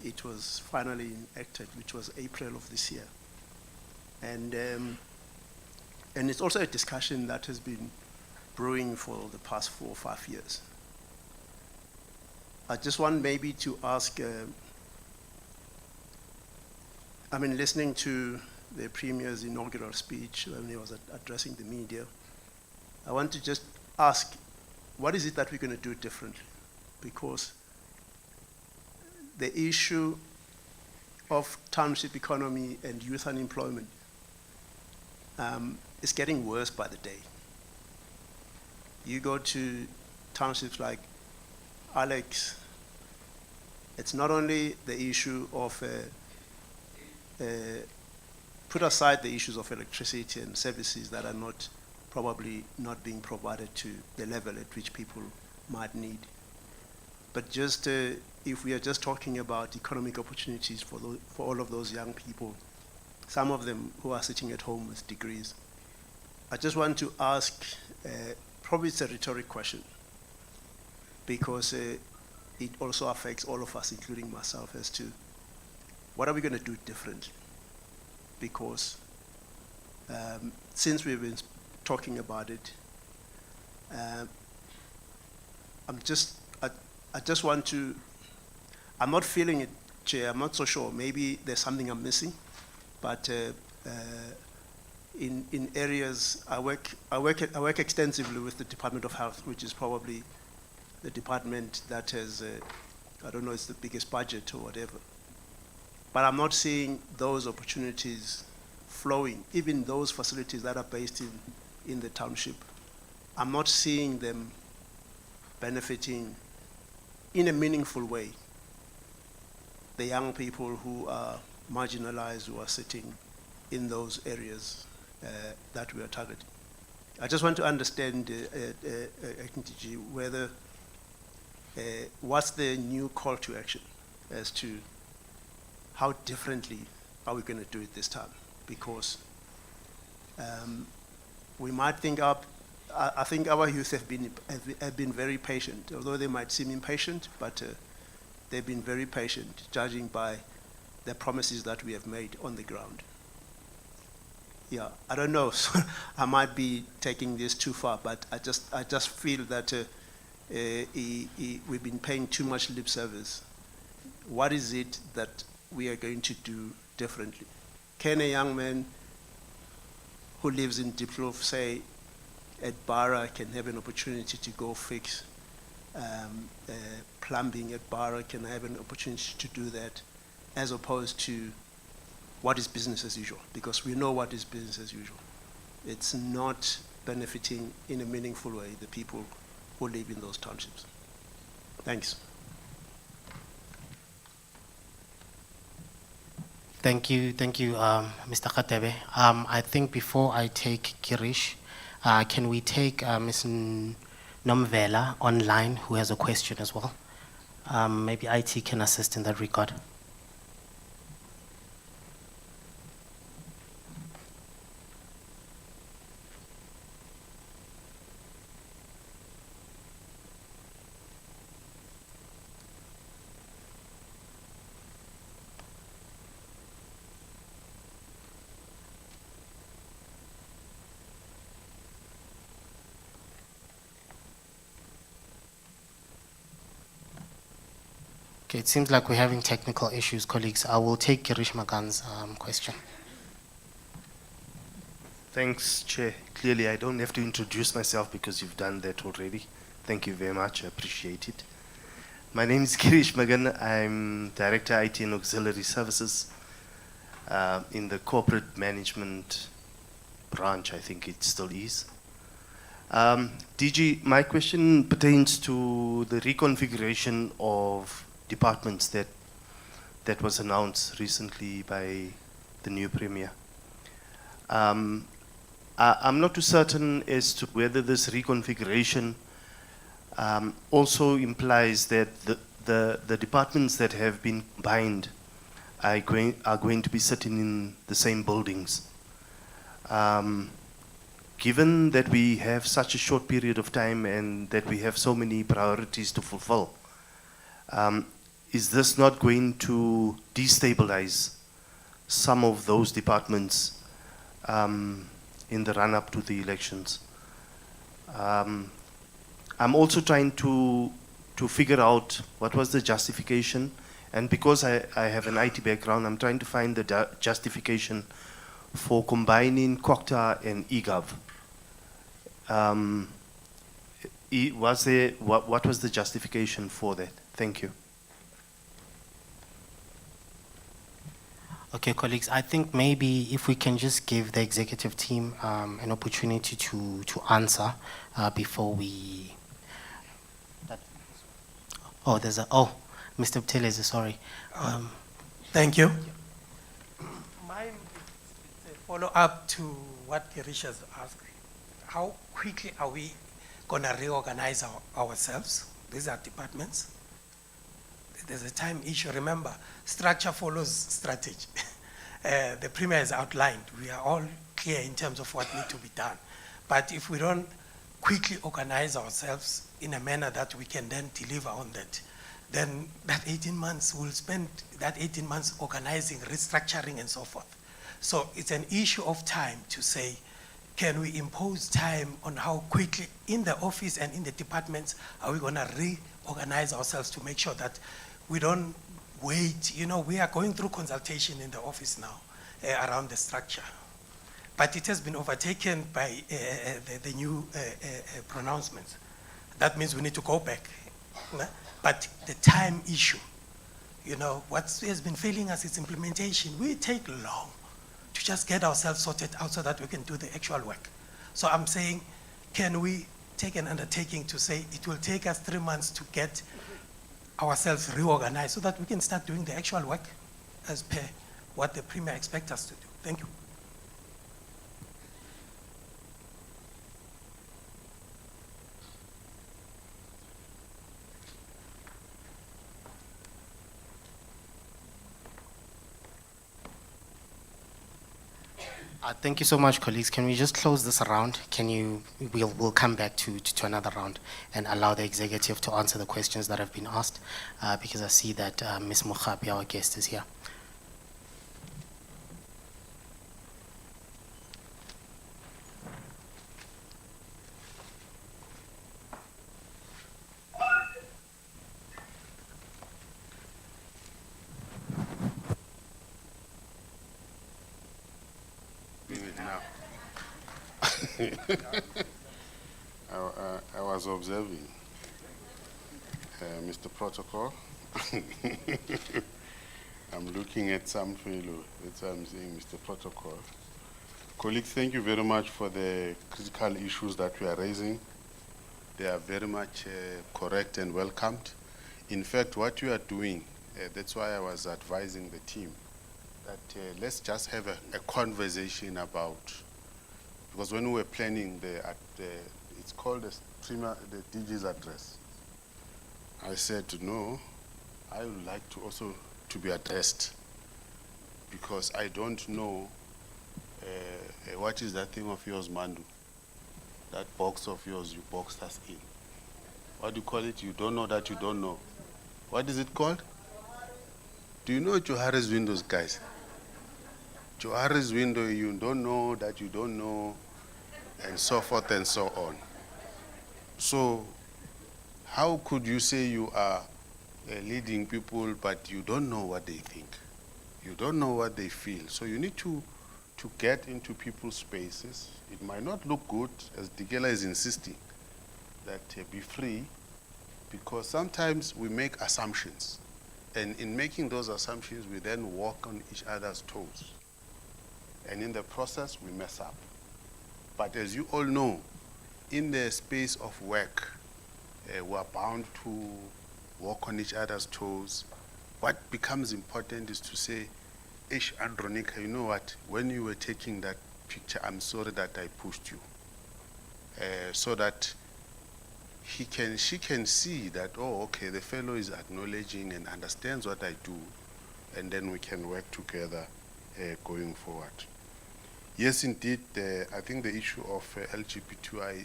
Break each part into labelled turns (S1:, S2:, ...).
S1: it was finally enacted, which was April of this year. And it's also a discussion that has been brewing for the past 4 or 5 years. I just want maybe to ask, listening to the Premier's inaugural speech when he was addressing the media, I want to just ask, what is it that we're going to do differently? Because the issue of township economy and youth unemployment is getting worse by the day. You go to townships like Alex, it's not only the issue of, put aside the issues of electricity and services that are probably not being provided to the level at which people might need. But just if we are just talking about economic opportunities for all of those young people, some of them who are sitting at home with degrees, I just want to ask, probably it's a rhetoric question, because it also affects all of us, including myself, as to what are we going to do differently? Because since we've been talking about it, I just want to, I'm not feeling it, Chair, I'm not so sure. Maybe there's something I'm missing, but in areas, I work extensively with the Department of Health, which is probably the department that has, I don't know, it's the biggest budget or whatever. But I'm not seeing those opportunities flowing, even those facilities that are based in the township. I'm not seeing them benefiting in a meaningful way the young people who are marginalized, who are sitting in those areas that we are targeting. I just want to understand, whether, what's the new call to action as to how differently are we going to do it this time? Because we might think I think our youth have been very patient, although they might seem impatient, but they've been very patient, judging by the promises that we have made on the ground. Yeah, I don't know. So I might be taking this too far, but I just feel that we've been paying too much lip service. What is it that we are going to do differently? Can a young man who lives in Diplov, say, at Barra, can have an opportunity to go fix plumbing at Barra, can have an opportunity to do that, as opposed to what is business as usual? Because we know what is business as usual. It's not benefiting in a meaningful way the people who live in those townships. Thanks.
S2: Thank you, Mr. Katebe. I think before I take Girish, can we take Ms. Nomvela online, who has a question as well? Maybe IT can assist in that regard. Okay, it seems like we're having technical issues, colleagues. I will take Girish Magan's question.
S3: Thanks, Chair. Clearly, I don't have to introduce myself because you've done that already. Thank you very much. I appreciate it. My name is Girish Magan. I'm Director IT and Auxiliary Services in the Corporate Management branch, I think it still is. DG, my question pertains to the reconfiguration of departments that was announced recently by the new Premier. I'm not too certain as to whether this reconfiguration also implies that the departments that have been combined are going to be sitting in the same buildings. Given that we have such a short period of time and that we have so many priorities to fulfill, is this not going to destabilize some of those departments in the run-up to the elections? I'm also trying to figure out what was the justification, and because I have an IT background, I'm trying to find the justification for combining COCTA and eGov. What was the justification for that? Thank you.
S2: Okay, colleagues, I think maybe if we can just give the executive team an opportunity to answer before we. Oh, Mr. Buthelezi, sorry.
S4: Thank you. Mine is a follow-up to what Girish has asked. How quickly are we going to reorganize ourselves? These are departments. There's a time issue. Remember, structure follows strategy. The Premier has outlined. We are all clear in terms of what needs to be done. But if we don't quickly organize ourselves in a manner that we can then deliver on that, then that 18 months, we'll spend that 18 months organizing, restructuring, and so forth. So it's an issue of time to say, can we impose time on how quickly in the office and in the departments are we going to reorganize ourselves to make sure that we don't wait. You know, we are going through consultation in the office now around the structure. But it has been overtaken by the new pronouncements. That means we need to go back. But the time issue, you know, what has been failing us is implementation. We take long to just get ourselves sorted out so that we can do the actual work. So I'm saying, can we take an undertaking to say it will take us 3 months to get ourselves reorganized so that we can start doing the actual work as per what the Premier expects us to do? Thank you.
S2: Thank you so much, colleagues. Can we just close this round? We'll come back to another round and allow the executive to answer the questions that have been asked, because I see that Ms. Mukhapi, our guest, is here.
S5: I was observing Mr. Protocol. I'm looking at some fellow. That's why I'm saying Mr. Protocol. Colleagues, thank you very much for the critical issues that we are raising. They are very much correct and welcomed. In fact, what you are doing, that's why I was advising the team that let's just have a conversation about, because when we were planning it's called the DG's address. I said, no, I would like to also to be addressed, because I don't know what is that thing of yours, Mandu? That box of yours you boxed us in. What do you call it? You don't know that you don't know. What is it called? Do you know Johari's windows, guys? Johari's window, you don't know that you don't know, and so forth and so on. So how could you say you are leading people, but you don't know what they think? You don't know what they feel. So you need to get into people's spaces. It might not look good, as Digela is insisting, that be free, because sometimes we make assumptions. And in making those assumptions, we then walk on each other's toes. And in the process, we mess up. But as you all know, in the space of work, we are bound to walk on each other's toes. What becomes important is to say, Ish Andronika, you know what, when you were taking that picture, I'm sorry that I pushed you. So that she can see that, oh, okay, the fellow is acknowledging and understands what I do, and then we can work together going forward. Yes, indeed, I think the issue of LGBTQI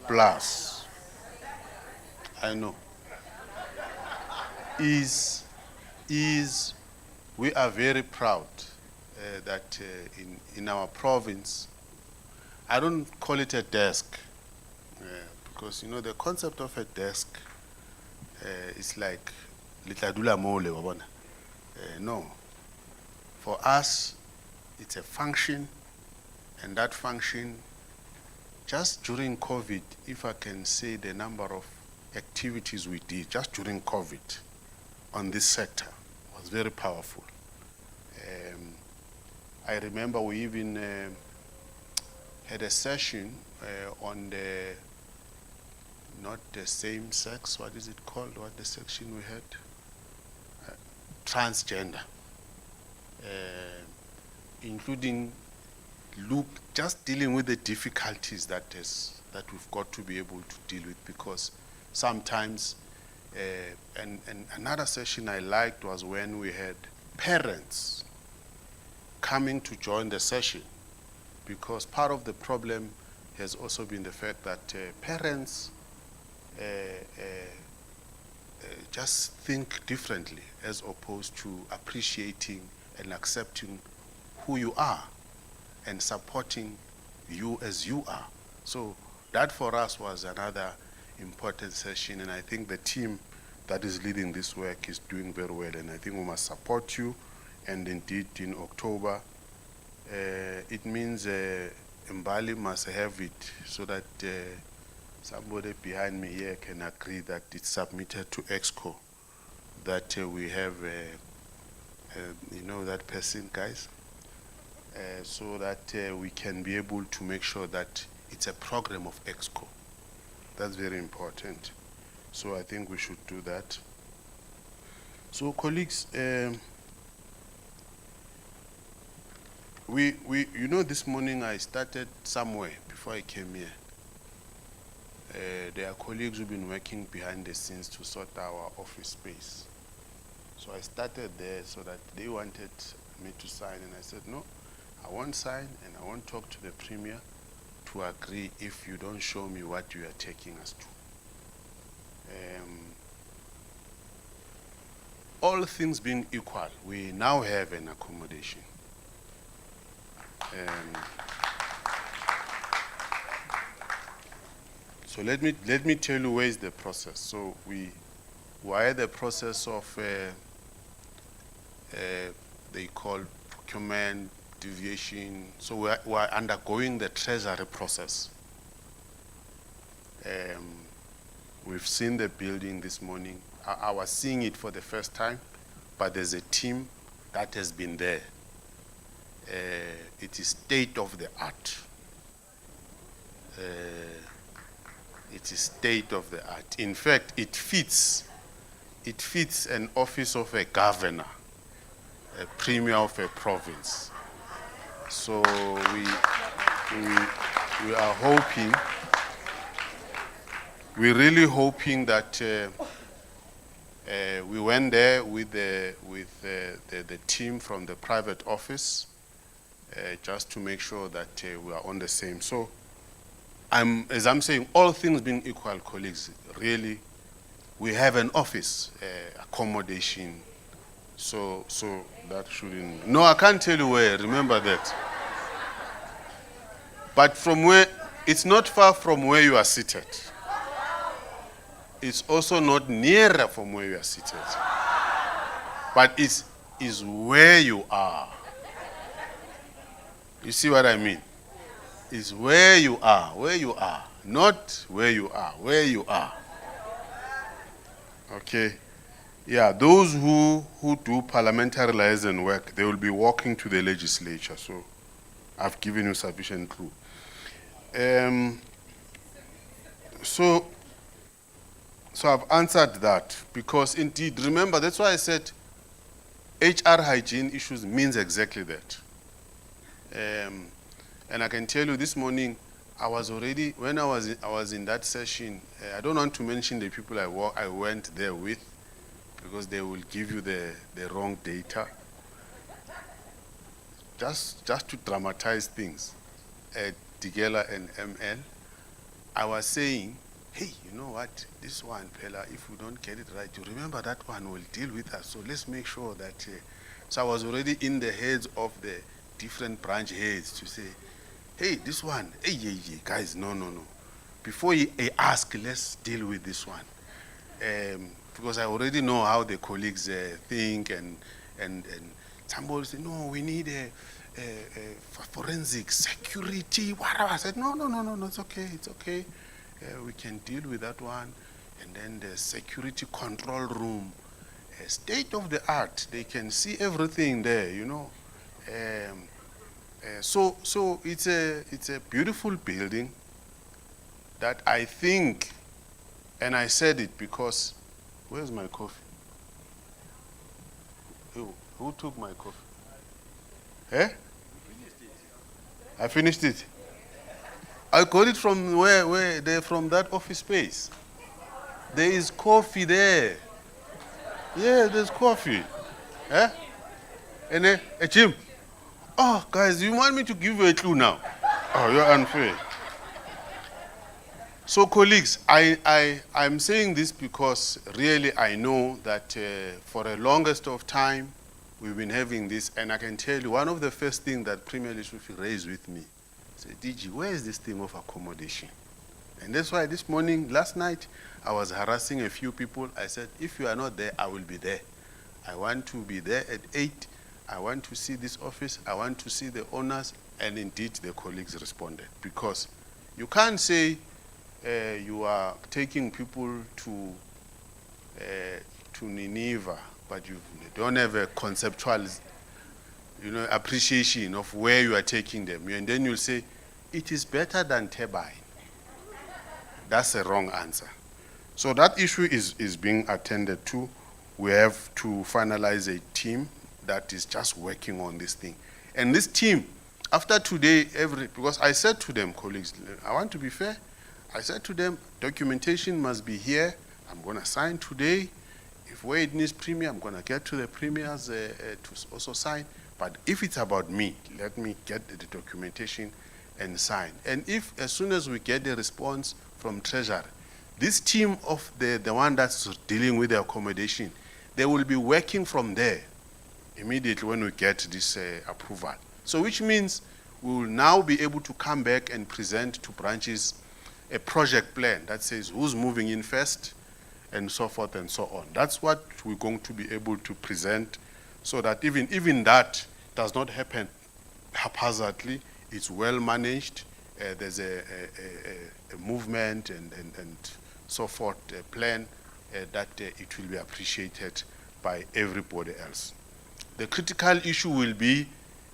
S5: plus I know. Is we are very proud that in our province, I don't call it a desk, because you know the concept of a desk is like litladula mole, wabona. No, for us it's a function, and that function, just during COVID, if I can say the number of activities we did just during COVID on this sector was very powerful. I remember we even had a session on the, not the same sex, what is it called, what the section we had? Transgender. Including just dealing with the difficulties that we've got to be able to deal with, because sometimes, and another session I liked was when we had parents coming to join the session, because part of the problem has also been the fact that parents just think differently as opposed to appreciating and accepting who you are and supporting you as you are. So that for us was another important session, and I think the team that is leading this work is doing very well, and I think we must support you. And indeed in October, it means Mbali must have it so that somebody behind me here can agree that it's submitted to EXCO, that we have, you know that person, guys? So that we can be able to make sure that it's a program of EXCO. That's very important. So I think we should do that. So colleagues, you know, this morning I started somewhere before I came here. There are colleagues who've been working behind the scenes to sort our office space. So I started there so that they wanted me to sign, and I said, no, I won't sign, and I won't talk to the Premier to agree if you don't show me what you are taking us to. All things being equal, we now have an accommodation. So let me tell you where is the process. So we are in the process of they call procurement, deviation. So we are undergoing the treasury process. We've seen the building this morning. I was seeing it for the first time, but there's a team that has been there. It is state of the art. It is state of the art. In fact, it fits an office of a governor, a premier of a province. So we are hoping, we're really hoping that we went there with the team from the private office, just to make sure that we are on the same. So as I'm saying, all things being equal, colleagues, really, we have an office, accommodation. So that shouldn't, no, I can't tell you where, remember that. But from where, it's not far from where you are seated. It's also not nearer from where you are seated. But it's where you are. You see what I mean? It's where you are, not where you are, where you are. Okay? Yeah, those who do parliamentary liaison work, they will be walking to the legislature, so I've given you sufficient clue. So I've answered that, because indeed, remember, that's why I said HR hygiene issues means exactly that. And I can tell you this morning, I was already, when I was in that session, I don't want to mention the people I went there with, because they will give you the wrong data. Just to dramatize things, Digela and ML, I was saying hey, you know what, this one, Pella, if we don't get it right, you remember that one will deal with us. So let's make sure that. So I was already in the heads of the different branch heads to say, hey, this one, hey, yeah, guys, no. Before you ask, let's deal with this one. Because I already know how the colleagues think, and somebody said, no, we need a forensic security, whatever. I said, no, it's okay. We can deal with that one. And then the security control room, state of the art. They can see everything there, you know. So it's a beautiful building that I think, and I said it because, where's my coffee? Who took my coffee? Eh? I finished it. I got it from where they from that office space. There is coffee there. Yeah, there's coffee. Eh? And Jim. Oh, guys, you want me to give you a clue now? Oh, you're unfair. So, colleagues, I'm saying this because really I know that for the longest of time we've been having this, and I can tell you one of the first things that Premier Leadership raised with me, said, DG, where is this thing of accommodation? And that's why this morning, last night, I was harassing a few people. I said, if you are not there, I will be there. I want to be there at 8. I want to see this office. I want to see the owners. And indeed, the colleagues responded. Because you can't say you are taking people to Nineveh, but you don't have a conceptual, appreciation of where you are taking them. And then you'll say, it is better than turbine. That's a wrong answer. So that issue is being attended to. We have to finalize a team that is just working on this thing. And this team, after today, because I said to them, colleagues, I want to be fair. I said to them, documentation must be here. I'm going to sign today. If where it needs premier, I'm going to get to the premiers to also sign. But if it's about me, let me get the documentation and sign. And if, as soon as we get the response from Treasury, this team of the one that's dealing with the accommodation, they will be working from there immediately when we get this approval. So which means we will now be able to come back and present to branches a project plan that says who's moving in first and so forth and so on. That's what we're going to be able to present so that even that does not happen haphazardly. It's well managed. There's a movement and so forth, a plan that it will be appreciated by everybody else. The critical issue will be,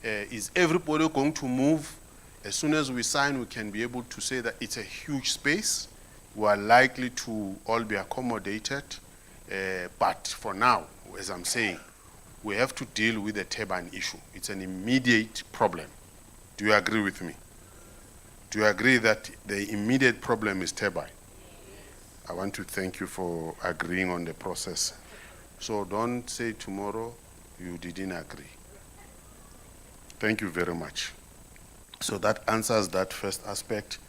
S5: is everybody going to move? As soon as we sign, we can be able to say that it's a huge space. We are likely to all be accommodated. But for now, as I'm saying, we have to deal with the turbine issue. It's an immediate problem. Do you agree with me? Do you agree that the immediate problem is turbine? I want to thank you for agreeing on the process. So don't say tomorrow you didn't agree. Thank you very much. So that answers that first aspect.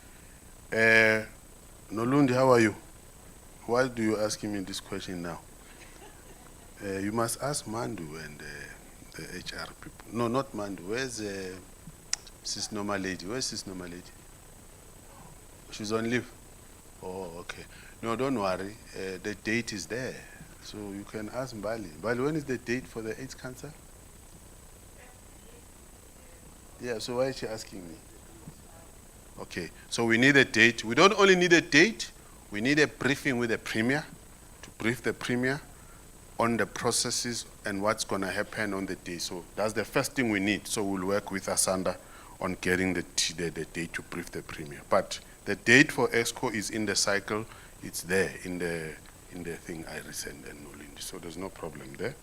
S5: Nolundi, how are you? Why do you ask me this question now? You must ask Mandu and the HR people. No, not Mandu. Where's Sis Norma Lady? Where's Sis Norma Lady? She's on leave. Oh, okay. No, don't worry. The date is there. So you can ask Mbali. Mbali, when is the date for the AIDS cancer? Yeah, so why is she asking me? Okay, so we need a date. We don't only need a date, we need a briefing with the Premier to brief the Premier on the processes and what's going to happen on the day. So that's the first thing we need. So we'll work with Asanda on getting the date to brief the Premier. But the date for EXCO is in the cycle. It's there in the thing I resend and Nolindi. So there's no problem there.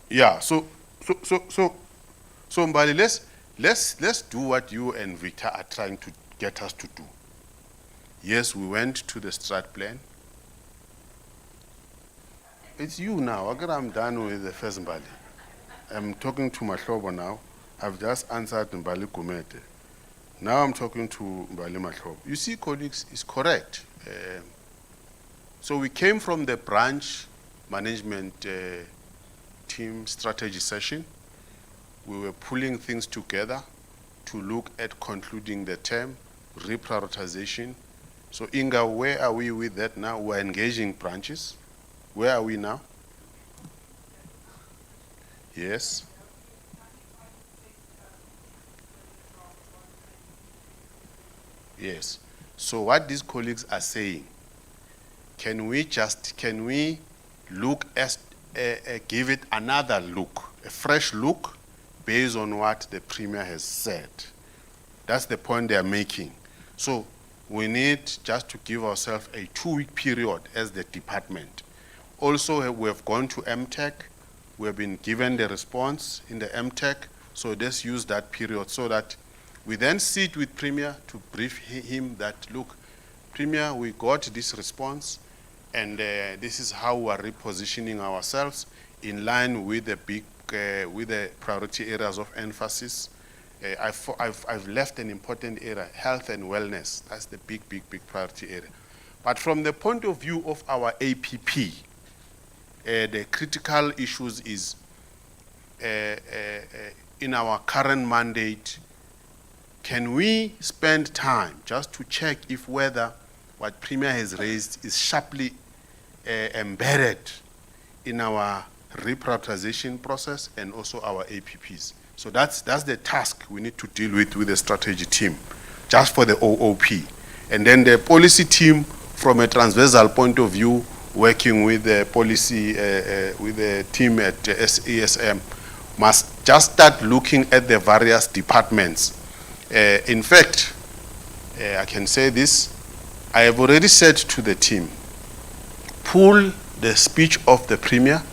S5: Yeah. So Mbali, let's do what you and Victor are trying to get us to do. Yes, we went to the strat plan. It's you now. I'm done with the first Mbali. I'm talking to Mahlobo now. I've just answered Mbali Kumete. Now I'm talking to Mbali Mahlobo. You see, colleagues, is correct. So we came from the branch management team strategy session. We were pulling things together to look at concluding the term, reprioritization. So Inga, where are we with that now? We're engaging branches. Where are we now? Yes. Yes. So what these colleagues are saying, can we look at, give it another look, a fresh look, based on what the Premier has said? That's the point they are making. So we need just to give ourselves a 2-week period as the department. Also, we have gone to MTech. We have been given the response in the MTech. So let's use that period so that we then sit with Premier to brief him that, look, Premier, we got this response, and this is how we are repositioning ourselves in line with the with the priority areas of emphasis. I've left an important area, health and wellness. That's the big priority area. But from the point of view of our APP, the critical issues is in our current mandate, can we spend time just to check if whether what Premier has raised is sharply embedded in our reprioritization process and also our APPs? So that's the task we need to deal with the strategy team, just for the OOP. And then the policy team, from a transversal point of view, working with the policy, with the team at ESM, must just start looking at the various departments. In fact, I can say this, I have already said to the team, pull the speech of the Premier,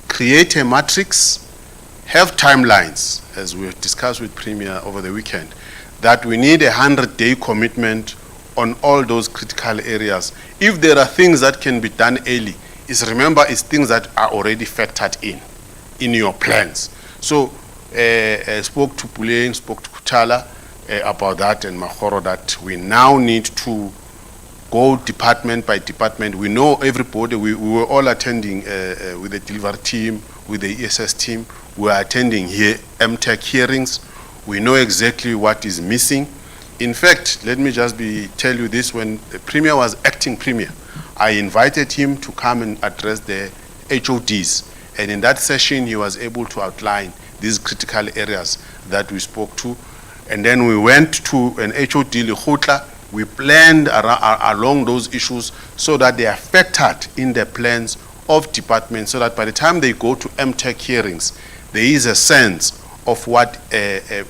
S5: create a matrix, have timelines, as we discussed with Premier over the weekend, that we need a 100-day commitment on all those critical areas. If there are things that can be done early, remember, it's things that are already factored in your plans. So I spoke to Puleng, spoke to Kutala about that, and Mahoro, that we now need to go department by department. We know everybody, we were all attending with the delivery team, with the ESS team. We are attending here MTech hearings. We know exactly what is missing. In fact, let me just tell you this, when the Premier was acting Premier, I invited him to come and address the HODs. And in that session, he was able to outline these critical areas that we spoke to. And then we went to an HOD Lekgotla. We planned along those issues so that they are factored in the plans of departments, so that by the time they go to MTech hearings, there is a sense of what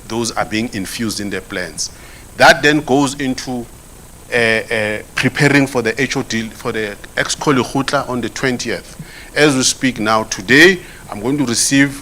S5: those are being infused in their plans. That then goes into preparing for the HOD, for the Exco Lekgotla on the 20th. As we speak now, today, I'm going to receive,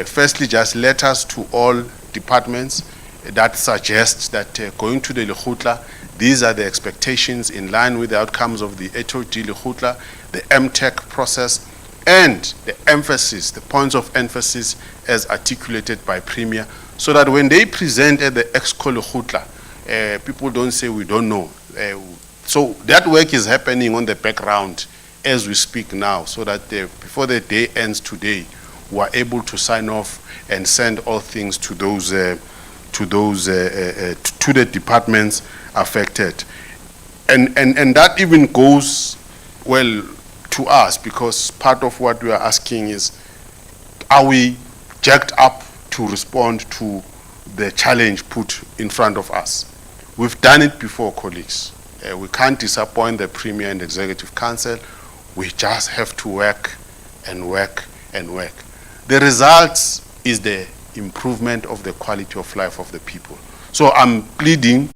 S5: firstly, just letters to all departments that suggests that going to the Lekgotla, these are the expectations in line with the outcomes of the HOD Lekgotla, the MTech process, and the emphasis, the points of emphasis as articulated by Premier, so that when they present at the Exco Lekgotla, people don't say we don't know. So that work is happening on the background as we speak now, so that before the day ends today, we are able to sign off and send all things to those to the departments affected, and that even goes well to us, because part of what we are asking is, are we jacked up to respond to the challenge put in front of us? We've done it before, colleagues. We can't disappoint the Premier and the Executive Council. We just have to work and work and work. The results is the improvement of the quality of life of the people. So I'm pleading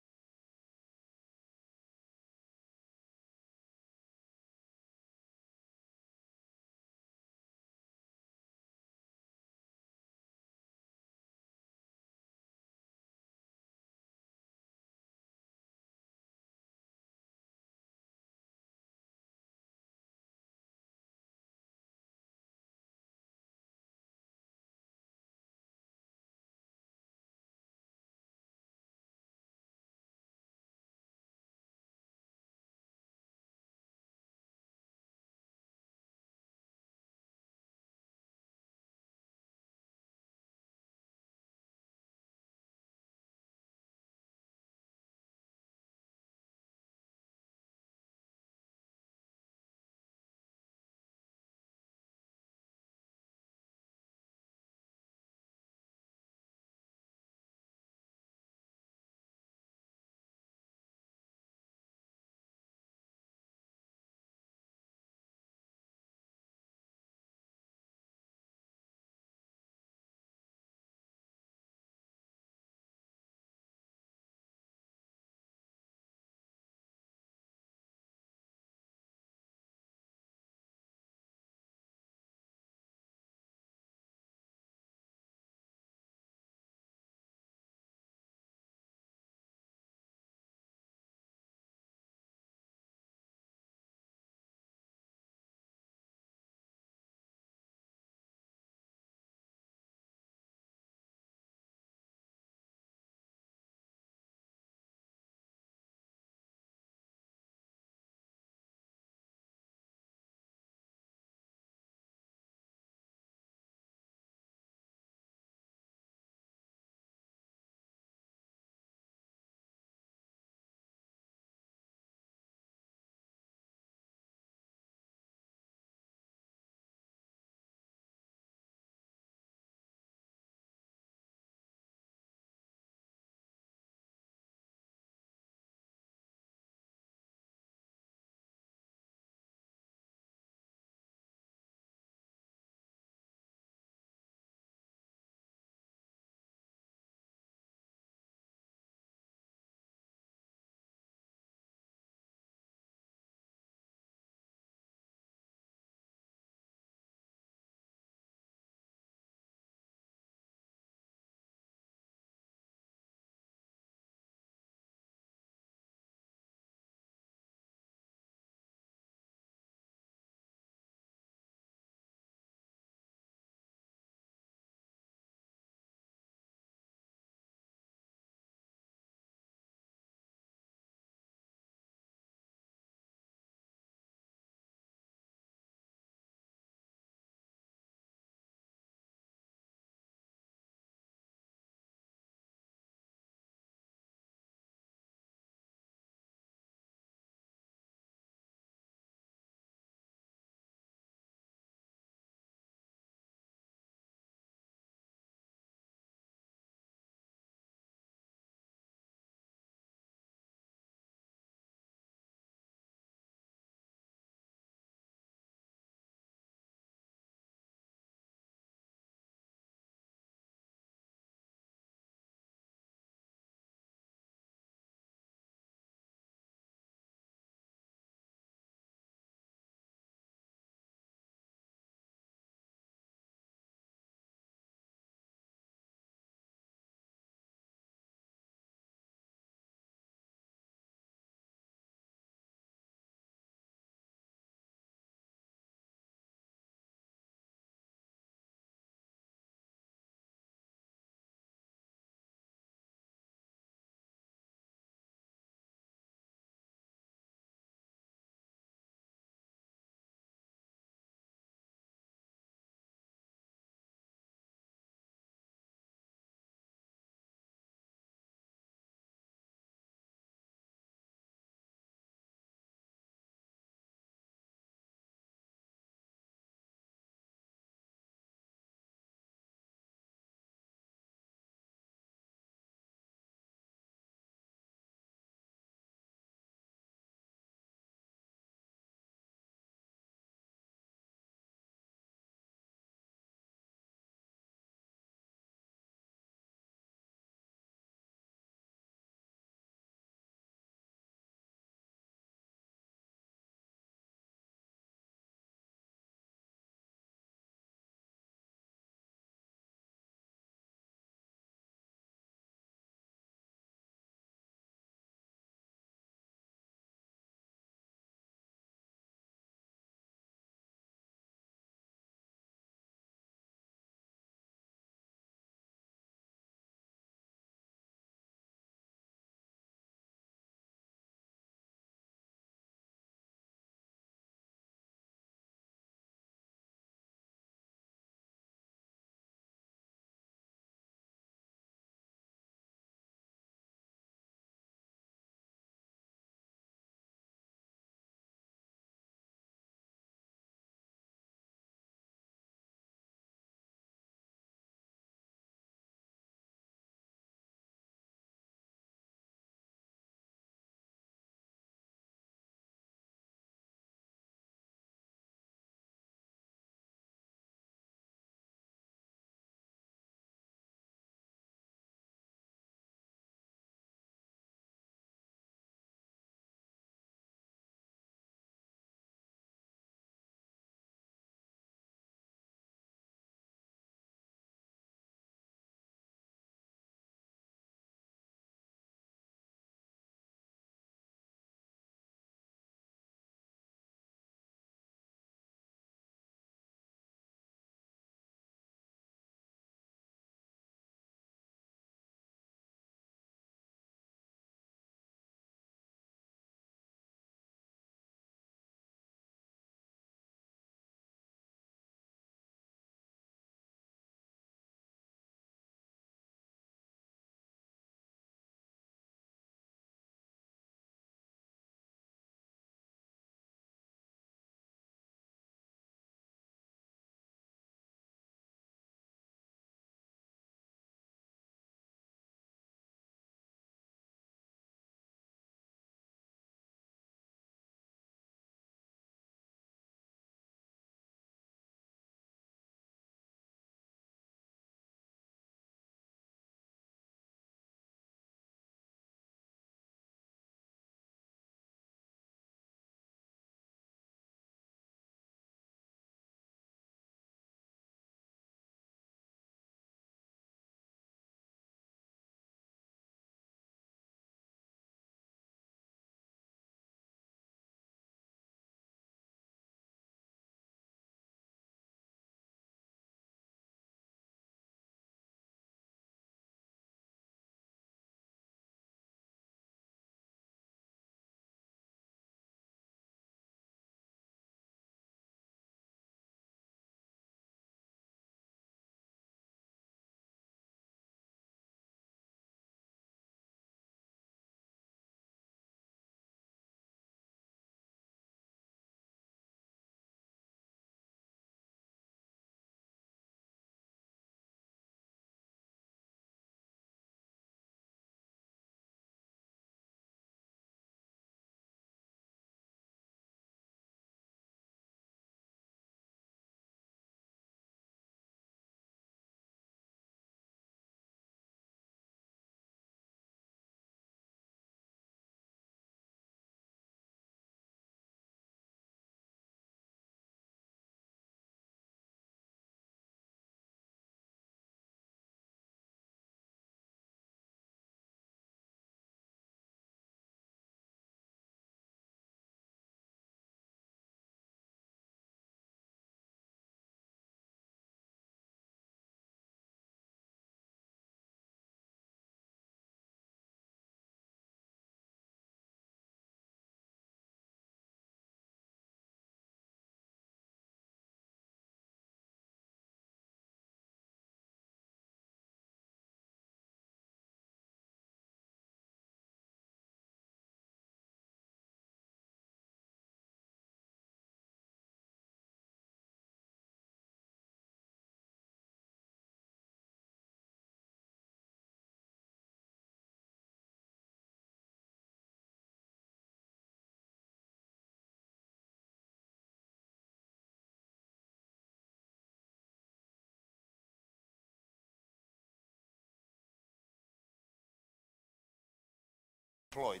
S6: employed.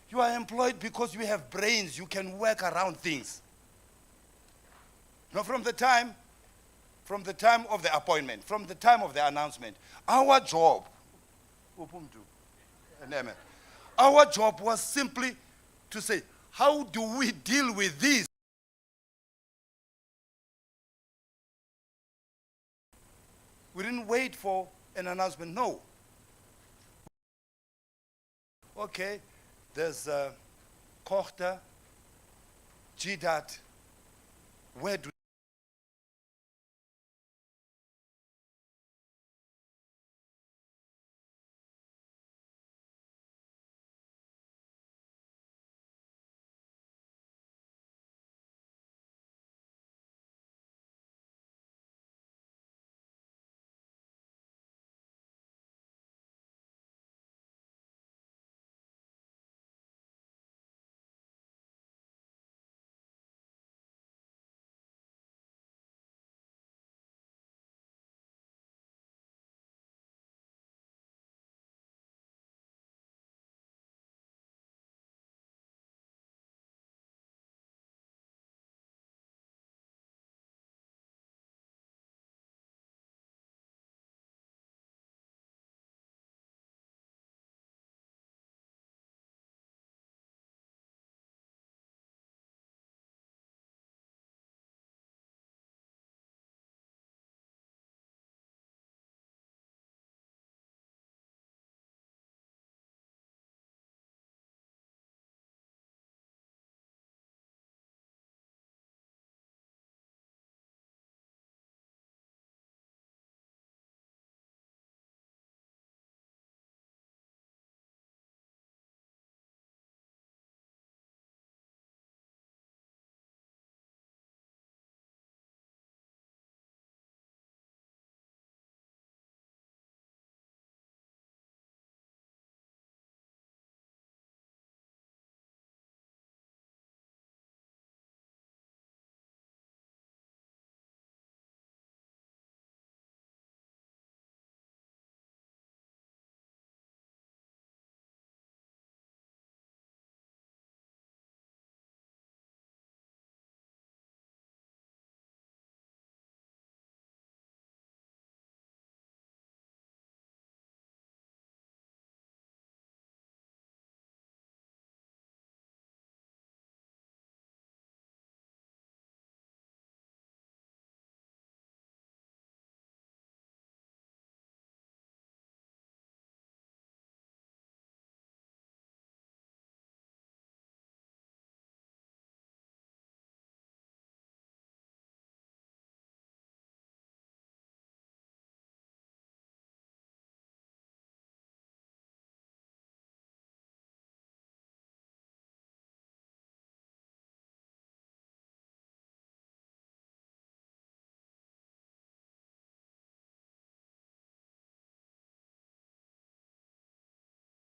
S6: You are employed because you have brains, you can work around things. Now from the time of the appointment, from the time of the announcement, our job was simply to say, how do we deal with this? We didn't wait for an announcement, no. Okay, there's Kochta, GDAT, where do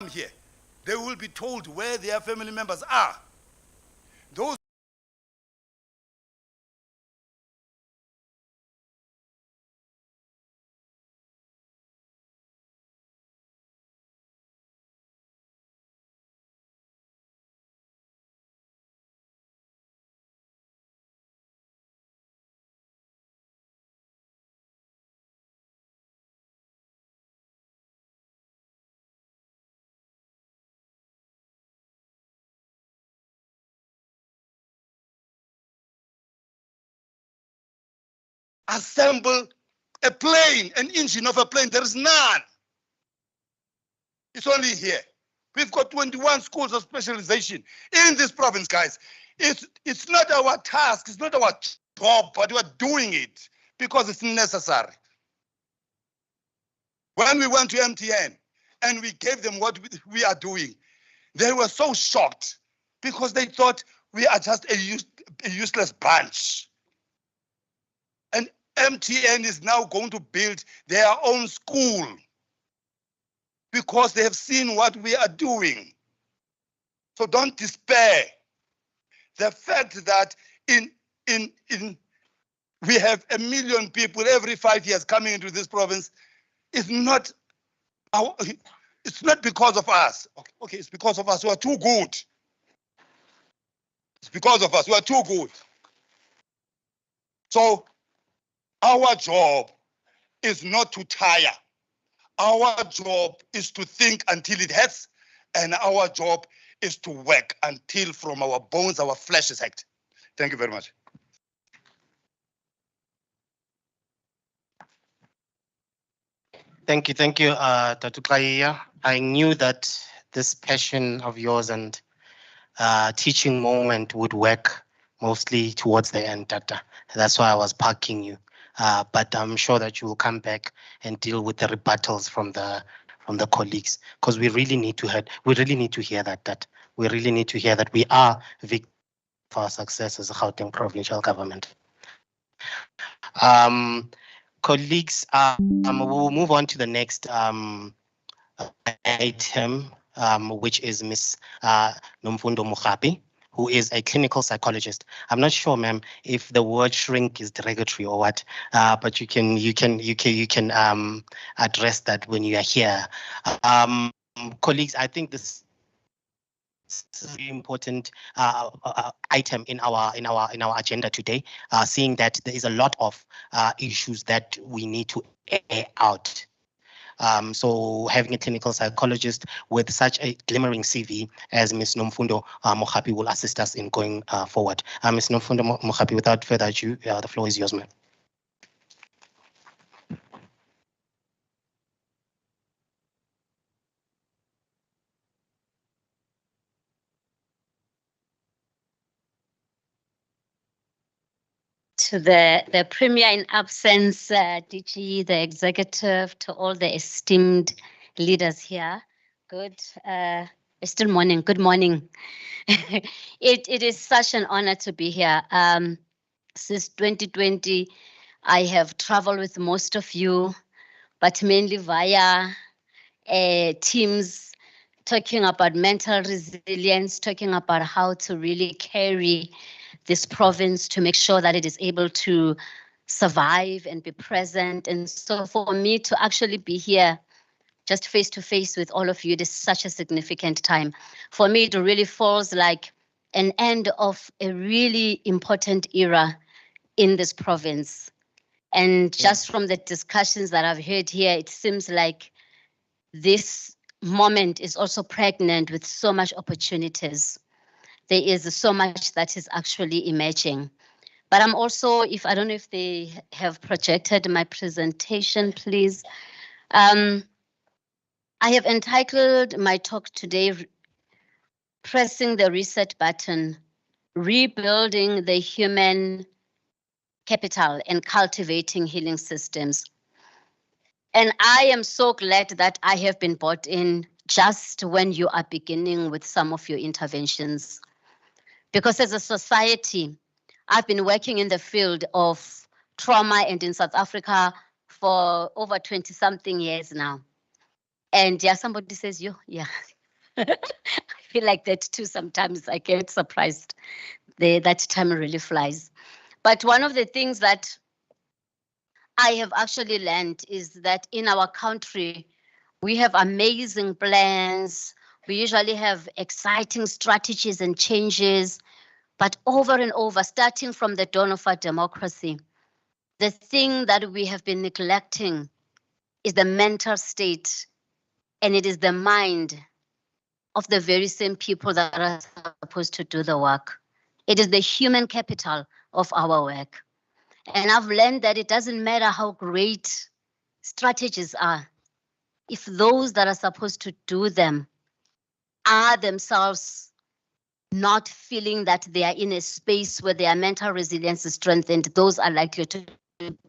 S6: come here? They will be told where their family members are. Those assemble a plane, an engine of a plane. There is none. It's only here. We've got 21 schools of specialization in this province, guys. It's not our task, it's not our job, but we're doing it because it's necessary. When we went to MTN and we gave them what we are doing, they were so shocked because they thought we are just a useless bunch. And MTN is now going to build their own school because they have seen what we are doing. So don't despair. The fact that we have 1 million people every 5 years coming into this province is not it's not because of us. Okay, it's because of us. We are too good. It's because of us. We are too good. So our job is not to tire. Our job is to think until it hurts, and our job is to work until from our bones, our flesh is hacked. Thank you very much.
S2: Thank you, Dr. Kaya. I knew that this passion of yours and teaching moment would work mostly towards the end, Dr. That's why I was parking you. But I'm sure that you will come back and deal with the rebuttals from the colleagues, because we really need to hear that we really need to hear that we are victims of our success as a Gauteng provincial government. Colleagues, we'll move on to the next item, which is Ms. Nomfundo Mogapi, who is a clinical psychologist. I'm not sure, ma'am, if the word shrink is derogatory or what, but you can address that when you are here. Colleagues, I think this is a very important item in our agenda today, seeing that there is a lot of issues that we need to air out. So having a clinical psychologist with such a glimmering CV as Ms. Nomfundo Mogapi will assist us in going forward. Ms. Nomfundo Mogapi, without further ado, the floor is yours, ma'am.
S7: To the Premier in absence, DG, the executive, to all the esteemed leaders here. Good, still morning, good morning. It is such an honor to be here. Since 2020, I have traveled with most of you, but mainly via teams talking about mental resilience, talking about how to really carry this province to make sure that it is able to survive and be present. And so for me to actually be here just face to face with all of you, it is such a significant time. For me, it really feels like an end of a really important era in this province. And just from the discussions that I've heard here, it seems like this moment is also pregnant with so much opportunities. There is so much that is actually emerging. But I'm also, I don't know if they have projected my presentation, please. I have entitled my talk today, Pressing the Reset Button, Rebuilding the Human Capital and Cultivating Healing Systems. And I am so glad that I have been brought in just when you are beginning with some of your interventions. Because as a society, I've been working in the field of trauma and in South Africa for over 20 something years now. And yeah, somebody says, yeah. I feel like that too sometimes. I get surprised. That time really flies. But one of the things that I have actually learned is that in our country, we have amazing plans. We usually have exciting strategies and changes. But over and over, starting from the dawn of our democracy, the thing that we have been neglecting is the mental state, and it is the mind of the very same people that are supposed to do the work. It is the human capital of our work. And I've learned that it doesn't matter how great strategies are, if those that are supposed to do them are themselves not feeling that they are in a space where their mental resilience is strengthened, those are likely to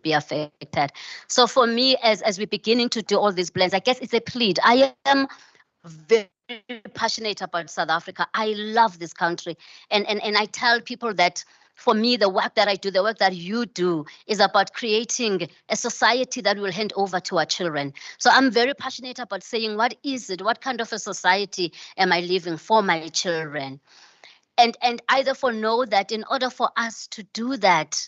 S7: be affected. So for me, as we're beginning to do all these plans, I guess it's a plead. I am very passionate about South Africa. I love this country. And I tell people that for me, the work that I do, the work that you do is about creating a society that will hand over to our children. So I'm very passionate about saying, what is it? What kind of a society am I leaving for my children? And I therefore know that in order for us to do that,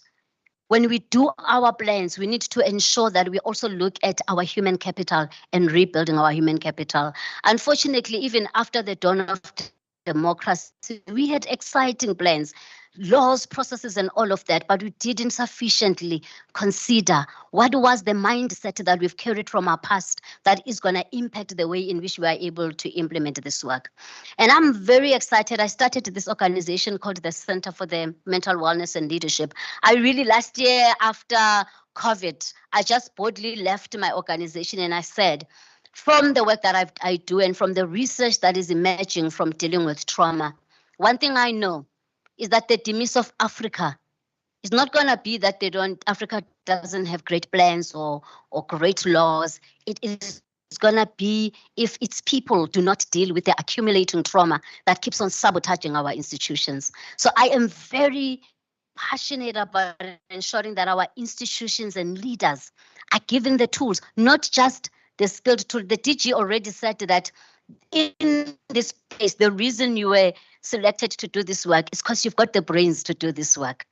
S7: when we do our plans, we need to ensure that we also look at our human capital and rebuilding our human capital. Unfortunately, even after the dawn of democracy, we had exciting plans, laws, processes, and all of that, but we didn't sufficiently consider what was the mindset that we've carried from our past that is going to impact the way in which we are able to implement this work. And I'm very excited. I started this organization called the Center for the Mental Wellness and Leadership. I really, last year after COVID, I just boldly left my organization and I said, from the work that I do and from the research that is emerging from dealing with trauma, one thing I know is that the demise of Africa is not going to be that Africa doesn't have great plans or great laws. It is going to be if its people do not deal with the accumulating trauma that keeps on sabotaging our institutions. So I am very passionate about ensuring that our institutions and leaders are given the tools, not just the skilled tool. The DG already said that in this place, the reason you were selected to do this work is because you've got the brains to do this work.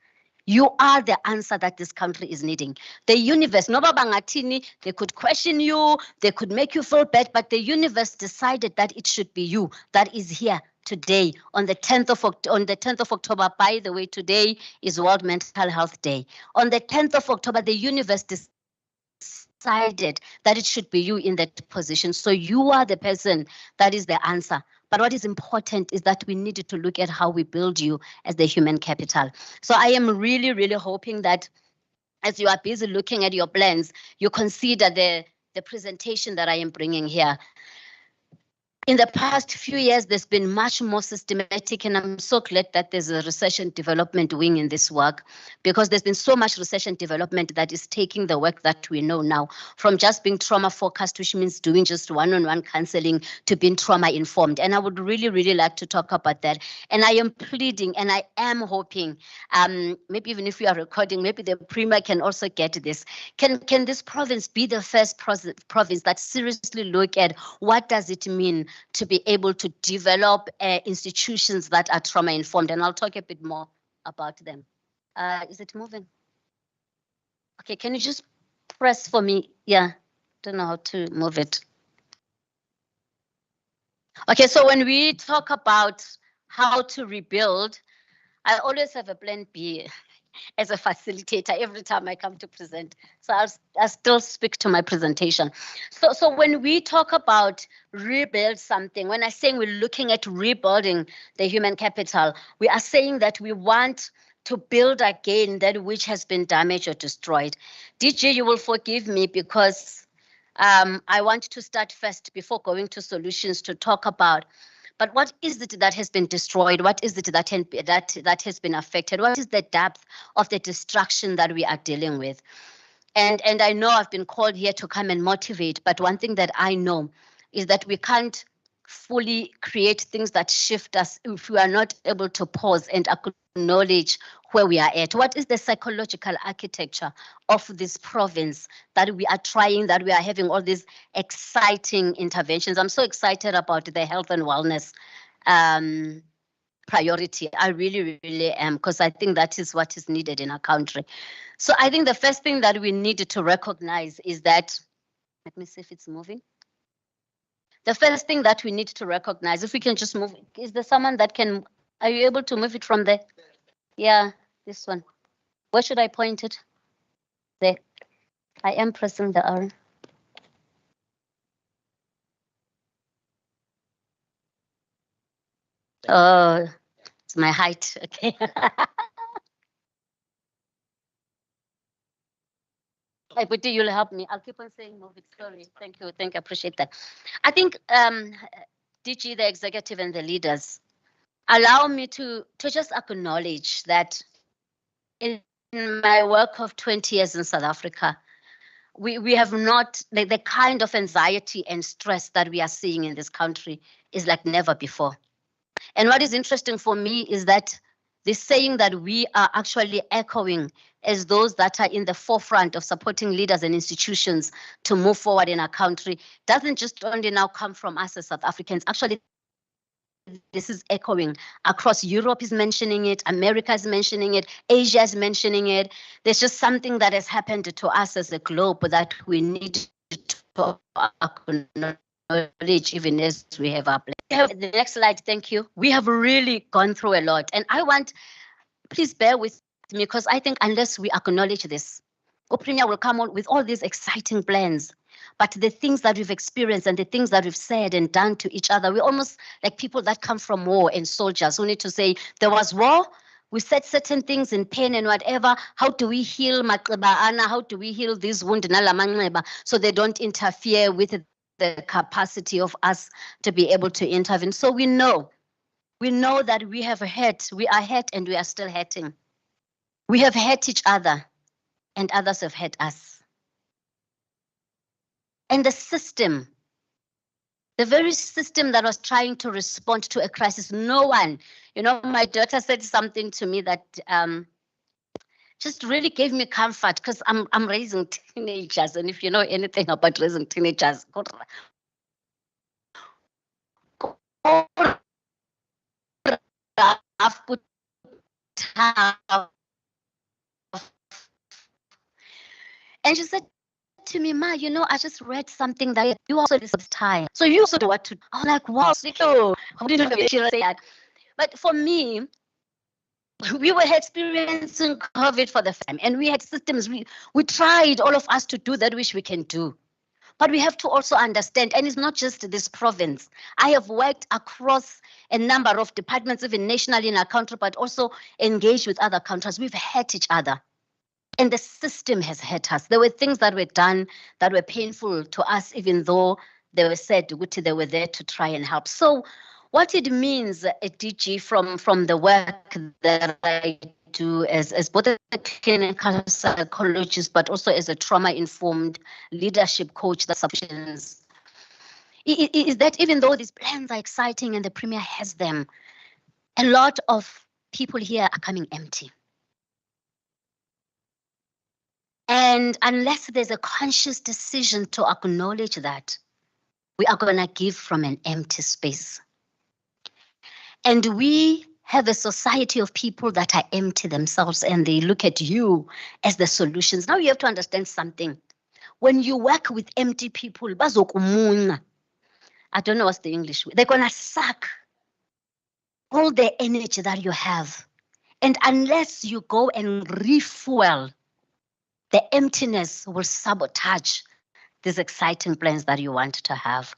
S7: You are the answer that this country is needing. The universe, no babangatini, they could question you, they could make you feel bad, but the universe decided that it should be you that is here today on the 10th of October. By the way, today is World Mental Health Day. On the 10th of October, the universe decided that it should be you in that position. So you are the person that is the answer. But what is important is that we need to look at how we build you as the human capital. So I am really, really hoping that as you are busy looking at your plans, you consider the presentation that I am bringing here. In the past few years, there's been much more systematic, and I'm so glad that there's a research and development wing in this work, because there's been so much research and development that is taking the work that we know now from just being trauma focused, which means doing just one-on-one counseling, to being trauma informed. And I would really, really like to talk about that. And I am pleading and I am hoping, maybe even if we are recording, maybe the Premier can also get this. Can this province be the first province that seriously look at what does it mean to be able to develop institutions that are trauma informed? And I'll talk a bit more about them. Is it moving? Okay, can you just press for me? Yeah, don't know how to move it. Okay, so when we talk about how to rebuild, I always have a plan B as a facilitator every time I come to present. So I'll still speak to my presentation. So when we talk about rebuild something, when I'm saying we're looking at rebuilding the human capital, we are saying that we want to build again that which has been damaged or destroyed. DJ, you will forgive me because I want to start first before going to solutions to talk about, but what is it that has been destroyed? What is it that has been affected? What is the depth of the destruction that we are dealing with? And I know I've been called here to come and motivate, but one thing that I know is that we can't fully create things that shift us if we are not able to pause and acknowledge where we are at. What is the psychological architecture of this province that we are trying, that we are having all these exciting interventions? I'm so excited about the health and wellness priority. I really, really am, because I think that is what is needed in our country. So I think the first thing that we need to recognize is that, let me see if it's moving. The first thing that we need to recognize, if we can just move, is there someone that can, are you able to move it from there? Yeah, this one. Where should I point it? There. I am pressing the R. Oh, it's my height. Okay. Hey, but you'll help me. I'll keep on saying move it slowly. Thank you. I appreciate that. I think DG, the executive and the leaders, allow me to just acknowledge that in my work of 20 years in South Africa, we have not, the kind of anxiety and stress that we are seeing in this country is like never before. And what is interesting for me is that this saying that we are actually echoing as those that are in the forefront of supporting leaders and institutions to move forward in our country doesn't just only now come from us as South Africans. Actually, this is echoing across. Europe is mentioning it, America is mentioning it, Asia is mentioning it. There's just something that has happened to us as a globe that we need to acknowledge even as we have our plan. The next slide, thank you. We have really gone through a lot, and I want, please bear with me, because I think unless we acknowledge this, Oprinia will come on with all these exciting plans. But the things that we've experienced and the things that we've said and done to each other, we're almost like people that come from war and soldiers who need to say, there was war, we said certain things in pain and whatever. How do we heal Anna? How do we heal this wound so they don't interfere with the capacity of us to be able to intervene? So we know that we have hurt, we are hurt and we are still hurting. We have hurt each other and others have hurt us. And the system, the very system that was trying to respond to a crisis, no one, my daughter said something to me that just really gave me comfort, because I'm raising teenagers, and if you know anything about raising teenagers, and she said to me, Ma, I just read something that you also this time. So you also do what to do. I'm like, wow, how did you say that? But for me, we were experiencing COVID for the first time, and we had systems. We tried, all of us, to do that which we can do. But we have to also understand, and it's not just this province. I have worked across a number of departments, even nationally in our country, but also engaged with other countries. We've hurt each other. And the system has hurt us. There were things that were done that were painful to us, even though they were said they were there to try and help. So what it means, DG, from the work that I do as both a clinical psychologist, but also as a trauma-informed leadership coach, that solutions, is that even though these plans are exciting and the Premier has them, a lot of people here are coming empty. And unless there's a conscious decision to acknowledge that, we are going to give from an empty space. And we have a society of people that are empty themselves, and they look at you as the solutions. Now you have to understand something. When you work with empty people, I don't know what's the English word. They're going to suck all the energy that you have. And unless you go and refuel, the emptiness will sabotage these exciting plans that you want to have.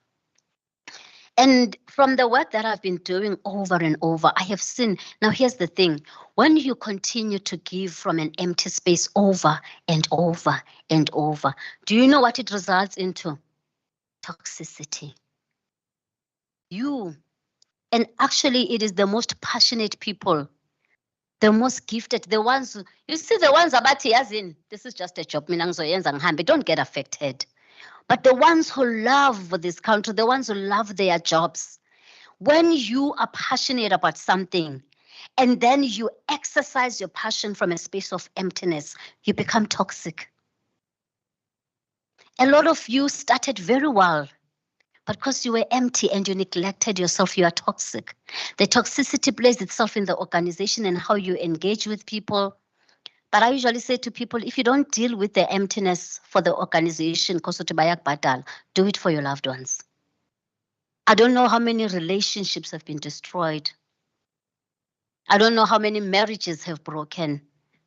S7: And from the work that I've been doing over and over, I have seen, now here's the thing, when you continue to give from an empty space over and over and over, do you know what it results into? Toxicity. And actually it is the most passionate people, the most gifted, the ones, you see the ones about as in, this is just a job, don't get affected. But the ones who love this country, the ones who love their jobs, when you are passionate about something and then you exercise your passion from a space of emptiness, you become toxic. A lot of you started very well, but because you were empty and you neglected yourself, you are toxic. The toxicity plays itself in the organization and how you engage with people. But I usually say to people, if you don't deal with the emptiness for the organization, do it for your loved ones. I don't know how many relationships have been destroyed. I don't know how many marriages have broken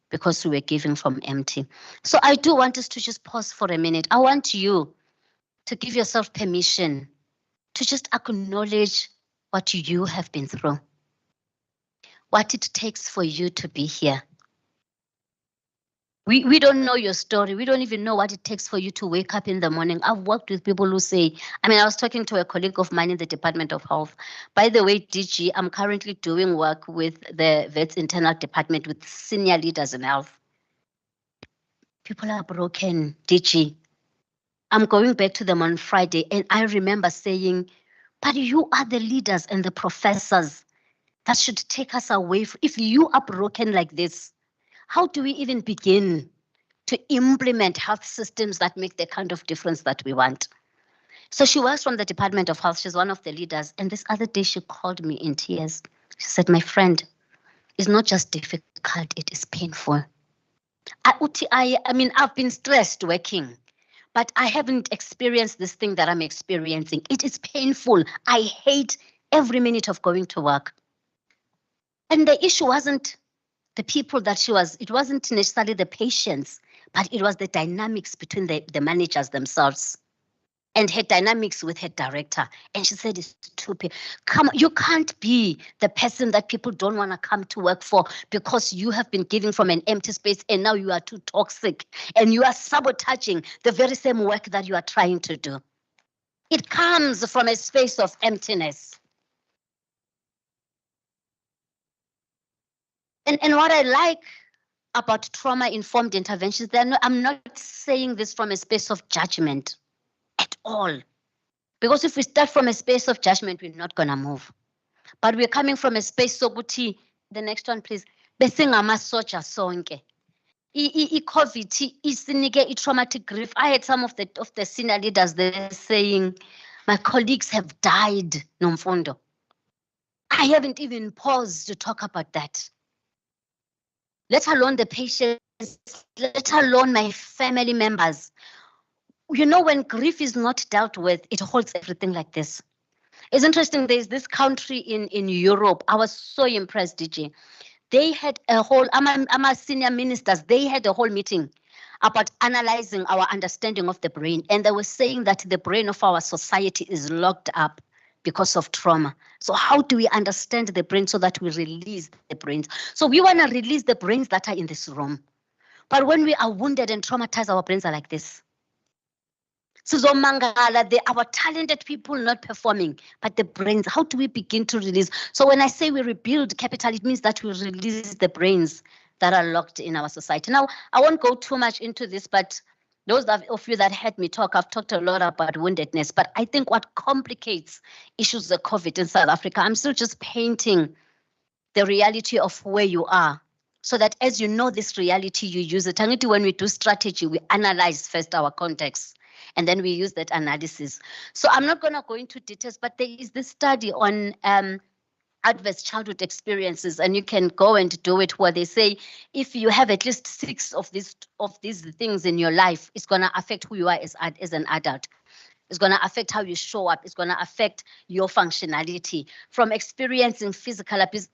S7: because we were giving from empty. So I do want us to just pause for a minute. I want you to give yourself permission to just acknowledge what you have been through, what it takes for you to be here. We don't know your story. We don't even know what it takes for you to wake up in the morning. I've worked with people who say, I was talking to a colleague of mine in the Department of Health. By the way, DG, I'm currently doing work with the Vets Internal Department with senior leaders in health. People are broken, DG. I'm going back to them on Friday, and I remember saying, but you are the leaders and the professors that should take us away. If you are broken like this, how do we even begin to implement health systems that make the kind of difference that we want? So she works from the Department of Health. She's one of the leaders. And this other day she called me in tears. She said, my friend, it's not just difficult, it is painful. I mean, I've been stressed working, but I haven't experienced this thing that I'm experiencing. It is painful. I hate every minute of going to work. And the issue wasn't the people that it wasn't necessarily the patients, but it was the dynamics between the managers themselves and her dynamics with her director. And she said, it's stupid. You can't be the person that people don't want to come to work for because you have been giving from an empty space and now you are too toxic and you are sabotaging the very same work that you are trying to do. It comes from a space of emptiness. And what I like about trauma-informed interventions, I'm not saying this from a space of judgment at all. Because if we start from a space of judgment, we're not going to move. But we're coming from a space sokuthi, the next one, please. Besingamasoja sonke. I-COVID isinike i-traumatic grief. I had some of the senior leaders there saying, my colleagues have died, Nomfundo. I haven't even paused to talk about that. Let alone the patients, let alone my family members. You know, when grief is not dealt with, it holds everything like this. It's interesting, there's this country in Europe. I was so impressed, DJ. They had a whole, I'm senior ministers, they had a whole meeting about analyzing our understanding of the brain. And they were saying that the brain of our society is locked up because of trauma. So how do we understand the brain so that we release the brains? So we want to release the brains that are in this room. But when we are wounded and traumatized, our brains are like this. Our talented people not performing, but the brains, how do we begin to release? So when I say we rebuild capital, it means that we release the brains that are locked in our society. Now, I won't go too much into this, but those of you that heard me talk, I've talked a lot about woundedness, but I think what complicates issues of COVID in South Africa, I'm still just painting the reality of where you are, so that as you know this reality, you use it. And when we do strategy, we analyze first our context, and then we use that analysis. So I'm not going to go into details, but there is this study on adverse childhood experiences, and you can go and do it, where they say if you have at least 6 of these things in your life, it's going to affect who you are as an adult. It's going to affect how you show up. It's going to affect your functionality. From experiencing physical abuse.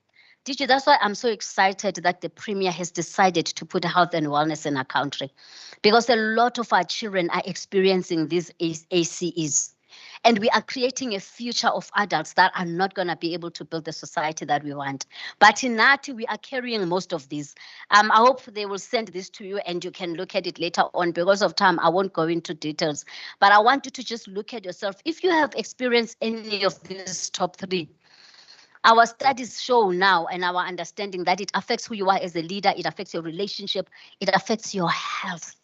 S7: DJ, that's why I'm so excited that the Premier has decided to put health and wellness in our country, because a lot of our children are experiencing these ACEs. And we are creating a future of adults that are not going to be able to build the society that we want. But in Nati, we are carrying most of these. I hope they will send this to you and you can look at it later on. Because of time, I won't go into details. But I want you to just look at yourself. If you have experienced any of these top 3, our studies show now and our understanding that it affects who you are as a leader, it affects your relationship, it affects your health.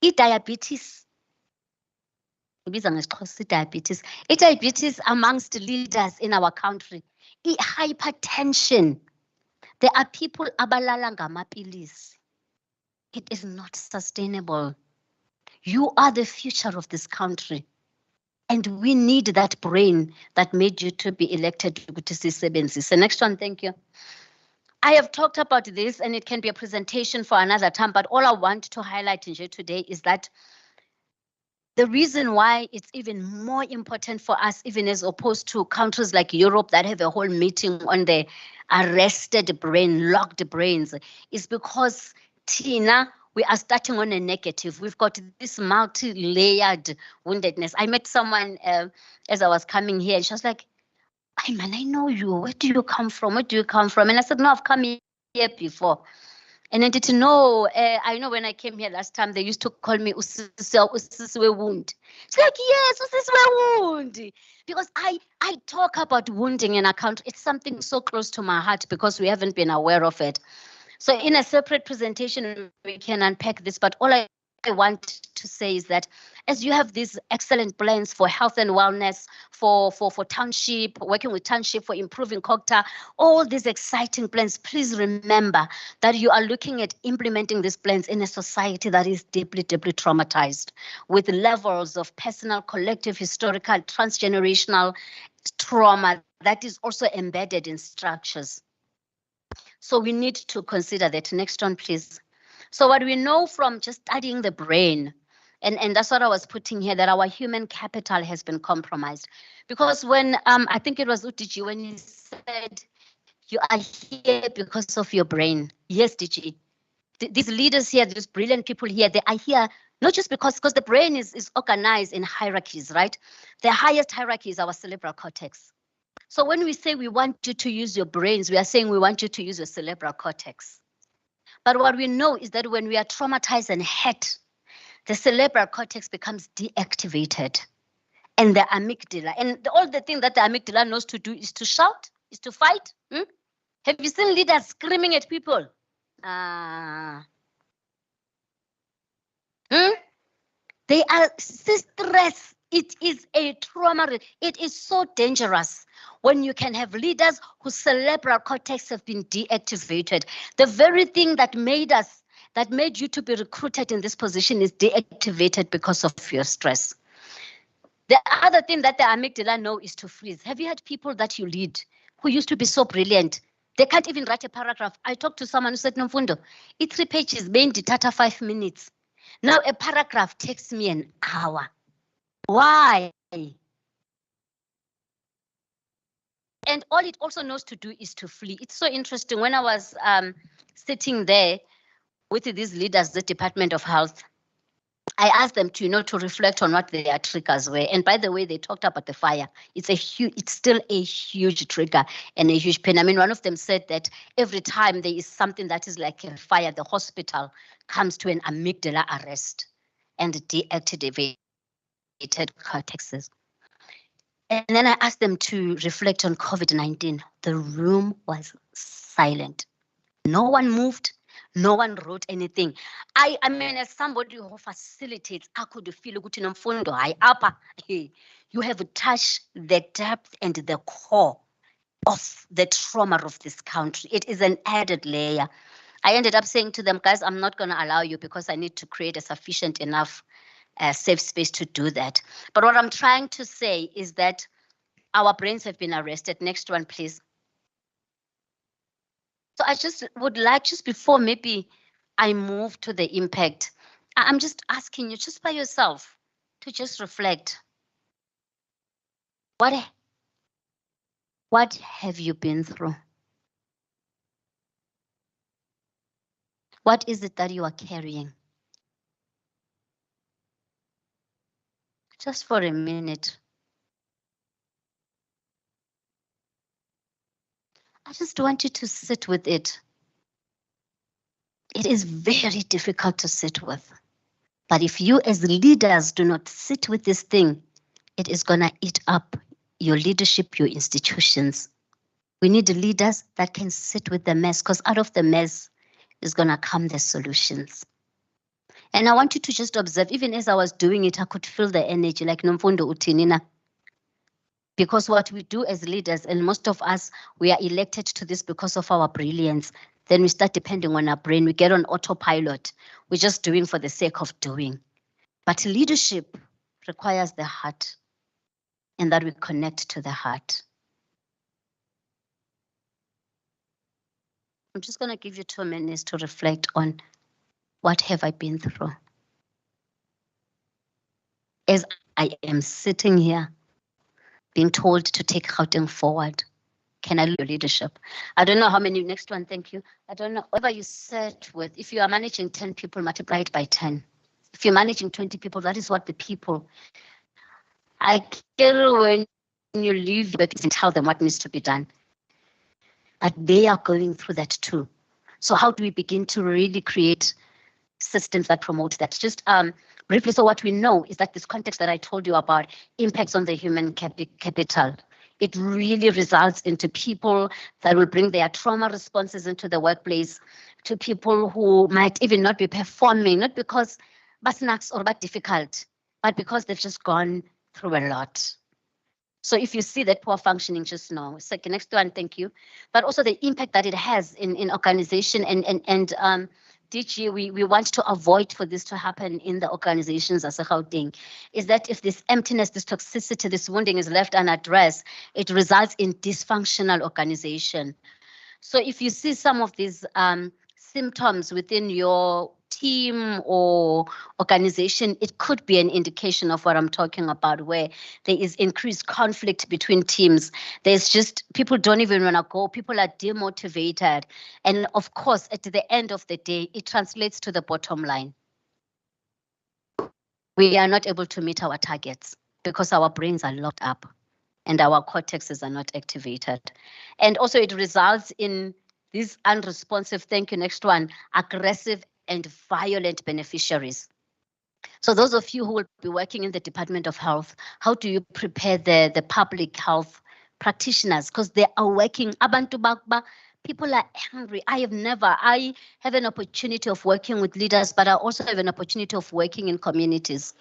S7: Diabetes. Diabetes amongst leaders in our country. Hypertension. There are people abalala ngamapilisi. It is not sustainable. You are the future of this country. And we need that brain that made you to be elected to C7. So next one, thank you. I have talked about this and it can be a presentation for another time, but all I want to highlight today is that the reason why it's even more important for us, even as opposed to countries like Europe that have a whole meeting on the arrested brain, locked brains, is because Tina, we are starting on a negative. We've got this multi-layered woundedness. I met someone as I was coming here and she was like, "Hey man, I know you. Where do you come from? Where do you come from?" And I said, "No, I've come here before." And then to know, I know when I came here last time, they used to call me Usiswe Wound. It's like, yes, Usiswe Wound. Because I talk about wounding in our country. It's something so close to my heart because we haven't been aware of it. So in a separate presentation, we can unpack this. But all I I want to say is that as you have these excellent plans for health and wellness, for township, working with township, for improving COGTA, all these exciting plans, please remember that you are looking at implementing these plans in a society that is deeply, deeply traumatized, with levels of personal, collective, historical, transgenerational trauma that is also embedded in structures. So we need to consider that. Next one, please. So what we know from just studying the brain, and that's what I was putting here, that our human capital has been compromised. Because when, I think it was Udiji, when you said, you are here because of your brain. Yes, DG. These leaders here, these brilliant people here, they are here not just because the brain is organized in hierarchies, right? The highest hierarchy is our cerebral cortex. So when we say we want you to use your brains, we are saying we want you to use your cerebral cortex. But what we know is that when we are traumatized and hurt, the cerebral cortex becomes deactivated and the amygdala. And all the thing that the amygdala knows to do is to shout, is to fight. Have you seen leaders screaming at people? They are stress. It is a trauma. It is so dangerous when you can have leaders whose cerebral cortex have been deactivated. The very thing that made you to be recruited in this position is deactivated because of your stress. The other thing that the amygdala know is to freeze. Have you had people that you lead who used to be so brilliant? They can't even write a paragraph. I talked to someone who said, Nomfundo, it's 3 pages, main data 5 minutes. Now a paragraph takes me an hour. Why? And all it also knows to do is to flee. It's so interesting. When I was sitting there with these leaders, the Department of Health, I asked them to, to reflect on what their triggers were. And by the way, they talked about the fire. It's still a huge trigger and a huge pain. I mean, one of them said that every time there is something that is like a fire, the hospital comes to an amygdala arrest and deactivated cortexes. And then I asked them to reflect on COVID-19. The room was silent. No one moved. No one wrote anything. I mean, as somebody who facilitates, I could feel good in Mfundo. You have touched the depth and the core of the trauma of this country. It is an added layer. I ended up saying to them, guys, I'm not going to allow you because I need to create a sufficient enough safe space to do that. But what I'm trying to say is that our brains have been arrested. Next one, please. So I just would like, just before maybe I move to the impact, I'm just asking you, just by yourself, to just reflect. What have you been through? What is it that you are carrying? Just for a minute. I just want you to sit with it. It is very difficult to sit with. But if you as leaders do not sit with this thing, it is going to eat up your leadership, your institutions. We need leaders that can sit with the mess, because out of the mess is going to come the solutions. And I want you to just observe, even as I was doing it, I could feel the energy like Nomfundo Utinina. Because what we do as leaders, and most of us, we are elected to this because of our brilliance. Then we start depending on our brain. We get on autopilot. We're just doing for the sake of doing. But leadership requires the heart, and that we connect to the heart. I'm just going to give you 2 minutes to reflect on what have I been through. As I am sitting here, being told to take Gauteng forward, can I lose your leadership? I don't know how many, next one, thank you. I don't know, whatever you sit with, if you are managing 10 people, multiply it by 10. If you're managing 20 people, that is what the people, I care when you leave, but you can tell them what needs to be done. But they are going through that too. So how do we begin to really create systems that promote that? Just briefly, so what we know is that this context that I told you about impacts on the human capital. It really results into people that will bring their trauma responses into the workplace, to people who might even not be performing, not because snacks or difficult, but because they've just gone through a lot. So if you see that poor functioning, just know. Second, next one, thank you. But also the impact that it has in organization and DG, we want to avoid for this to happen in the organizations as a whole thing, is that if this emptiness, this toxicity, this wounding is left unaddressed, it results in dysfunctional organization. So if you see some of these symptoms within your team or organization, it could be an indication of what I'm talking about, where there is increased conflict between teams. There's just people don't even want to go, people are demotivated. And of course, at the end of the day, it translates to the bottom line. We are not able to meet our targets because our brains are locked up and our cortexes are not activated. And also it results in these unresponsive, thank you, next one, aggressive and violent beneficiaries. So those of you who will be working in the Department of Health, how do you prepare the public health practitioners? Because they are working, abantu bakba, people are angry. I have an opportunity of working with leaders, but I also have an opportunity of working in communities.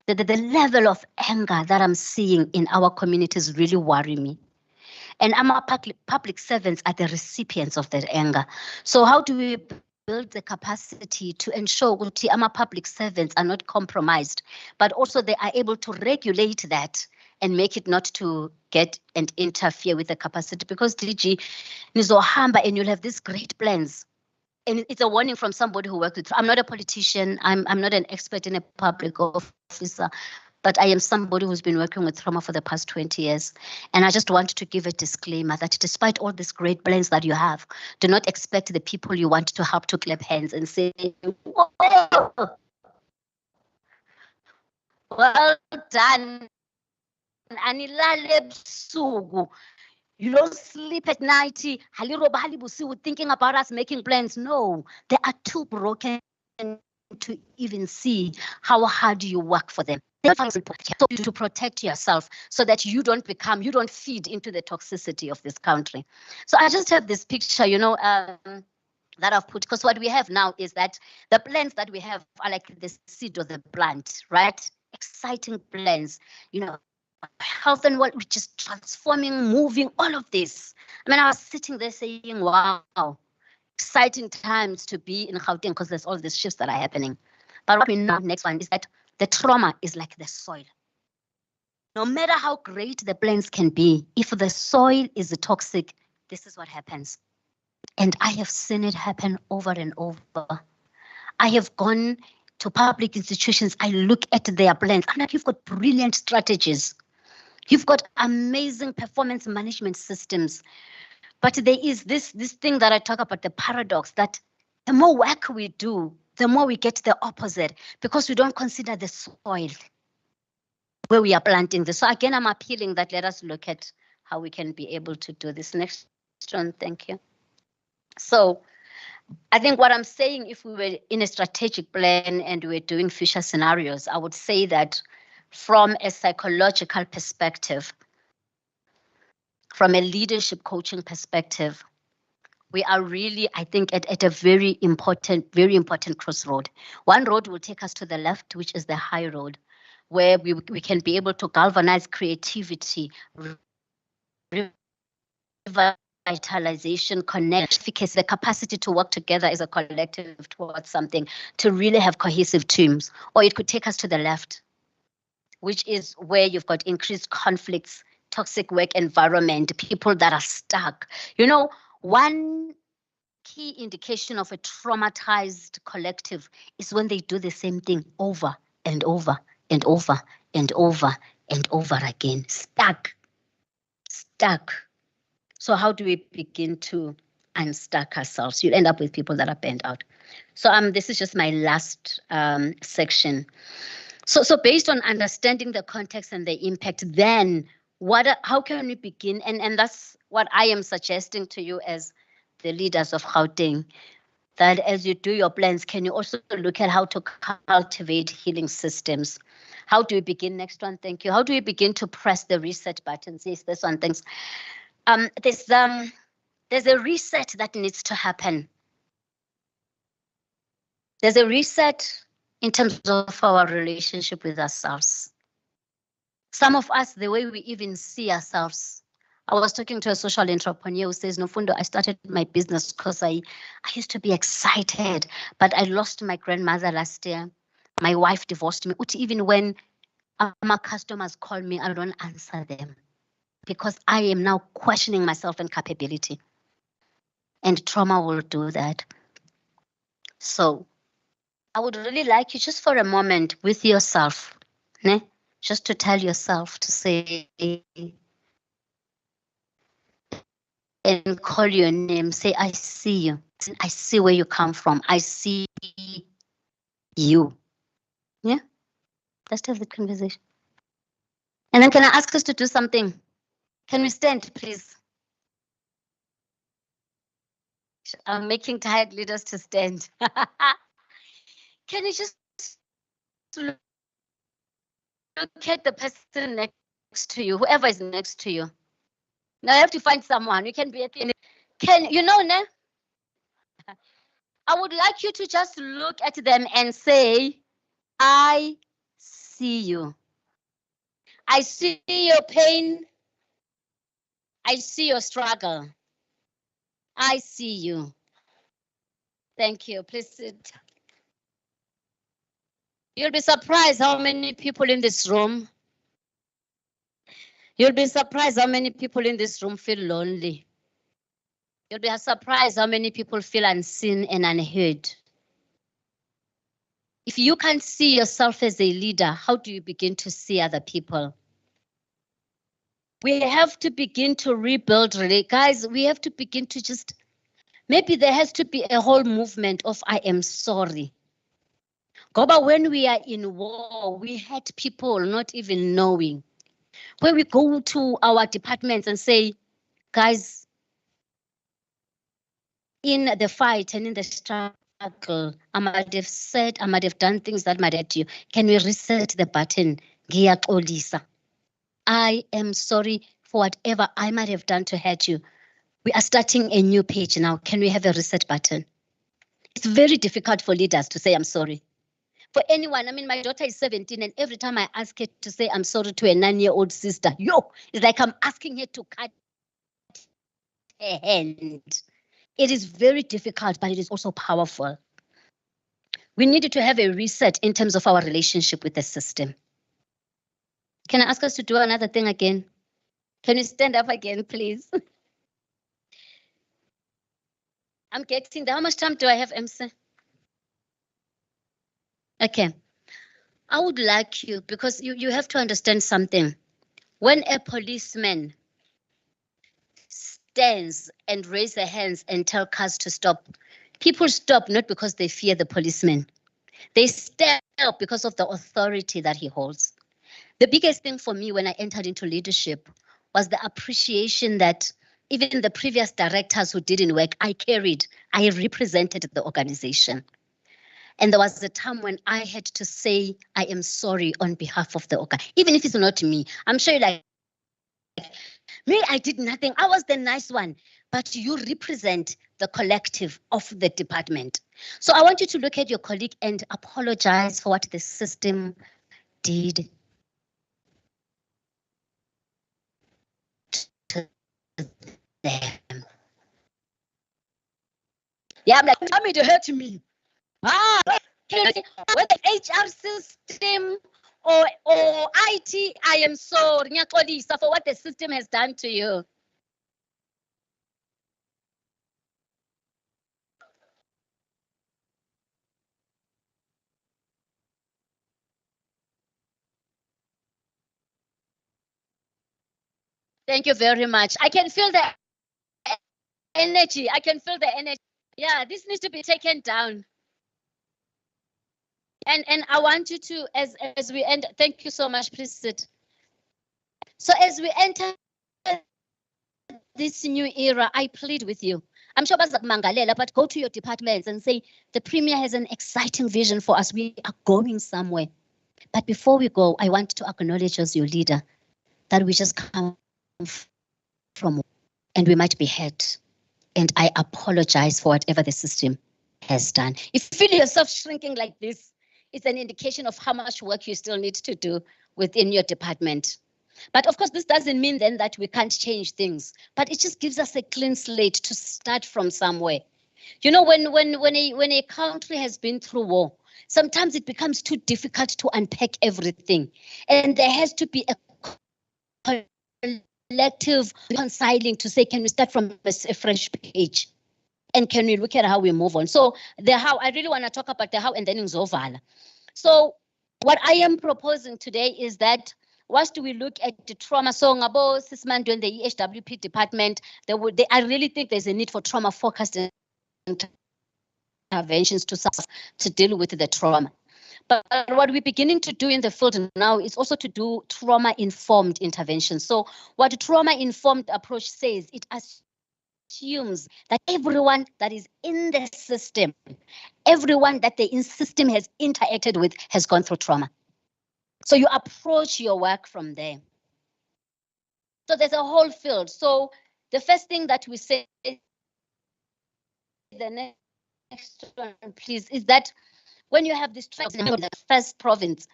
S7: The level of anger that I'm seeing in our communities really worry me. And our public servants are the recipients of that anger. So how do we build the capacity to ensure that our public servants are not compromised, but also they are able to regulate that and make it not to get and interfere with the capacity? Because DG, nizohamba and you'll have these great plans. And it's a warning from somebody who worked with, I'm not a politician, I'm not an expert in a public officer, but I am somebody who's been working with trauma for the past 20 years. And I just want to give a disclaimer that despite all these great plans that you have, do not expect the people you want to help to clap hands and say, "Whoa, well done. Anilale busuku. You don't sleep at night, thinking about us making plans." No, they are too broken to even see how hard you work for them. So to protect yourself so that you don't feed into the toxicity of this country. So I just have this picture, that I've put, because what we have now is that the plans that we have are like the seed of the plant, right? Exciting plans, health and what we're just transforming, moving, all of this. I mean, I was sitting there saying, wow, exciting times to be in Gauteng because there's all these shifts that are happening. But what we know next one is that the trauma is like the soil. No matter how great the plans can be, if the soil is toxic, this is what happens. And I have seen it happen over and over. I have gone to public institutions. I look at their plans. I'm like, you've got brilliant strategies. You've got amazing performance management systems. But there is this thing that I talk about, the paradox, that the more work we do, the more we get the opposite, because we don't consider the soil where we are planting this. So again, I'm appealing that let us look at how we can be able to do this. Next one, thank you. So I think what I'm saying, if we were in a strategic plan and we're doing future scenarios, I would say that from a psychological perspective, from a leadership coaching perspective, we are really, I think, at a very important crossroad. One road will take us to the left, which is the high road, where we can be able to galvanize creativity, revitalization, connect, because the capacity to work together as a collective towards something, to really have cohesive teams. Or it could take us to the left, which is where you've got increased conflicts, toxic work environment, people that are stuck. One key indication of a traumatized collective is when they do the same thing over and over and over and over and over again. Stuck. So how do we begin to unstuck ourselves? You'll end up with people that are burnt out. So this is just my last section. So based on understanding the context and the impact, then how can we begin? And that's what I am suggesting to you as the leaders of Gauteng, that as you do your plans, can you also look at how to cultivate healing systems? How do we begin? Next one, thank you. How do we begin to press the reset buttons? Yes, this one, thanks. There's a reset that needs to happen. There's a reset in terms of our relationship with ourselves. Some of us, the way we even see ourselves. I was talking to a social entrepreneur who says, Nofundo, I started my business because I used to be excited, but I lost my grandmother last year. My wife divorced me. Even when my customers call me, I don't answer them because I am now questioning myself and capability. And trauma will do that. So I would really like you just for a moment with yourself, né? Just to tell yourself to say and call your name, say, I see you. I see where you come from. I see you. Yeah, let's have the conversation. And then can I ask us to do something? Can we stand, please? I'm making tired leaders to stand. Can you just look at the person next to you, whoever is next to you? Now you have to find someone. You can be at the Can you know, ne? I would like you to just look at them and say, I see you. I see your pain. I see your struggle. I see you. Thank you. Please sit. You'll be surprised how many people in this room. You'll be surprised how many people in this room feel lonely. You'll be surprised how many people feel unseen and unheard. If you can't see yourself as a leader, how do you begin to see other people? We have to begin to rebuild, really. Guys, we have to begin to just, maybe there has to be a whole movement of I am sorry. Goba, when we are in war, we had people not even knowing. When we go to our departments and say, guys, in the fight and in the struggle, I might have said, I might have done things that might hurt you. Can we reset the button? Giyaxolisa. I am sorry for whatever I might have done to hurt you. We are starting a new page now. Can we have a reset button? It's very difficult for leaders to say, I'm sorry. For anyone, I mean, my daughter is 17, and every time I ask her to say, I'm sorry to a 9-year-old sister, it's like I'm asking her to cut her hand. It is very difficult, but it is also powerful. We needed to have a reset in terms of our relationship with the system. Can I ask us to do another thing again? Can you stand up again, please? I'm getting there. How much time do I have, MC? Okay. I would like you, because you have to understand something. When a policeman stands and raises their hands and tell cars to stop, people stop not because they fear the policeman. They stop because of the authority that he holds. The biggest thing for me when I entered into leadership was the appreciation that even the previous directors who didn't work, I represented the organization. And there was a time when I had to say, I am sorry on behalf of the organization, even if it's not me. I'm sure you're like, me, I did nothing. I was the nice one, but you represent the collective of the department. So I want you to look at your colleague and apologize for what the system did to them. Yeah, I'm like, tell me to hurt me. Whether HR system or IT, I am sorry for what the system has done to you. Thank you very much. I can feel the energy. I can feel the energy. Yeah, this needs to be taken down. And I want you to, as we end, thank you so much, please sit. So as we enter this new era, I plead with you. I'm sure Mangalela, but go to your departments and say, the Premier has an exciting vision for us. We are going somewhere. But before we go, I want to acknowledge as your leader that we just come from and we might be hurt. And I apologize for whatever the system has done. If you feel yourself shrinking like this, it's an indication of how much work you still need to do within your department. But of course, this doesn't mean then that we can't change things, but it just gives us a clean slate to start from somewhere. You know, when a country has been through war, sometimes it becomes too difficult to unpack everything. And there has to be a collective reconciling to say, can we start from a fresh page? And can we look at how we move on? So the how, I really want to talk about the how and then Zovala. So what I am proposing today is that whilst we look at the trauma, so Ngabo Sisman in the EHWP department, I really think there's a need for trauma-focused interventions to deal with the trauma. But what we're beginning to do in the field now is also to do trauma-informed interventions. So what the trauma-informed approach says, it assumes that everyone that is in the system, everyone that the system has interacted with has gone through trauma. So you approach your work from there. So there's a whole field. So the first thing that we say, the next one, please, is that when you have this trial, the first province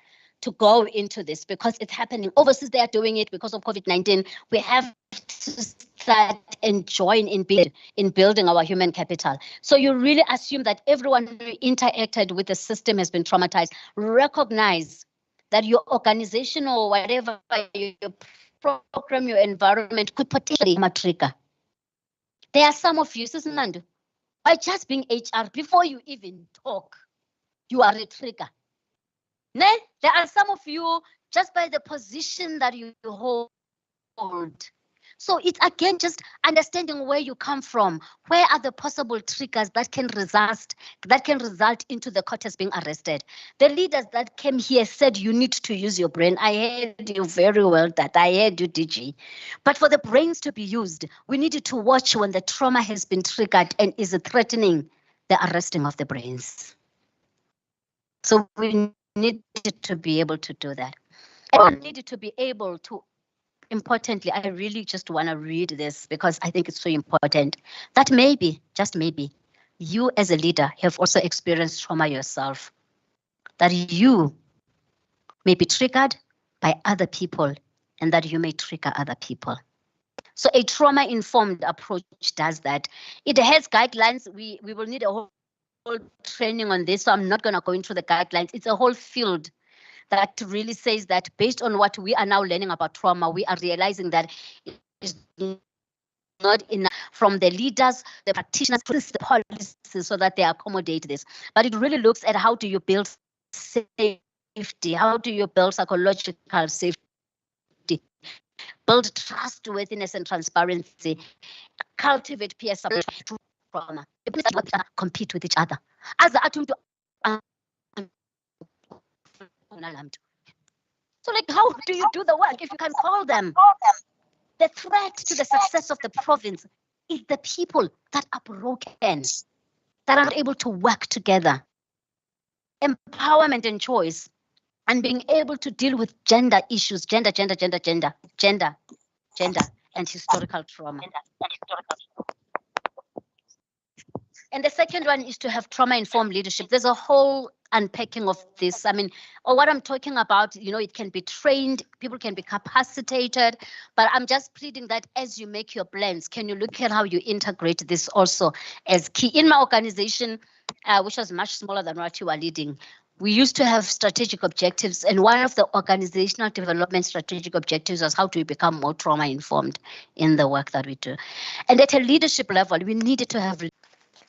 S7: to go into this because it's happening overseas, they are doing it because of COVID-19. We have to start and join in building our human capital. So you really assume that everyone who interacted with the system has been traumatized. Recognize that your organization or whatever, your program, your environment could potentially be a trigger. There are some of you, Susan Nandu, by just being HR, before you even talk, you are a trigger. Ne? There are some of you, just by the position that you hold. So it's again just understanding where you come from. Where are the possible triggers that can result into the courters being arrested? The leaders that came here said you need to use your brain. I heard you very well, that I heard you, DG. But for the brains to be used, we needed to watch when the trauma has been triggered and is threatening the arresting of the brains. So we needed to be able to do that. And we needed to be able to, importantly, I really just want to read this because I think it's so important, that maybe, just maybe, you as a leader have also experienced trauma yourself, that you may be triggered by other people and that you may trigger other people. So a trauma-informed approach does that. It has guidelines. We will need a whole training on this, so I'm not going to go into the guidelines. It's a whole field that really says that based on what we are now learning about trauma, we are realizing that it is not enough from the leaders, the practitioners, the policies, so that they accommodate this. But it really looks at how do you build safety, how do you build psychological safety, build trustworthiness and transparency, cultivate peer support, trauma, compete with each other. So like, how do you do the work if you can call them? The threat to the success of the province is the people that are broken, that are able to work together. Empowerment and choice, and being able to deal with gender issues, gender, and historical trauma. And the second one is to have trauma-informed leadership. There's a whole unpacking of this. I mean, or what I'm talking about, you know, it can be trained, people can be capacitated, but I'm just pleading that as you make your plans, can you look at how you integrate this also as key? In my organization, which was much smaller than what you are leading, we used to have strategic objectives, and one of the organizational development strategic objectives was how do we become more trauma-informed in the work that we do. And at a leadership level, we needed to have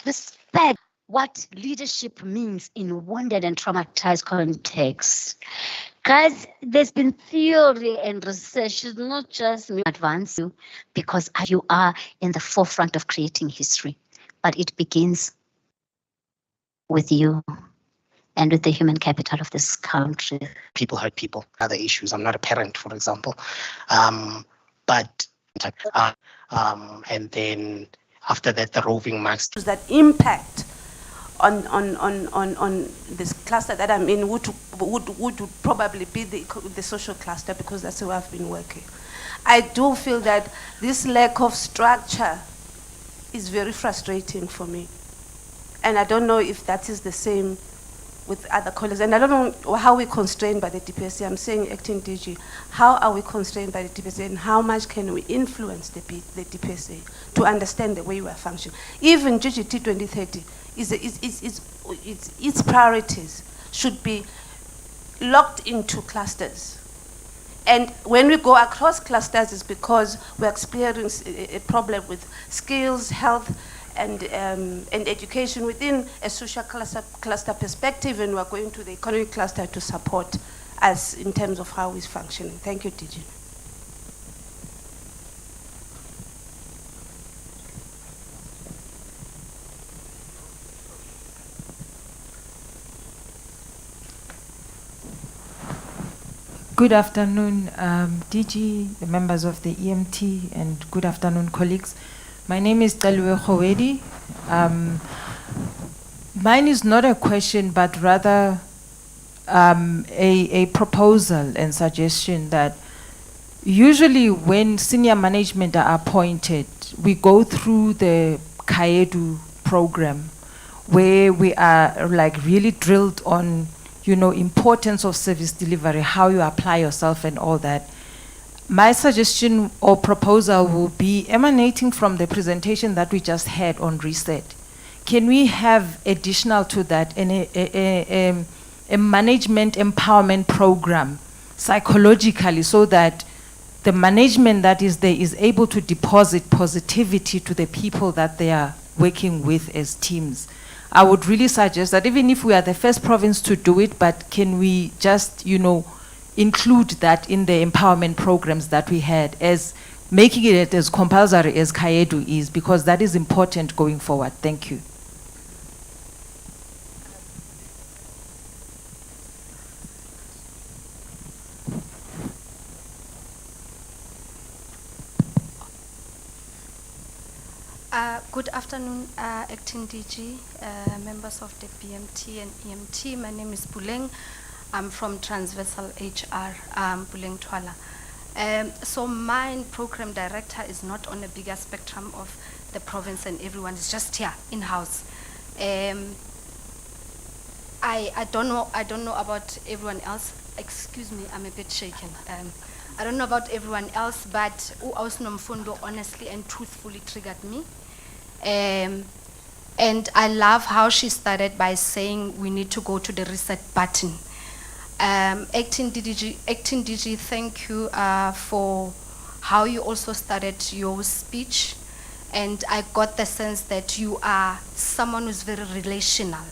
S7: respect what leadership means in wounded and traumatized contexts. Guys, there's been theory and research, it's not just me advance you because you are in the forefront of creating history, but it begins with you and with the human capital of this country.
S2: People hurt people, other issues. I'm not a parent, for example. And then after that, the roving max.
S8: That impact on this cluster that I'm in would probably be the social cluster, because that's where I've been working. I do feel that this lack of structure is very frustrating for me. And I don't know if that is the same with other colleagues, and I don't know how we're constrained by the DPSA. I'm saying acting DG. How are we constrained by the DPSA, and how much can we influence the DPSA to understand the way we are functioning? Even GGT 2030 its priorities should be locked into clusters. And when we go across clusters, it's because we're experiencing a problem with skills, health, and education within a social cluster perspective, and we're going to the economic cluster to support us in terms of how we're functioning. Thank you, DG.
S9: Good afternoon, DG, the members of the EMT, and good afternoon, colleagues. My name is Talwe Khowedi. Mine is not a question, but rather a proposal and suggestion that usually when senior management are appointed, we go through the Kaedu program where we are like really drilled on, you know, importance of service delivery, how you apply yourself and all that. My suggestion or proposal will be emanating from the presentation that we just had on reset. Can we have additional to that a management empowerment program psychologically, so that the management that is there is able to deposit positivity to the people that they are working with as teams? I would really suggest that even if we are the first province to do it, but can we just, you know, include that in the empowerment programs that we had, as making it as compulsory as Kaedu is, because that is important going forward. Thank you.
S10: Good afternoon, Acting DG, members of the BMT and EMT. My name is Buleng. I'm from Transversal HR, Buleng Twala. So my program director is not on a bigger spectrum of the province, and everyone is just here in-house. I don't know about everyone else. Excuse me, I'm a bit shaken. I don't know about everyone else, but Ausnom Fundo honestly and truthfully triggered me. And I love how she started by saying we need to go to the reset button. Acting DG, thank you for how you also started your speech. And I got the sense that you are someone who's very relational.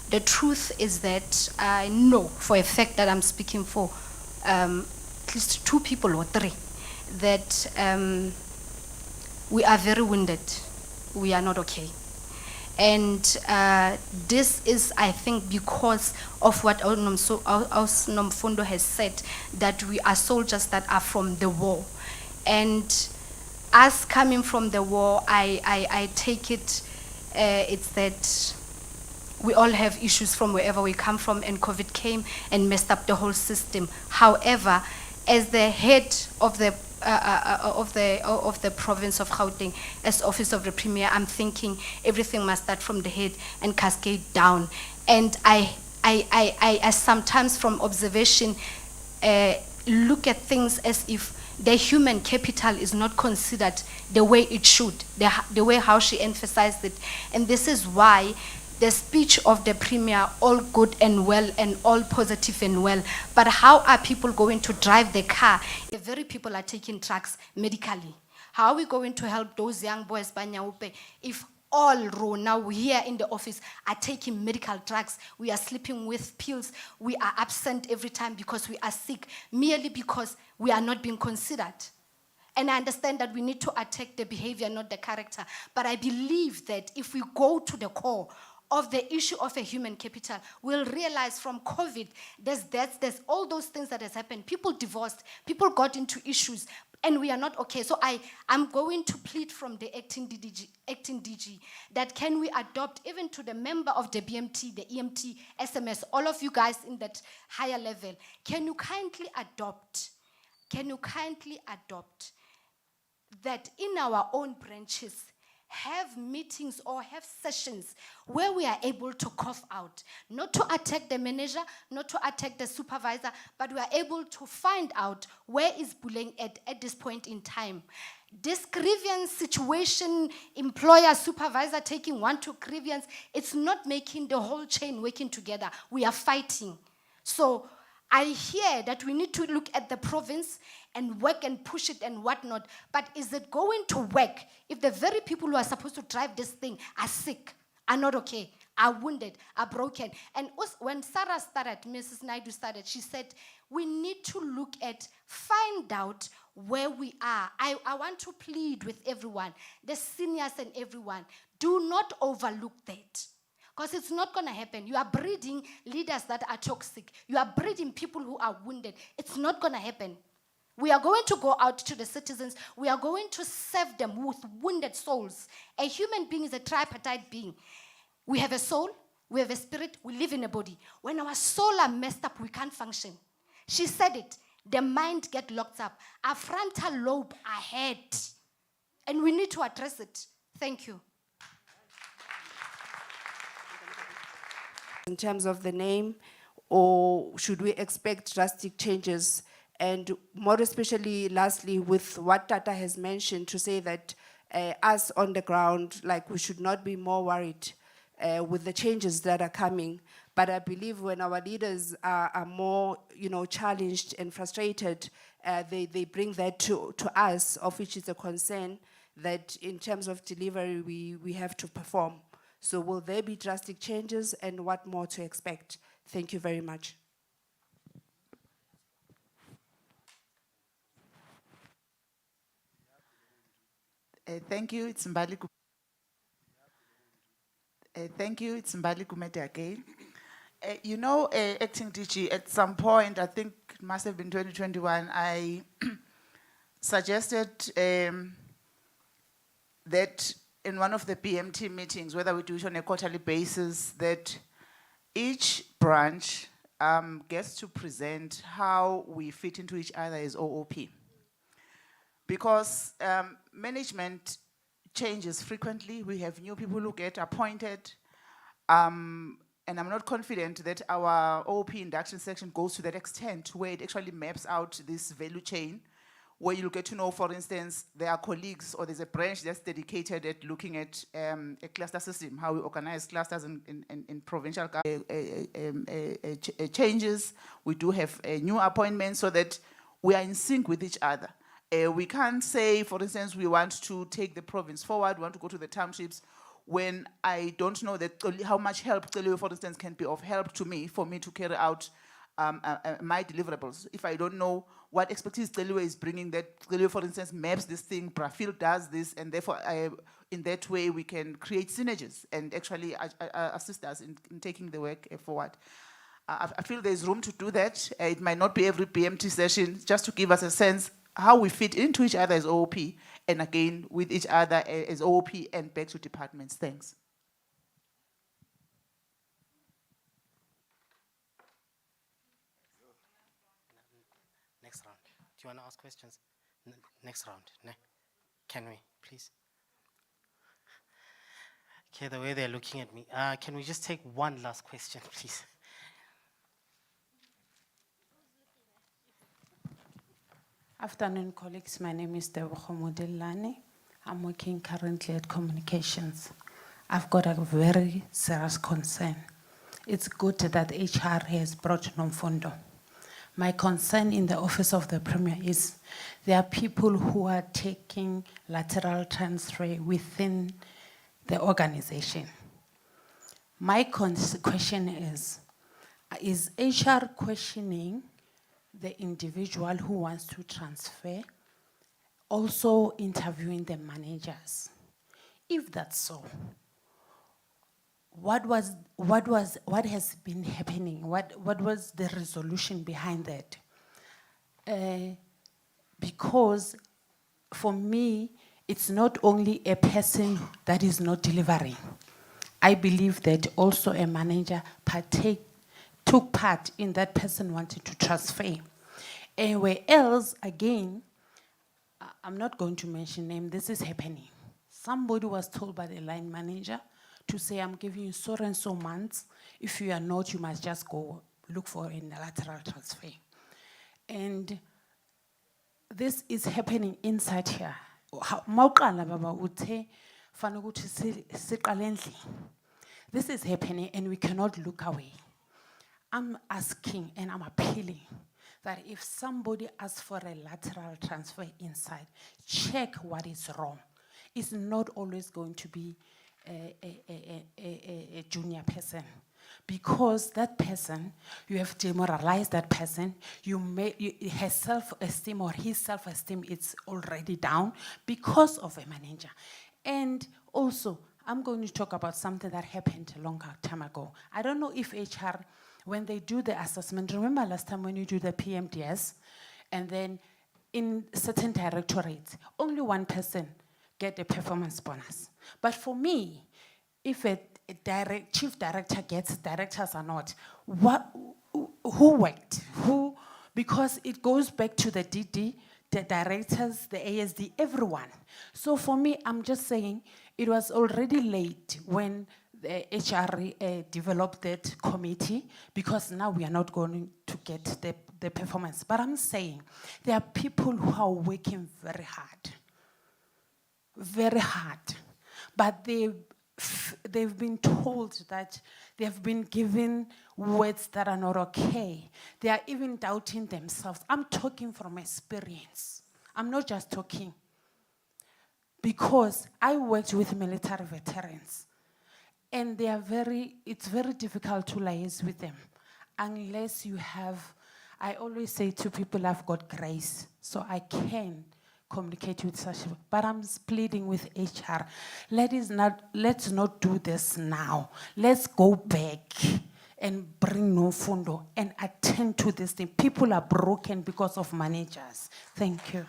S10: The truth is that I know for a fact that I'm speaking for at least 2 people or 3, that we are very wounded. We are not okay. And this is, I think, because of what Ausnom Fundo has said, that we are soldiers that are from the war. And us coming from the war, I take it, it's that we all have issues from wherever we come from, and COVID came and messed up the whole system. However, as the head of the province of Gauteng, as Office of the Premier, I'm thinking everything must start from the head and cascade down. And I sometimes, from observation, look at things as if the human capital is not considered the way it should, the way how she emphasized it. And this is why the speech of the Premier, all good and well and all positive and well, but how are people going to drive the car? The very people are taking drugs medically. How are we going to help those young boys, Banyaupe, if all now here in the office are taking medical drugs? We are sleeping with pills. We are absent every time because we are sick, merely because we are not being considered. And I understand that we need to attack the behavior, not the character. But I believe that if we go to the core of the issue of a human capital, we'll realize from COVID, there's deaths, there's all those things that has happened. People divorced, people got into issues, and we are not okay. So I'm going to plead from the acting DG that can we adopt, even to the member of the BMT, the EMT, SMS, all of you guys in that higher level, can you kindly adopt that in our own branches, have meetings or have sessions where we are able to cough out, not to attack the manager, not to attack the supervisor, but we are able to find out where is bullying at this point in time. This grievance situation, employer, supervisor taking one to grievance, it's not making the whole chain working together. We are fighting. So I hear that we need to look at the province and work and push it and whatnot, but is it going to work if the very people who are supposed to drive this thing are sick, are not okay, are wounded, are broken? And also, when Sarah started, Mrs. Naidu started, she said, we need to look at, find out where we are. I want to plead with everyone, the seniors and everyone, do not overlook that. Because it's not going to happen. You are breeding leaders that are toxic. You are breeding people who are wounded. It's not going to happen. We are going to go out to the citizens. We are going to serve them with wounded souls. A human being is a tripartite being. We have a soul, we have a spirit, we live in a body. When our soul are messed up, we can't function. She said it. The mind gets locked up. Our frontal lobe ahead. And we need to address it. Thank you.
S8: In terms of the name, or should we expect drastic changes? And more especially, lastly, with what Tata has mentioned, to say that us on the ground, like, we should not be more worried with the changes that are coming. But I believe when our leaders are more, challenged and frustrated, they bring that to us, of which is a concern, that in terms of delivery, we have to perform. So will there be drastic changes, and what more to expect? Thank you very much.
S11: Thank you, it's Mbali. Thank you, it's Mbali Kumete again. Acting DG, at some point, I think it must have been 2021, I suggested that in one of the BMT meetings, whether we do it on a quarterly basis, that each branch gets to present how we fit into each other as OOP. Because management changes frequently. We have new people who get appointed. And I'm not confident that our OOP induction section goes to that extent where it actually maps out this value chain, where you get to know, for instance, there are colleagues or there's a branch that's dedicated at looking at a cluster system, how we organize clusters in provincial changes. We do have new appointments so that we are in sync with each other. We can't say, for instance, we want to take the province forward, we want to go to the townships, when I don't know that how much help, for instance, can be of help to me, for me to carry out my deliverables. If I don't know what expertise Celiwe is bringing, that Celiwe, for instance, maps this thing, Brafil does this, and therefore in that way we can create synergies and actually assist us in taking the work forward. I feel there's room to do that. It might not be every BMT session, just to give us a sense how we fit into each other as OOP, and again, with each other as OOP and back to departments. Thanks.
S2: Next round. Do you want to ask questions? Next round. Can we, please? Okay, the way they're looking at me. Can we just take one last question, please?
S8: Afternoon, colleagues. My name is Deboho Modellane. I'm working currently at Communications. I've got a very serious concern. It's good that HR has brought Nomfundo. My concern in the Office of the Premier is there are people who are taking lateral transfer within the organization. My question is HR questioning the individual who wants to transfer, also interviewing the managers? If that's so, what has been happening? What was the resolution behind that? Because for me, it's not only a person that is not delivering. I believe that also a manager took part in that person wanting to transfer. Anywhere else, again, I'm not going to mention name, this is happening.
S12: Somebody was told by the line manager to say, I'm giving you so and so months. If you are not, you must just go look for a lateral transfer. And this is happening inside here. Mawuqala baba uthe fanele ukuthi siqale endlini. This is happening and we cannot look away. I'm asking and I'm appealing that if somebody asks for a lateral transfer inside, check what is wrong. It's not always going to be a junior person. Because that person, you have demoralized that person, his self-esteem or his self-esteem is already down because of a manager. And also, I'm going to talk about something that happened a long time ago. I don't know if HR, when they do the assessment, remember last time when you do the PMDS, and then in certain directorates, only one person get a performance bonus. But for me, if a chief director gets, directors are not, who worked? Who? Because it goes back to the DD, the directors, the ASD, everyone. So for me, I'm just saying, it was already late when the HR developed that committee, because now we are not going to get the performance. But I'm saying, there are people who are working very hard, but they've been told that they've been given words that are not okay. They are even doubting themselves. I'm talking from experience. I'm not just talking. Because I worked with military veterans, and it's very difficult to liaise with them unless you have, I always say to people, I've got grace, so I can communicate with such, but I'm pleading with HR. Let's not do this now. Let's go back and bring Nomfundo and attend to this thing. People are broken because of managers. Thank you.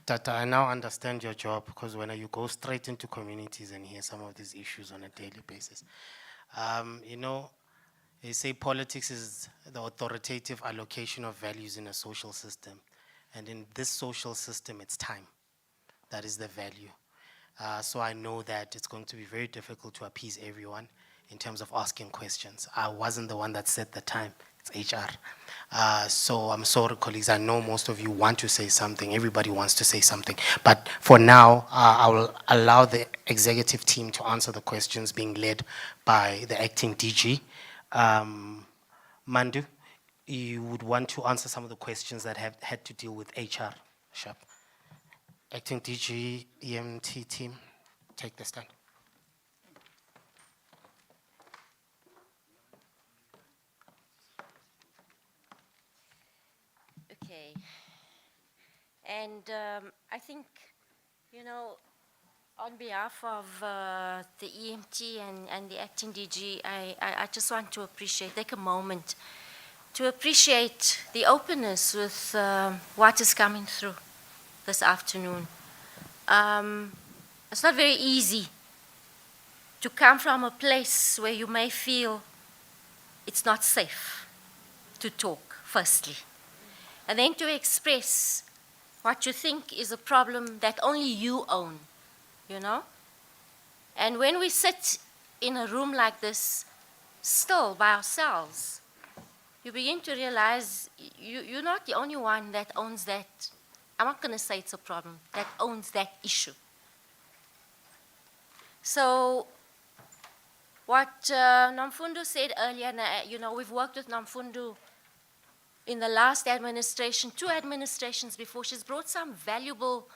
S2: Tata, I now understand your job, because when you go straight into communities and hear some of these issues on a daily basis, you know, they say politics is the authoritative allocation of values in a social system. And in this social system, it's time. That is the value. So I know that it's going to be very difficult to appease everyone in terms of asking questions. I wasn't the one that set the time. It's HR. So I'm sorry, colleagues. I know most of you want to say something. Everybody wants to say something. But for now, I will allow the executive team to answer the questions being led by the acting DG. Mandu, you would want to answer some of the questions that have had to deal with HR. Sharp. Acting DG, EMT team, take the stand.
S13: Okay. And I think, you know, on behalf of the EMT and the acting DG, I just want to take a moment to appreciate the openness with what is coming through this afternoon. It's not very easy to come from a place where you may feel it's not safe to talk, firstly, and then to express what you think is a problem that only you own, you know? And when we sit in a room like this, still by ourselves, you begin to realize you're not the only one that owns that. I'm not going to say it's a problem, that owns that issue. So what Nomfundo said earlier, you know, we've worked with Nomfundo in the last administration, 2 administrations before. She's brought some valuable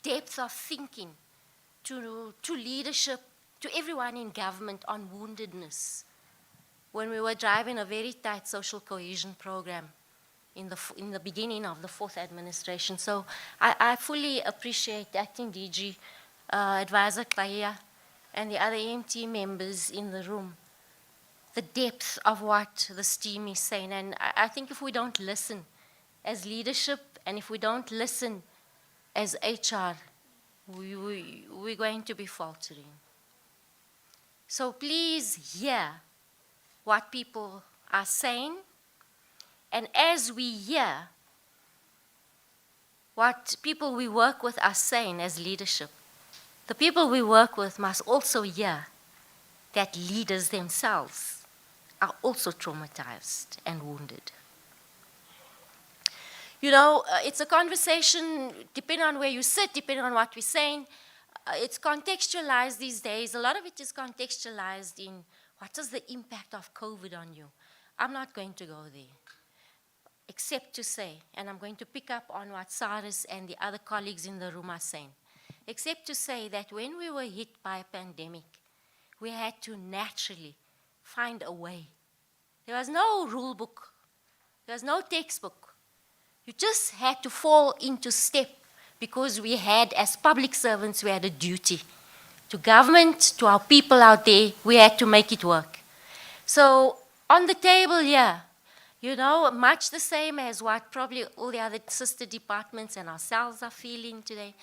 S13: depth of thinking to leadership, to everyone in government on woundedness, when we were driving a very tight social cohesion program in the beginning of the 4th administration. So I fully appreciate Acting DG, Advisor Klaya, and the other EMT members in the room, the depth of what this team is saying. And I think if we don't listen as leadership, and if we don't listen as HR, we're going to be faltering. So please hear what people are saying And as we hear what people we work with are saying as leadership, the people we work with must also hear that leaders themselves are also traumatized and wounded. You know, it's a conversation, depending on where you sit, depending on what we're saying. It's contextualized these days. A lot of it is contextualized in what is the impact of COVID on you. I'm not going to go there, except to say, and I'm going to pick up on what Cyrus and the other colleagues in the room are saying, except to say that when we were hit by a pandemic, we had to naturally find a way. There was no rule book. There was no textbook. You just had to fall into step because we had, as public servants, we had a duty. To government, to our people out there, we had to make it work. So on the table here, you know, much the same as what probably all the other sister departments and ourselves are feeling today.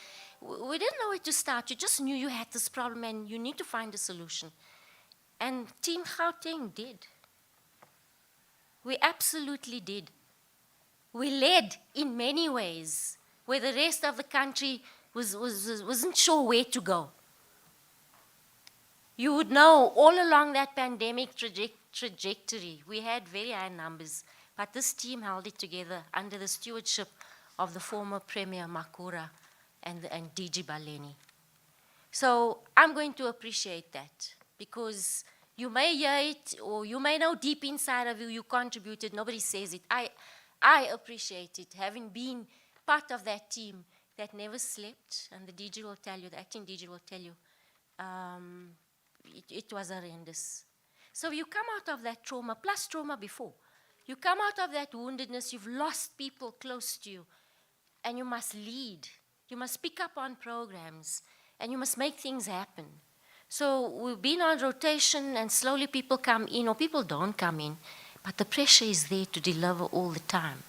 S13: We didn't know where to start. You just knew you had this problem and you need to find a solution. And Team Gauteng did. We absolutely did. We led in many ways where the rest of the country wasn't sure where to go. You would know all along that pandemic trajectory, we had very high numbers, but this team held it together under the stewardship of the former Premier Makura and DG Baleni. So I'm going to appreciate that because you may hear it or you may know deep inside of you, you contributed, nobody says it. I appreciate it, having been part of that team that never slept, and the DG will tell you, the acting DG will tell you, it was horrendous. So you come out of that trauma, plus trauma before. You come out of that woundedness, you've lost people close to you, and you must lead. You must pick up on programs, and you must make things happen. So we've been on rotation, and slowly people come in, or people don't come in, but the pressure is there to deliver all the time.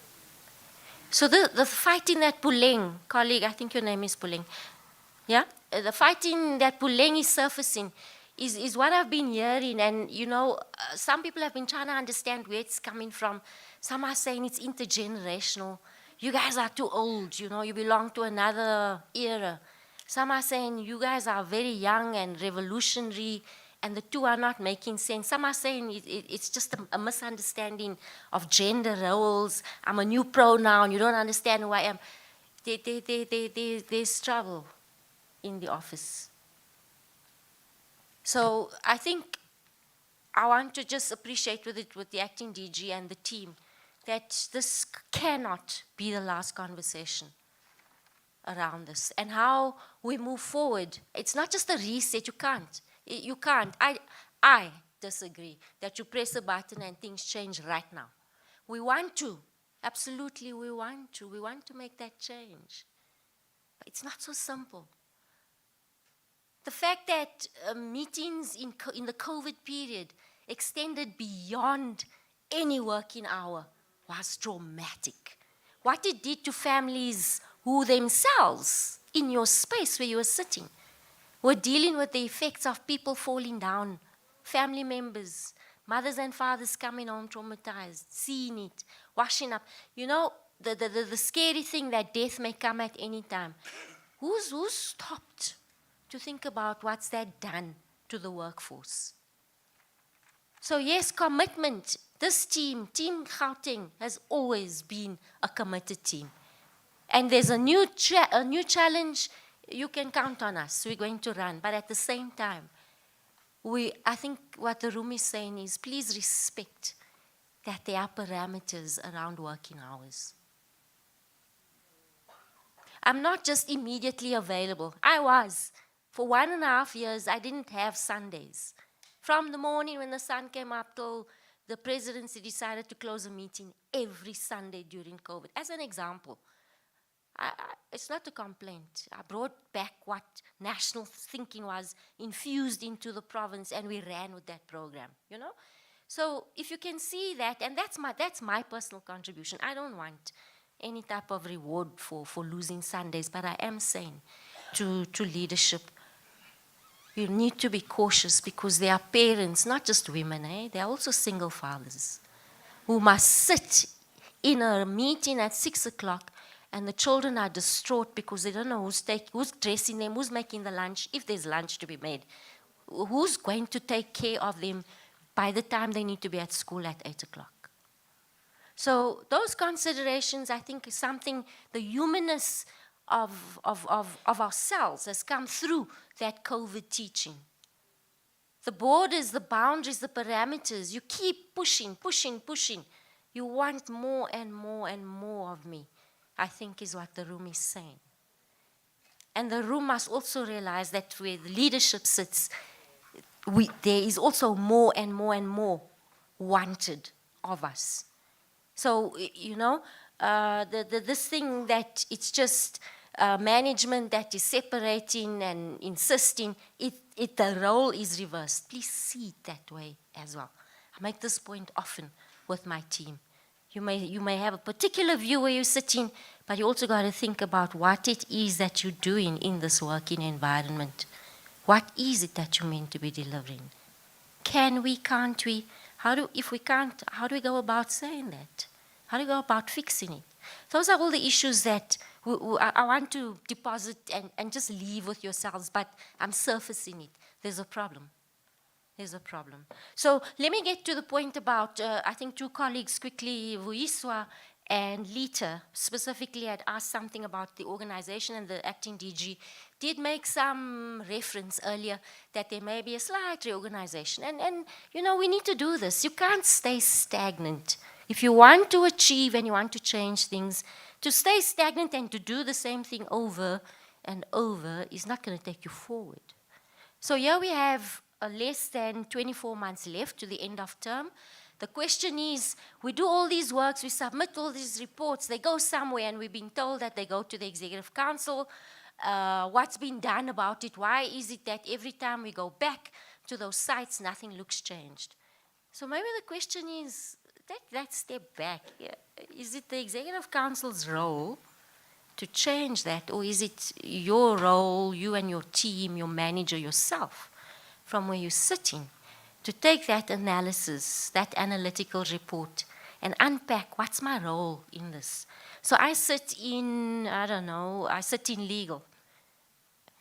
S13: So the fighting that Puleng, colleague, I think your name is Puleng, yeah? The fighting that Puleng is surfacing is what I've been hearing. And, you know, some people have been trying to understand where it's coming from. Some are saying it's intergenerational. You guys are too old, you know, you belong to another era. Some are saying you guys are very young and revolutionary, and the two are not making sense. Some are saying it's just a misunderstanding of gender roles. I'm a new pronoun, you don't understand who I am. There's trouble in the office. So I think I want to just appreciate with the acting DG and the team that this cannot be the last conversation around this. And how we move forward, it's not just a reset, you can't. You can't. I disagree that you press a button and things change right now. We want to. Absolutely, we want to. We want to make that change. But it's not so simple. The fact that meetings in the COVID period extended beyond any working hour was traumatic. What it did to families who themselves, in your space where you were sitting, were dealing with the effects of people falling down, family members, mothers and fathers coming home traumatized, seeing it, washing up. You know, the scary thing that death may come at any time. Who's stopped to think about what's that done to the workforce? So yes, commitment. This team, Team Gauteng, has always been a committed team. And there's a new challenge. You can count on us. We're going to run. But at the same time, I think what the room is saying is please respect that there are parameters around working hours. I'm not just immediately available. I was. For 1.5 years, I didn't have Sundays. From the morning when the sun came up till the presidency decided to close a meeting every Sunday during COVID. As an example, it's not a complaint. I brought back what national thinking was infused into the province, and we ran with that program, you know? So if you can see that, and that's my personal contribution. I don't want any type of reward for losing Sundays, but I am saying to leadership, you need to be cautious because there are parents, not just women, there are also single fathers who must sit in a meeting at 6 o'clock, and the children are distraught because they don't know who's dressing them, who's making the lunch, if there's lunch to be made, who's going to take care of them by the time they need to be at school at 8 o'clock. So those considerations, I think, is something, the humanness of ourselves has come through that COVID teaching. The borders, the boundaries, the parameters, you keep pushing, pushing, pushing. You want more and more and more of me, I think is what the room is saying. And the room must also realize that where the leadership sits, there is also more and more and more wanted of us. So, you know, this thing that it's just management that is separating and insisting, the role is reversed. Please see it that way as well. I make this point often with my team. You may have a particular view where you're sitting, but you also got to think about what it is that you're doing in this working environment. What is it that you're meant to be delivering? Can we, can't we? If we can't, how do we go about saying that? How do we go about fixing it? Those are all the issues that I want to deposit and just leave with yourselves, but I'm surfacing it. There's a problem. There's a problem. So let me get to the point about, I think two colleagues quickly, Vuiswa and Lita, specifically had asked something about the organization, and the acting DG did make some reference earlier that there may be a slight reorganization. And you know, we need to do this. You can't stay stagnant. If you want to achieve and you want to change things, to stay stagnant and to do the same thing over and over is not going to take you forward. So here we have less than 24 months left to the end of term. The question is, we do all these works, we submit all these reports, they go somewhere, and we've been told that they go to the Executive Council. What's been done about it? Why is it that every time we go back to those sites, nothing looks changed? So maybe the question is, take that step back. Is it the Executive Council's role to change that, or is it your role, you and your team, your manager, yourself, from where you're sitting, to take that analysis, that analytical report, and unpack what's my role in this? So I sit in, I don't know, I sit in legal.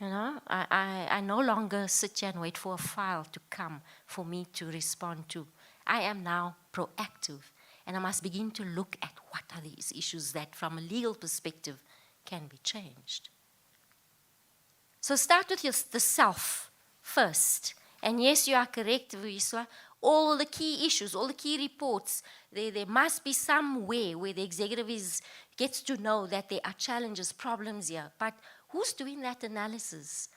S13: You know, I no longer sit here and wait for a file to come for me to respond to. I am now proactive, and I must begin to look at what are these issues that from a legal perspective can be changed. So start with the self first. And yes, you are correct, Vuiswa. All the key issues, all the key reports, there must be somewhere where the executive gets to know that there are challenges, problems here. But who's doing that analysis?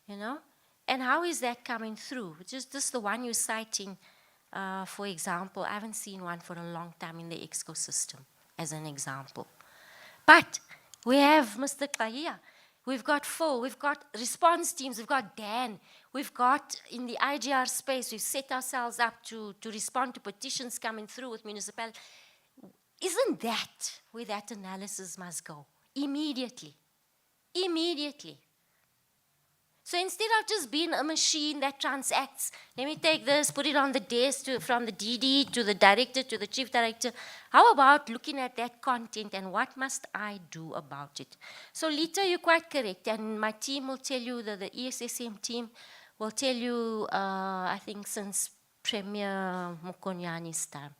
S13: You know? And how is that coming through? Just the one you're citing, for example, I haven't seen one for a long time in the ecosystem, as an example. But we have Mr. Kahia. We've got Phil, we've got response teams, we've got Dan, we've got in the IGR space, we've set ourselves up to respond to petitions coming through with municipalities. Isn't that where that analysis must go? Immediately. Immediately. So instead of just being a machine that transacts, let me take this, put it on the desk from the DD to the director to the chief director. How about looking at that content and what must I do about it? So Lita, you're quite correct, and my team will tell you, the ESSM team will tell you, I think since Premier Mokonyani's time,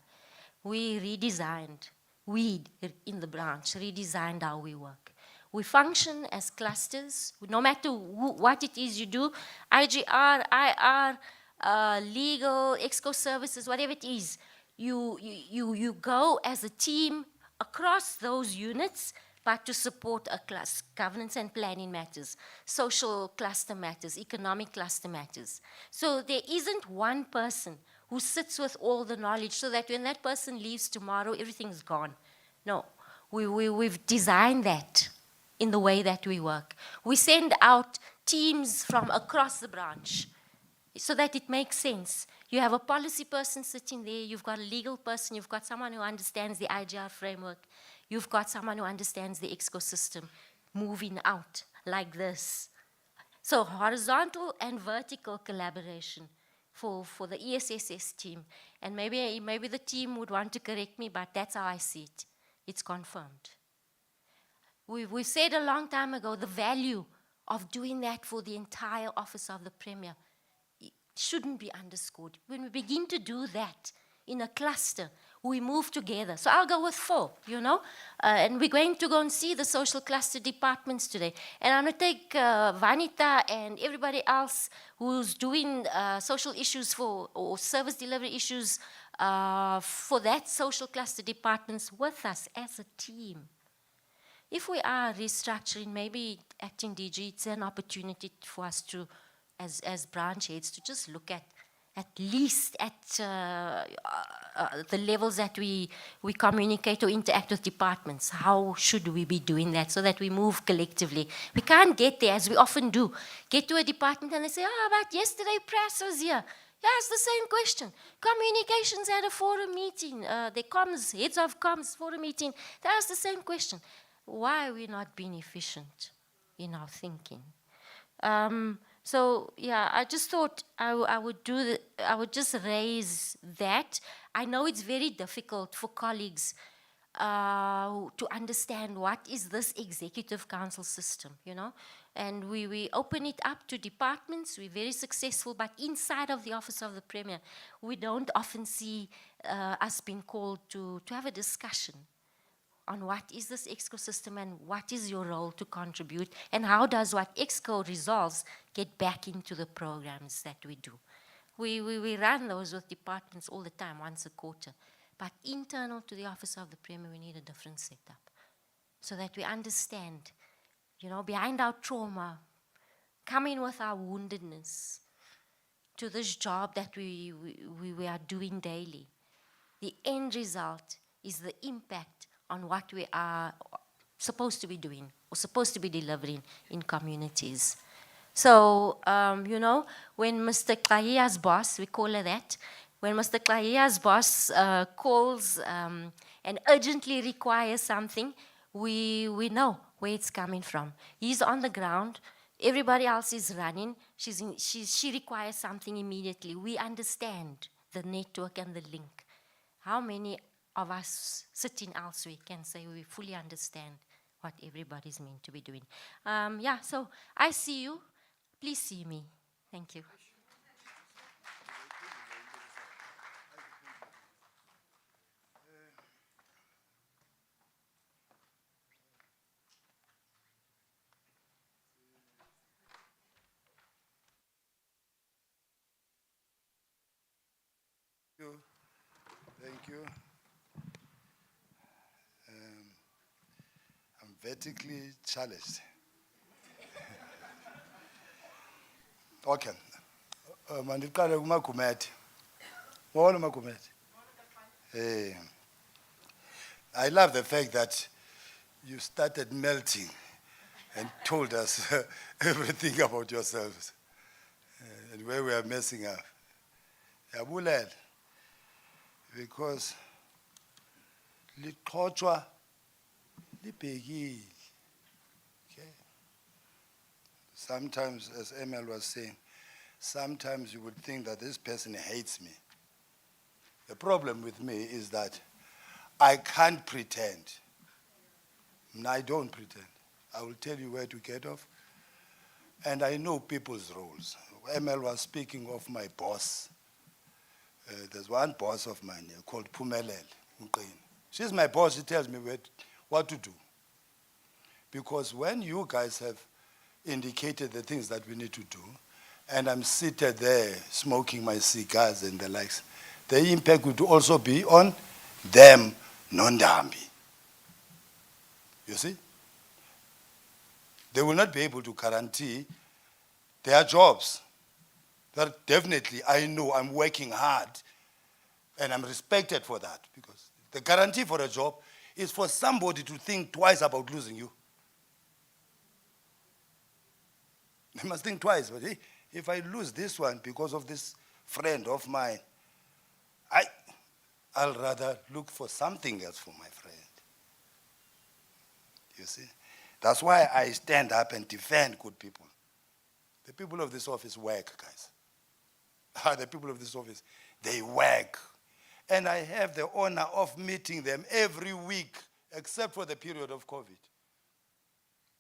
S13: we redesigned, in the branch, redesigned how we work. We function as clusters, no matter what it is you do, IGR, IR, legal, exco services, whatever it is, you go as a team across those units, but to support a class, governance and planning matters, social cluster matters, economic cluster matters. So there isn't one person who sits with all the knowledge so that when that person leaves tomorrow, everything's gone. No, we've designed that in the way that we work. We send out teams from across the branch so that it makes sense. You have a policy person sitting there, you've got a legal person, you've got someone who understands the IGR framework, you've got someone who understands the ecosystem moving out like this. So horizontal and vertical collaboration for the ESSS team. And maybe the team would want to correct me, but that's how I see it. It's confirmed. We said a long time ago the value of doing that for the entire office of the Premier shouldn't be underscored. When we begin to do that in a cluster, we move together. So I'll go with 4, and we're going to go and see the social cluster departments today. And I'm going to take Vanita and everybody else who's doing social issues or service delivery issues for that social cluster departments with us as a team. If we are restructuring, maybe acting DG, it's an opportunity for us to, as branch heads, to just look at least at the levels that we communicate or interact with departments. How should we be doing that so that we move collectively? We can't get there, as we often do. Get to a department and they say, but yesterday press was here. Yeah, it's the same question. Communications had a forum meeting. The comms, heads of comms, forum meeting. That was the same question. Why are we not being efficient in our thinking? So yeah, I just thought I would just raise that. I know it's very difficult for colleagues to understand what is this executive council system, and we open it up to departments. We're very successful, but inside of the office of the Premier, we don't often see us being called to have a discussion on what is this EXCO system and what is your role to contribute, and how does what EXCO resolves get back into the programs that we do. We run those with departments all the time, once a quarter. But internal to the office of the Premier, we need a different setup so that we understand, behind our trauma, coming with our woundedness to this job that we are doing daily. The end result is the impact on what we are supposed to be doing or supposed to be delivering in communities. So, when Mr. Kahia's boss, we call her that, when Mr. Kahia's boss calls and urgently requires something, we know where it's coming from. He's on the ground, everybody else is running, she requires something immediately. We understand the network and the link. How many of us sitting elsewhere can say we fully understand what everybody's meant to be doing? So I see you. Please see me. Thank you.
S6: Thank you. I'm vertically challenged. Okay. Mandiqale kumagumethi. Molo magumethi. I love the fact that you started melting and told us everything about yourselves and where we are messing up. Yabulela. Because liqhotshwa libhekile. Okay. Sometimes, as Emil was saying, sometimes you would think that this person hates me. The problem with me is that I can't pretend. I don't pretend. I will tell you where to get off. And I know people's roles. Emil was speaking of my boss. There's one boss of mine here called Pumelel. She's my boss. She tells me what to do. Because when you guys have indicated the things that we need to do, and I'm seated there smoking my cigars and the likes, the impact would also be on them, non-Dambi. You see? They will not be able to guarantee their jobs. That definitely, I know I'm working hard and I'm respected for that, because the guarantee for a job is for somebody to think twice about losing you. They must think twice, but hey, if I lose this one because of this friend of mine, I'll rather look for something else for my friend. You see? That's why I stand up and defend good people. The people of this office work, guys. are the people of this office. They work. And I have the honor of meeting them every week, except for the period of COVID.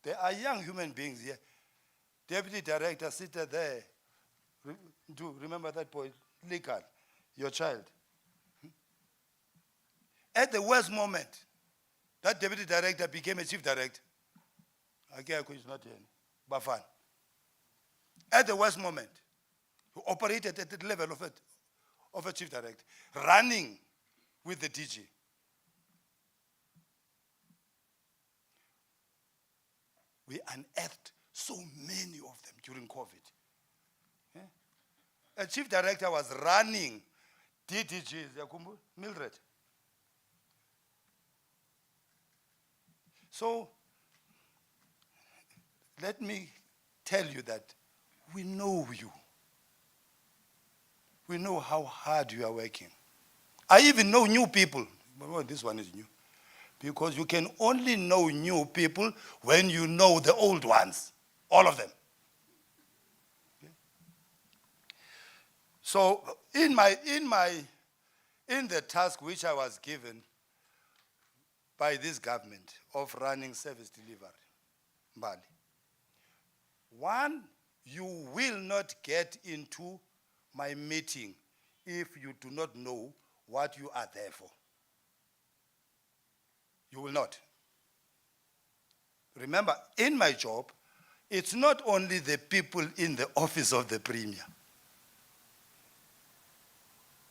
S6: They are young human beings here. Deputy Director seated there. Do remember that boy, Likan, your child. At the worst moment, that Deputy Director became a Chief Director. Again, is not here. Bafan. At the worst moment, who operated at the level of a Chief Director, running with the DG. We unearthed so many of them during COVID. Yeah? A Chief Director was running DDGs, Mildred. So, let me tell you that we know you. We know how hard you are working. I even know new people. Well, this one is new. Because you can only know new people when you know the old ones. All of them. Okay? So, in the task which I was given by this government of running service delivery, Mbali, one, you will not get into my meeting if you do not know what you are there for. You will not. Remember, in my job, it's not only the people in the office of the Premier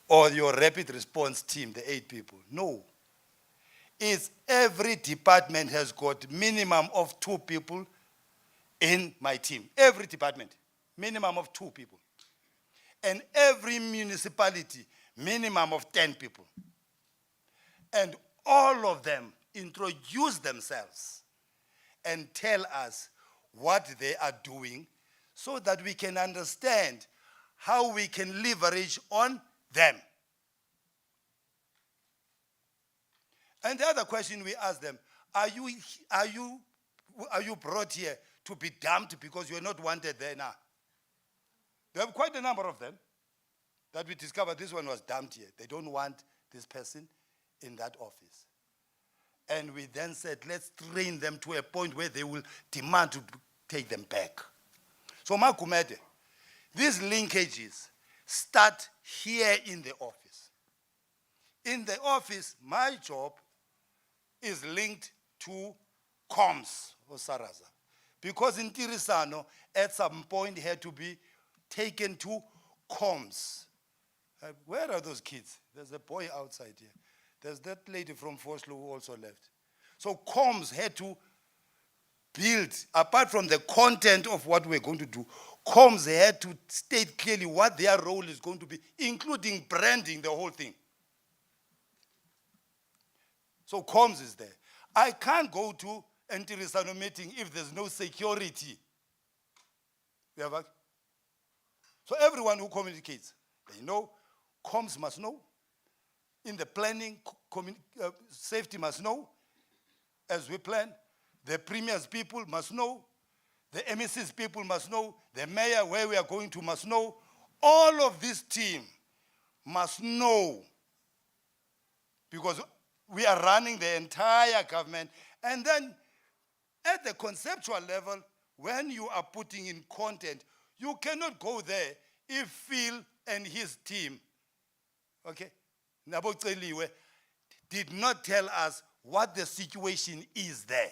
S6: or your rapid response team, the 8 people. No. It's every department has got minimum of 2 people in my team. Every department, minimum of 2 people. And every municipality, minimum of 10 people. And all of them introduce themselves and tell us what they are doing so that we can understand how we can leverage on them. And the other question we ask them, are you brought here to be dumped because you're not wanted there now? There are quite a number of them that we discovered this one was dumped here. They don't want this person in that office. And we then said, let's train them to a point where they will demand to take them back. So Makumete, these linkages start here in the office. In the office, my job is linked to comms or Saraza. Because in Tirisano, at some point, had to be taken to comms. Where are those kids? There's a boy outside here. There's that lady from Foslo who also left. So comms had to build, apart from the content of what we're going to do, comms had to state clearly what their role is going to be, including branding the whole thing. So comms is there. I can't go to an Tirisano meeting if there's no security. So everyone who communicates, they know, comms must know. In the planning, safety must know. As we plan, the Premier's people must know. The MEC's people must know. The mayor, where we are going to, must know. All of this team must know. Because we are running the entire government. And then at the conceptual level, when you are putting in content, you cannot go there if Phil and his team, okay, Naboceliwe, did not tell us what the situation is there.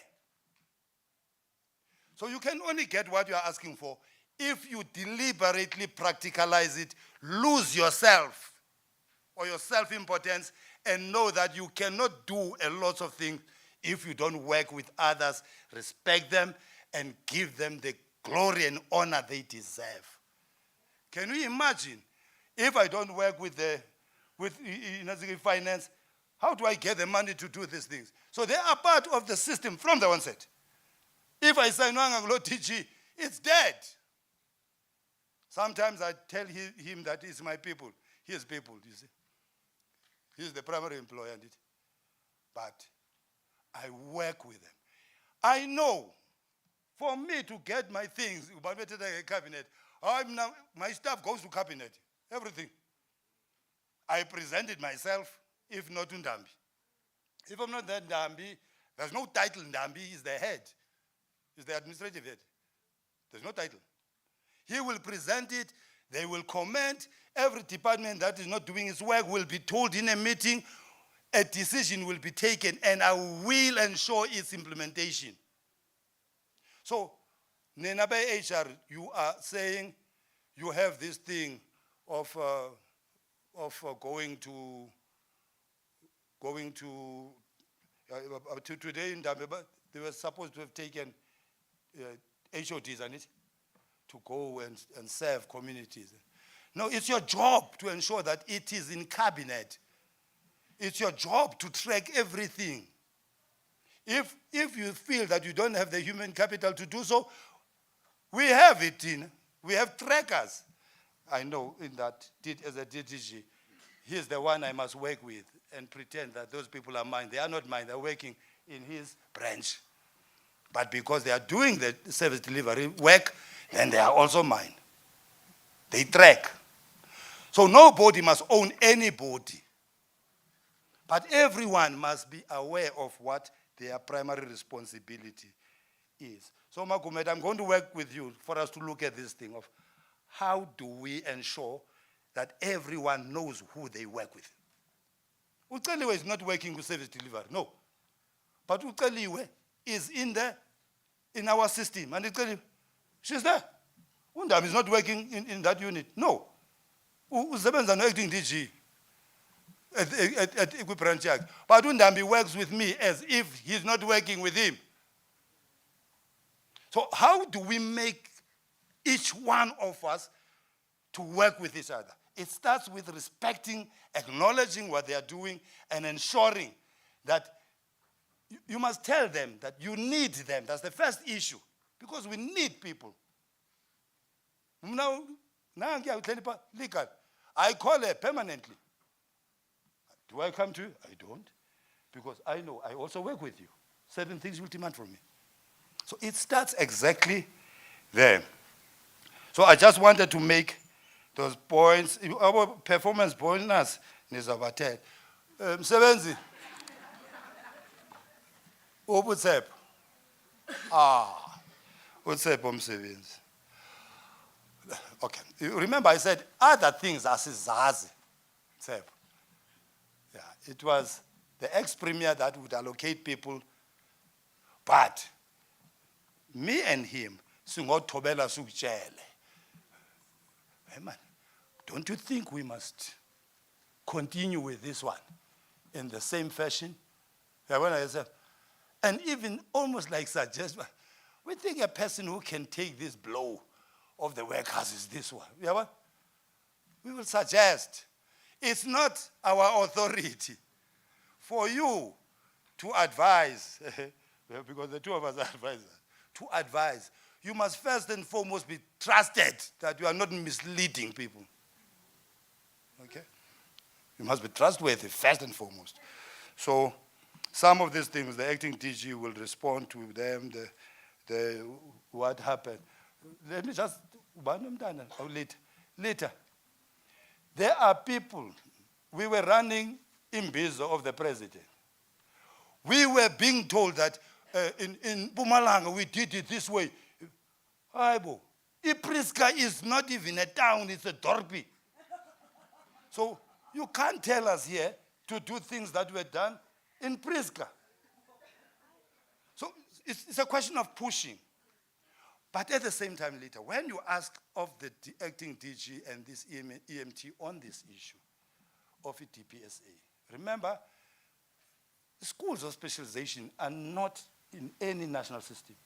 S6: So you can only get what you are asking for if you deliberately practicalize it, lose yourself or your self-importance, and know that you cannot do a lot of things if you don't work with others, respect them, and give them the glory and honor they deserve. Can you imagine if I don't work with finance, how do I get the money to do these things? So they are part of the system from the onset. If I say no TG, it's dead. Sometimes I tell him that it's my people, his people, you see. He's the primary employer, but I work with them. I know, for me to get my things, cabinet, my staff goes to cabinet. everything. I presented myself, if not Ndambi. If I'm not that Ndambi, there's no title. Ndambi is the head, is the administrative head. There's no title. He will present it, they will comment. Every department that is not doing its work will be told in a meeting, a decision will be taken, and I will ensure its implementation. So, Nena by HR, you are saying you have this thing of going to today in Ndambi, they were supposed to have taken HODs on it to go and serve communities. No, it's your job to ensure that it is in cabinet. It's your job to track everything. If you feel that you don't have the human capital to do so, we have it we have trackers. I know in that, as a DTG, he's the one I must work with and pretend that those people are mine. They are not mine, they're working in his branch. But because they are doing the service delivery work, then they are also mine. They track. So nobody must own anybody. But everyone must be aware of what their primary responsibility is. So Magumed, I'm going to work with you for us to look at this thing of how do we ensure that everyone knows who they work with. Uceliwe is not working with service delivery, no. But Uceliwe is in our system. And she's there. Undam is not working in that unit. No. Usebenza no acting DG at branch. But Undambi works with me as if he's not working with him. So how do we make each one of us to work with each other? It starts with respecting, acknowledging what they are doing, and ensuring that you must tell them that you need them. That's the first issue, because we need people. Now I call her permanently. Do I come to you? I don't, because I know I also work with you. Certain things will demand from me. So it starts exactly there. So I just wanted to make those points. Our performance bonus nizabathe. Msebenzi. Ubutsep. Utsep umsebenzi. Okay. You remember I said other things are sizazi. Tsep. Yeah, it was the ex-premier that would allocate people, but me and him, singothobela sukutshele. Hey man, don't you think we must continue with this one in the same fashion? Yeah, when I said, and even almost like suggest, we think a person who can take this blow of the workers is this one. Yeah, what? We will suggest. It's not our authority for you to advise, because the two of us are advisors, to advise. You must first and foremost be trusted that you are not misleading people. Okay? You must be trustworthy first and foremost. So some of these things, the acting DG will respond to them, the what happened. Let me just, later. There are people, we were running in Bizo of the president. We were being told that in Mpumalanga we did it this way. Aibo, Ipriska is not even a town, it's a dorpy. So you can't tell us here to do things that were done in Priska. So it's a question of pushing. But at the same time later, when you ask of the acting DG and this EMT on this issue of a DPSA, remember, schools of specialization are not in any national system.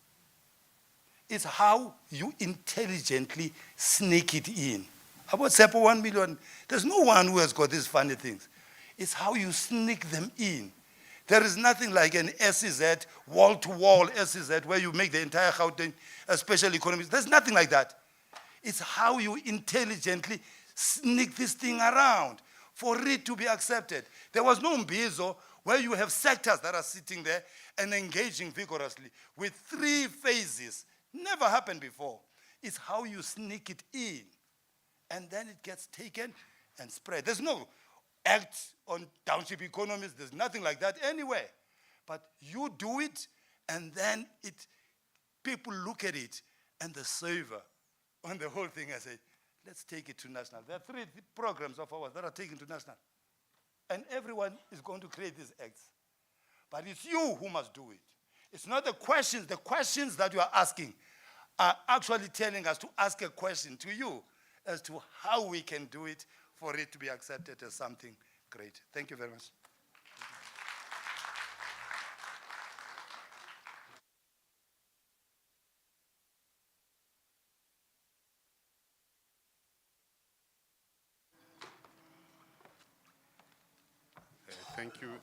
S6: It's how you intelligently sneak it in. About SEPO 1 million, there's no one who has got these funny things. It's how you sneak them in. There is nothing like an SEZ, wall-to-wall SEZ, where you make the entire Gauteng a special economy. There's nothing like that. It's how you intelligently sneak this thing around for it to be accepted. There was no Mbizo where you have sectors that are sitting there and engaging vigorously with 3 phases. Never happened before. It's how you sneak it in. and then it gets taken and spread. There's no act on township economies. There's nothing like that anywhere. But you do it, and then people look at it, and the savor on the whole thing and say, let's take it to national. There are 3 programs of ours that are taken to national. And everyone is going to create these acts. But it's you who must do it. It's not the questions. The questions that you are asking are actually telling us to ask a question to you as to how we can do it for it to be accepted as something great. Thank you very much.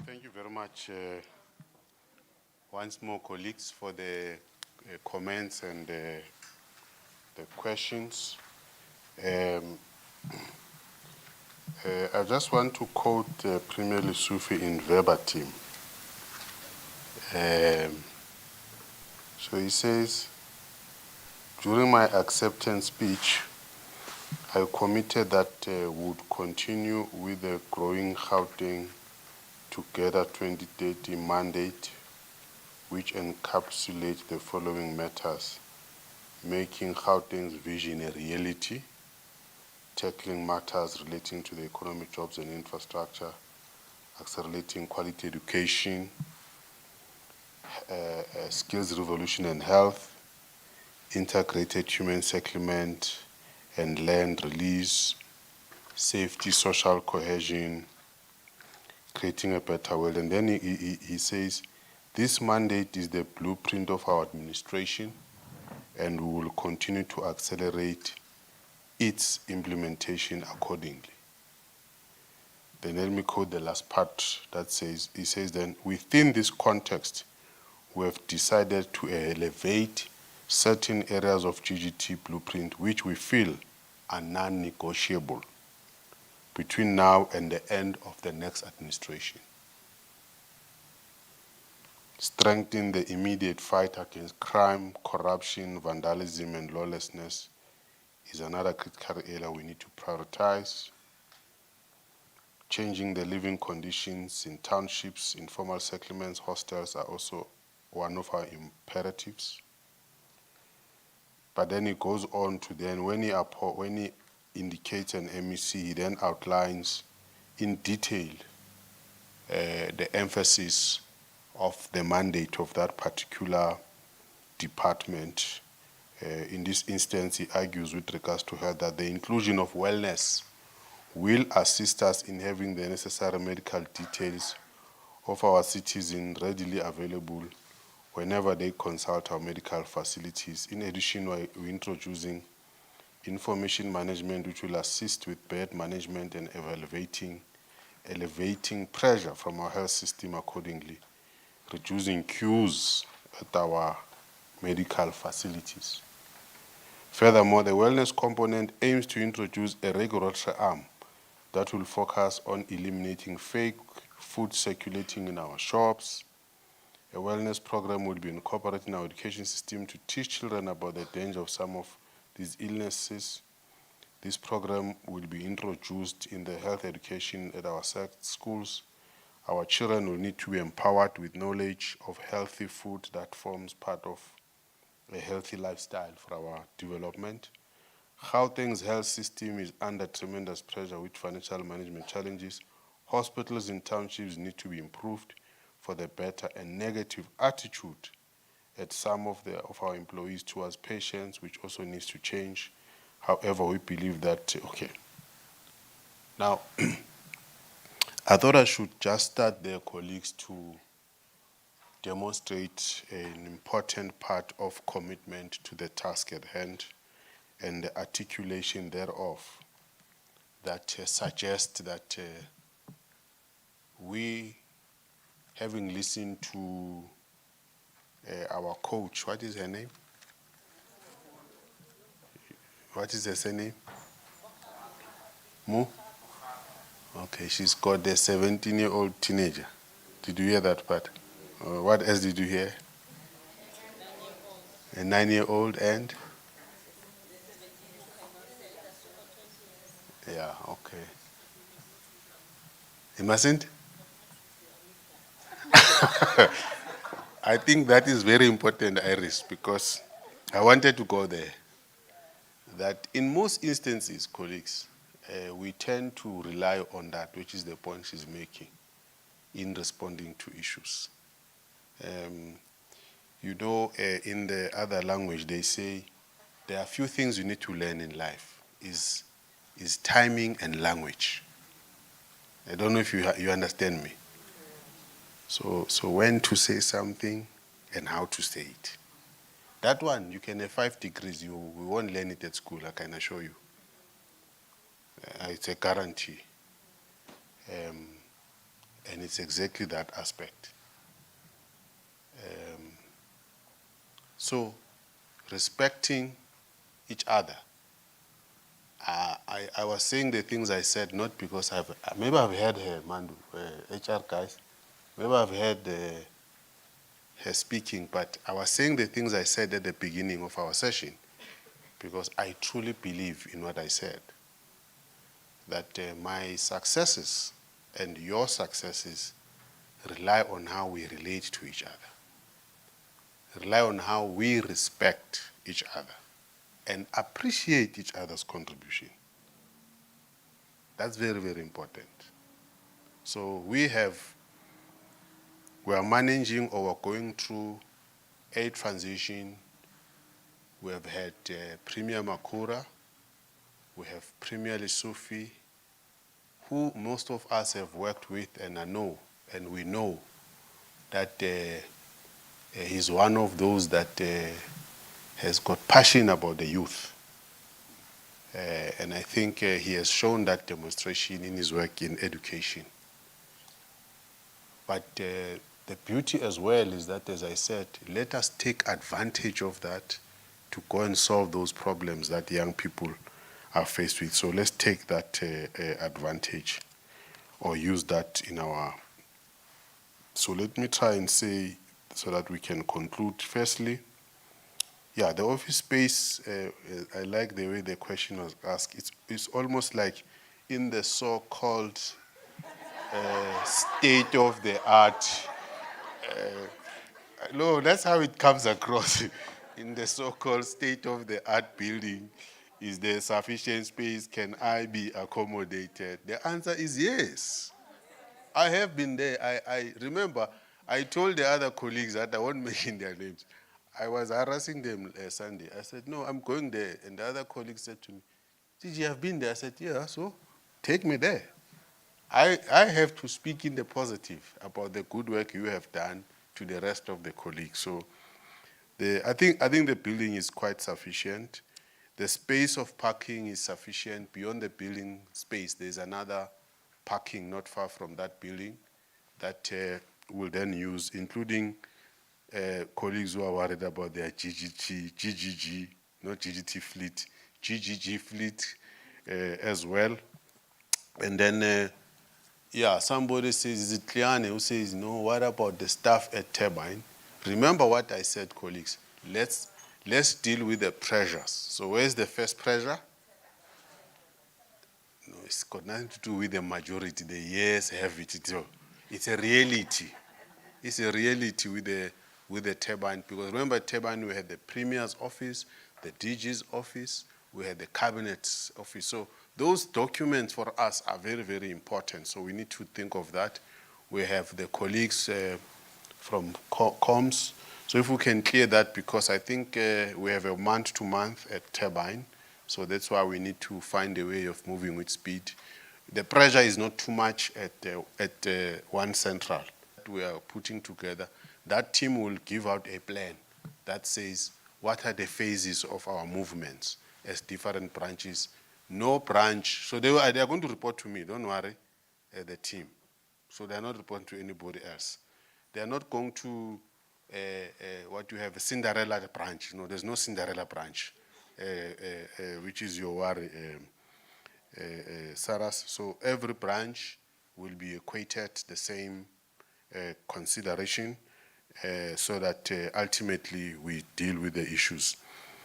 S5: Thank you very much once more, colleagues, for the comments and the questions. I just want to quote Premier Lesufi in verbatim. So he says, during my acceptance speech, I committed that would continue with the growing Gauteng Together 2030 mandate, which encapsulates the following matters: making Gauteng's vision a reality, tackling matters relating to the economy, jobs and infrastructure, accelerating quality education, skills revolution and health, integrated human settlement and land release, safety, social cohesion, creating a better world. And then he says, this mandate is the blueprint of our administration, and we will continue to accelerate its implementation accordingly. Then let me quote the last part that says, he says then, within this context, we have decided to elevate certain areas of GGT blueprint which we feel are non-negotiable between now and the end of the next administration. Strengthen the immediate fight against crime, corruption, vandalism, and lawlessness is another critical area we need to prioritize. Changing the living conditions in townships, informal settlements, hostels are also one of our imperatives. But then he goes on to then, when he indicates an MEC, he then outlines in detail the emphasis of the mandate of that particular department. In this instance, he argues with regards to health that the inclusion of wellness will assist us in having the necessary medical details of our citizens readily available whenever they consult our medical facilities. In addition, we're introducing information management which will assist with bed management and elevating pressure from our health system accordingly, reducing queues at our medical facilities. Furthermore, the wellness component aims to introduce a regulatory arm that will focus on eliminating fake food circulating in our shops. A wellness program will be incorporated in our education system to teach children about the danger of some of these illnesses. This program will be introduced in the health education at our schools. Our children will need to be empowered with knowledge of healthy food that forms part of a healthy lifestyle for our development. Gauteng's health system is under tremendous pressure with financial management challenges. Hospitals in townships need to be improved for the better, and negative attitude at some of our employees towards patients, which also needs to change. However, we believe that, okay. Now, I thought I should just start there, colleagues, to demonstrate an important part of commitment to the task at hand and the articulation thereof that suggests that we, having listened to our coach, what is her name? What is her surname? Mu? Okay, she's got a 17-year-old teenager. Did you hear that part? What else did you hear? A 9-year-old and? Yeah, okay. It mustn't? I think that is very important, Iris, because I wanted to go there. That in most instances, colleagues, we tend to rely on that, which is the point she's making, in responding to issues. You know, in the other language, they say there are few things you need to learn in life, is timing and language. I don't know if you understand me. So when to say something and how to say it. That one, you can have 5 degrees, we won't learn it at school, I can assure you. It's a guarantee. And it's exactly that aspect. So, respecting each other. I was saying the things I said not because maybe I've heard her, Mandu, HR guys, maybe I've heard her speaking, but I was saying the things I said at the beginning of our session because I truly believe in what I said. That my successes and your successes rely on how we relate to each other, rely on how we respect each other and appreciate each other's contribution. That's very, very important. So we are managing or we're going through a transition. We have had Premier Makura, we have Premier Lesotho, who most of us have worked with and we know that he's one of those that has got passion about the youth. And I think he has shown that demonstration in his work in education. But the beauty as well is that, as I said, let us take advantage of that to go and solve those problems that young people are faced with. So let's take that advantage or use that in our... So let me try and say so that we can conclude. Firstly, yeah, the office space, I like the way the question was asked. It's almost like in the so-called state of the art. No, that's how it comes across. In the so-called state of the art building, is there sufficient space? Can I be accommodated? The answer is yes. I have been there. I remember I told the other colleagues that I won't mention their names. I was harassing them Sunday. I said, no, I'm going there. And the other colleague said to me, did you have been there? I said, yeah, so take me there. I have to speak in the positive about the good work you have done to the rest of the colleagues. So I think the building is quite sufficient. The space of parking is sufficient. Beyond the building space, there's another parking not far from that building that we'll then use, including colleagues who are worried about their GGG, not GGT fleet, GGG fleet as well. And then, yeah, somebody says, is it Cleane who says, no, what about the staff at Turbine? Remember what I said, colleagues. Let's deal with the pressures. So where's the first pressure? No, it's got nothing to do with the majority. The yes have it. It's a reality. It's a reality with the Turbine. Because remember, Turbine, we had the Premier's office, the DG's office, we had the Cabinet's office. So those documents for us are very, very important. So we need to think of that. We have the colleagues from comms. So if we can clear that, because I think we have a month-to-month at Turbine. So that's why we need to find a way of moving with speed. The pressure is not too much at one central. We are putting together. That team will give out a plan that says what are the phases of our movements as different branches. No branch. So they are going to report to me, don't worry, the team. So they are not reporting to anybody else. They are not going to what you have, a Cinderella branch. No, there's no Cinderella branch, which is your worry, Saras. So every branch will be equated the same consideration so that ultimately we deal with the issues.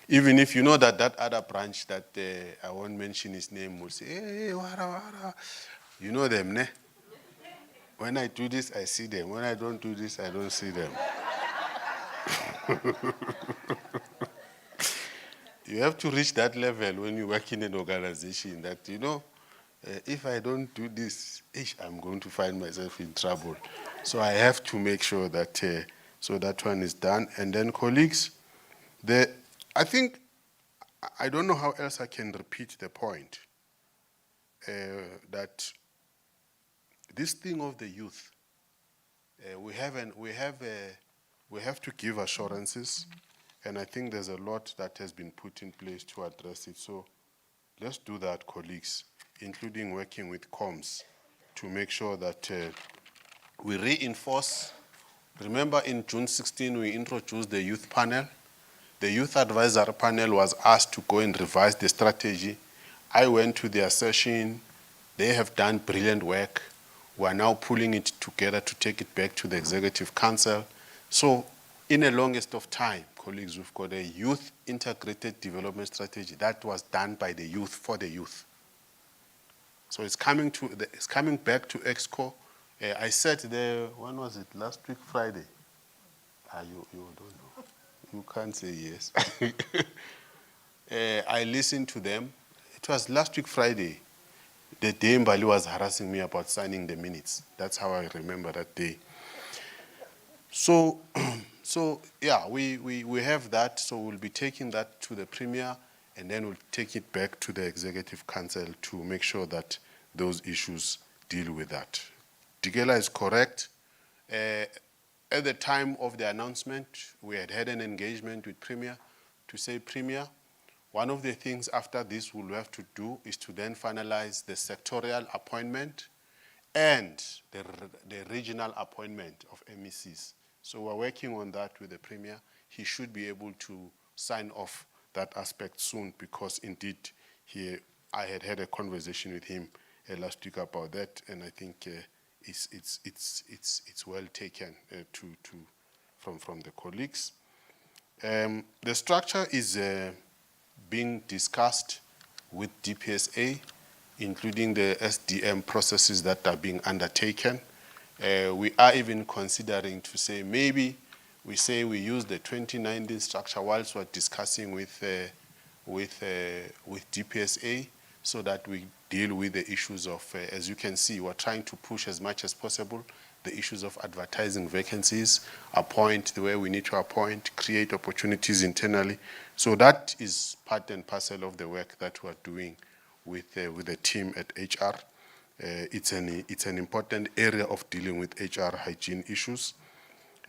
S5: Even if you know that that other branch that I won't mention his name will say, hey, wara, wara. You know them, ne? When I do this, I see them. When I don't do this, I don't see them. You have to reach that level when you work in an organization that, you know, if I don't do this, I'm going to find myself in trouble. So I have to make sure that, so that one is done. And then colleagues, I think, I don't know how else I can repeat the point, that this thing of the youth, we have to give assurances, and I think there's a lot that has been put in place to address it. So let's do that, colleagues, including working with comms to make sure that we reinforce. Remember in June 16, we introduced the youth panel. The youth advisory panel was asked to go and revise the strategy. I went to their session. They have done brilliant work. We are now pulling it together to take it back to the Executive Council. So in the longest of time, colleagues, we've got a youth integrated development strategy that was done by the youth for the youth. So it's coming back to EXCO. I said there, when was it? Last week, Friday. You don't know. You can't say yes. I listened to them. It was last week, Friday. The day Mbali was harassing me about signing the minutes. That's how I remember that day. So, yeah, we have that. So we'll be taking that to the Premier, and then we'll take it back to the Executive Council to make sure that those issues deal with that. Digela is correct. At the time of the announcement, we had an engagement with Premier to say, Premier, one of the things after this we'll have to do is to then finalize the sectorial appointment and the regional appointment of MECs. So we're working on that with the Premier. He should be able to sign off that aspect soon, because indeed I had a conversation with him last week about that, and I think it's well taken from the colleagues. The structure is being discussed with DPSA, including the SDM processes that are being undertaken. We are even considering to say maybe we use the 2019 structure whilst we're discussing with DPSA, so that we deal with the issues of, as you can see, we're trying to push as much as possible the issues of advertising vacancies, appoint the way we need to appoint, create opportunities internally. So that is part and parcel of the work that we're doing with the team at HR. It's an important area of dealing with HR hygiene issues.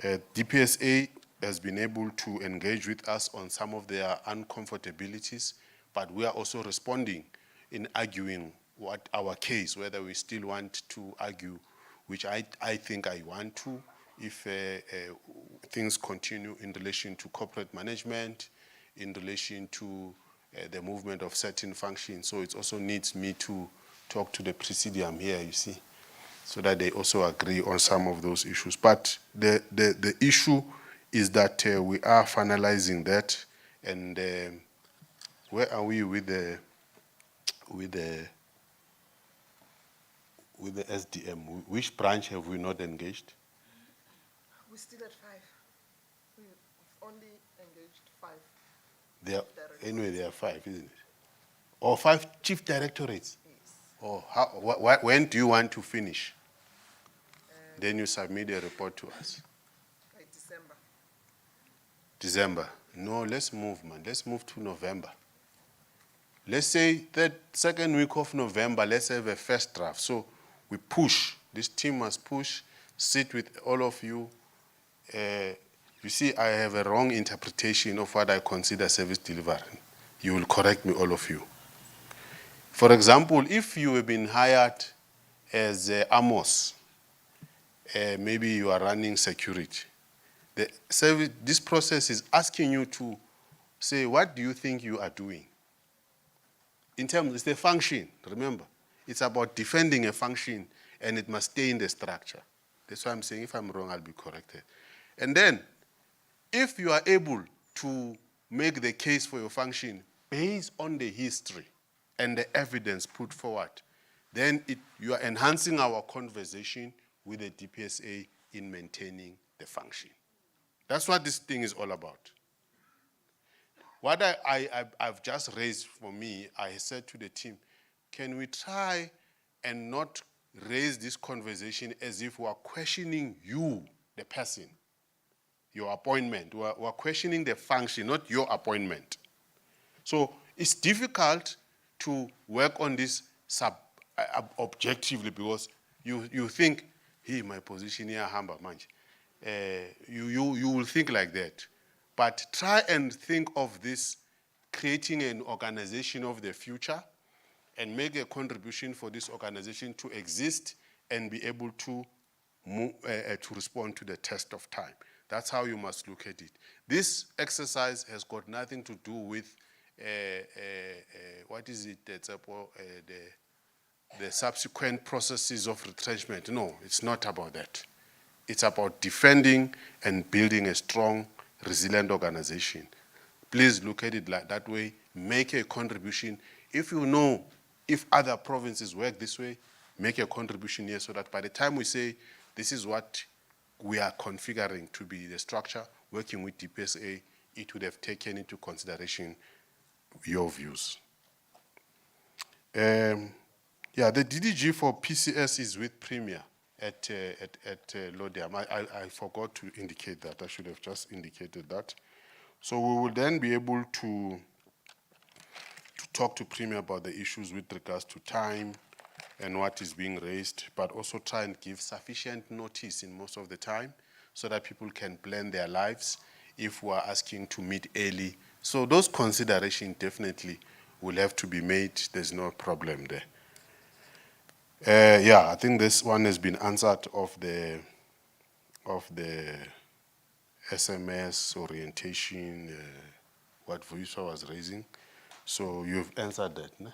S5: DPSA has been able to engage with us on some of their uncomfortabilities, but we are also responding in arguing what our case, whether we still want to argue, which I think I want to, if things continue in relation to corporate management, in relation to the movement of certain functions. So it also needs me to talk to the Presidium here, you see, so that they also agree on some of those issues. But the issue is that we are finalizing that, and where are we with the SDM? Which branch have we not engaged?
S14: We're still at 5. We've only engaged 5.
S5: Anyway, there are 5, isn't it? Or 5 chief directorates?
S14: Yes.
S5: Oh, when do you want to finish? Then you submit a report to us.
S14: By December.
S5: December? No, let's move, man. Let's move to November. Let's say that second week of November, let's have a first draft. So we push. This team must push, sit with all of you. You see, I have a wrong interpretation of what I consider service delivery. You will correct me, all of you. For example, if you have been hired as Amos, maybe you are running security. This process is asking you to say, what do you think you are doing? In terms, it's the function, remember. It's about defending a function, and it must stay in the structure. That's why I'm saying if I'm wrong, I'll be corrected. And then, if you are able to make the case for your function based on the history and the evidence put forward, then you are enhancing our conversation with the DPSA in maintaining the function. That's what this thing is all about. What I've just raised for me, I said to the team, can we try and not raise this conversation as if we are questioning you, the person, your appointment. We're questioning the function, not your appointment. So it's difficult to work on this objectively because you think, hey, my position here, hamba manje. You will think like that. But try and think of this, creating an organization of the future and make a contribution for this organization to exist and be able to respond to the test of time. That's how you must look at it. This exercise has got nothing to do with what is it? The subsequent processes of retrenchment. No, it's not about that. It's about defending and building a strong, resilient organization. Please look at it like that way. Make a contribution. If you know if other provinces work this way, make a contribution here so that by the time we say this is what we are configuring to be the structure, working with DPSA, it would have taken into consideration your views. Yeah, the DDG for PCS is with Premier at Lodiam. I forgot to indicate that. I should have just indicated that. So we will then be able to talk to Premier about the issues with regards to time and what is being raised, but also try and give sufficient notice in most of the time so that people can plan their lives if we are asking to meet early. So those considerations definitely will have to be made. There's no problem there. Yeah, I think this one has been answered of the SMS orientation, what Vuisa was raising. So you've answered that, no?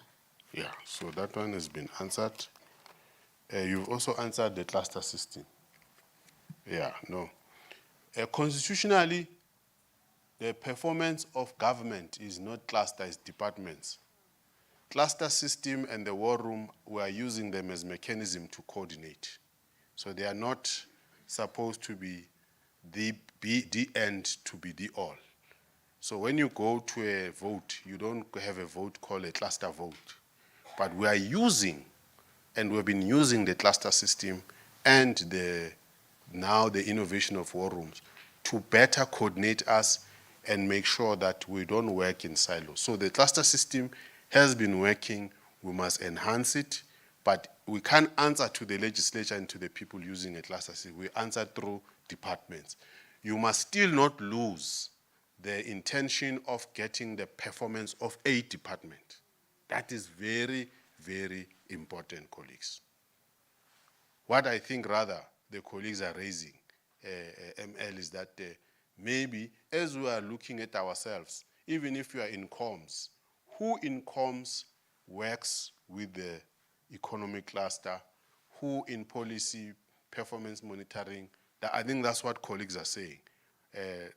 S5: Yeah, so that one has been answered. You've also answered the cluster system. Yeah, no. Constitutionally, the performance of government is not cluster, it's departments. Cluster system and the war room, we are using them as mechanism to coordinate. So they are not supposed to be the end to be the all. So when you go to a vote, you don't have a vote called a cluster vote. But we are using, and we've been using the cluster system and now the innovation of war rooms to better coordinate us and make sure that we don't work in silos. So the cluster system has been working, we must enhance it, but we can't answer to the legislature and to the people using a cluster system. We answer through departments. You must still not lose the intention of getting the performance of a department. That is very, very important, colleagues. What I think rather the colleagues are raising, ML, is that maybe as we are looking at ourselves, even if you are in comms, who in comms works with the economic cluster, who in policy, performance monitoring, I think that's what colleagues are saying.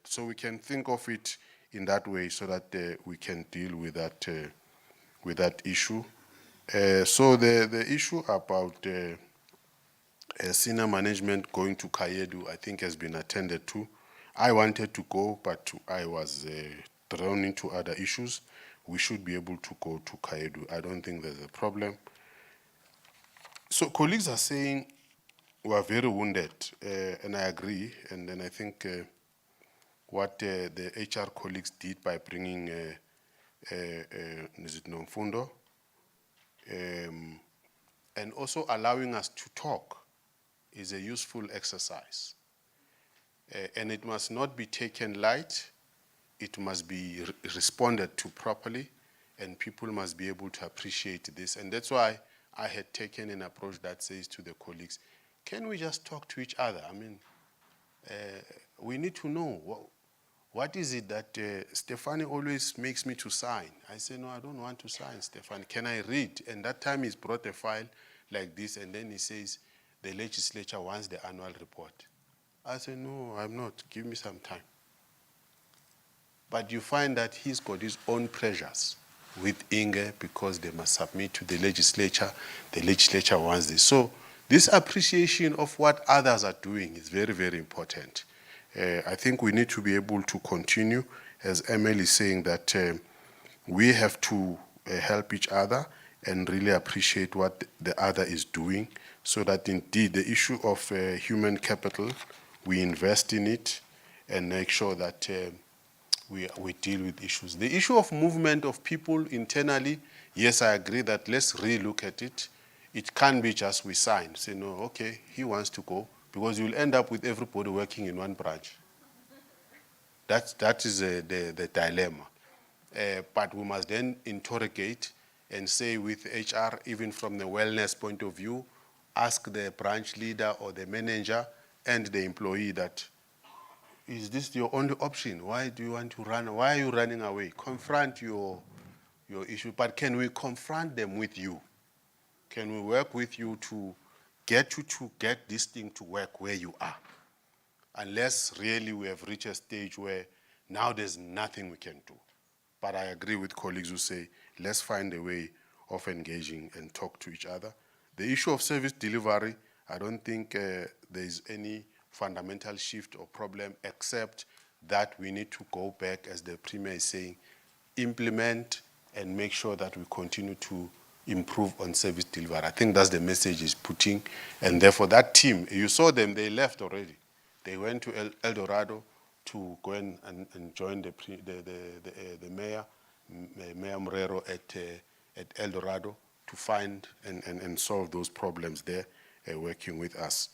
S5: So we can think of it in that way so that we can deal with that issue. So the issue about senior management going to Kayedu, I think has been attended to. I wanted to go, but I was thrown into other issues. We should be able to go to Kayedu. I don't think there's a problem. So colleagues are saying we are very wounded, and I agree. And then I think what the HR colleagues did by bringing Nomfundo, and also allowing us to talk is a useful exercise. And it must not be taken light. It must be responded to properly, and people must be able to appreciate this. And that's why I had taken an approach that says to the colleagues, can we just talk to each other? I mean, we need to know what is it that Stefani always makes me to sign. I say, no, I don't want to sign, Stefani. Can I read? And that time he's brought a file like this, and then he says, the legislature wants the annual report. I say, no, I'm not. Give me some time. but you find that he's got his own pressures with Inge because they must submit to the legislature. The legislature wants this. So this appreciation of what others are doing is very, very important. I think we need to be able to continue, as Emily is saying, that we have to help each other and really appreciate what the other is doing, so that indeed the issue of human capital, we invest in it and make sure that we deal with issues. The issue of movement of people internally, yes, I agree that let's re-look at it. It can't be just we sign, say, no, okay, he wants to go, because you'll end up with everybody working in one branch. That is the dilemma. But we must then interrogate and say with HR, even from the wellness point of view, ask the branch leader or the manager and the employee that, is this your only option? Why do you want to run? Why are you running away? Confront your issue. But can we confront them with you? Can we work with you to get you to get this thing to work where you are? Unless really we have reached a stage where now there's nothing we can do. But I agree with colleagues who say, let's find a way of engaging and talk to each other. The issue of service delivery, I don't think there is any fundamental shift or problem, except that we need to go back, as the Premier is saying, implement and make sure that we continue to improve on service delivery. I think that's the message he's putting. And therefore that team, you saw them, they left already. They went to El Dorado to go and join the mayor, Mayor Morero at El Dorado, to find and solve those problems there, working with us.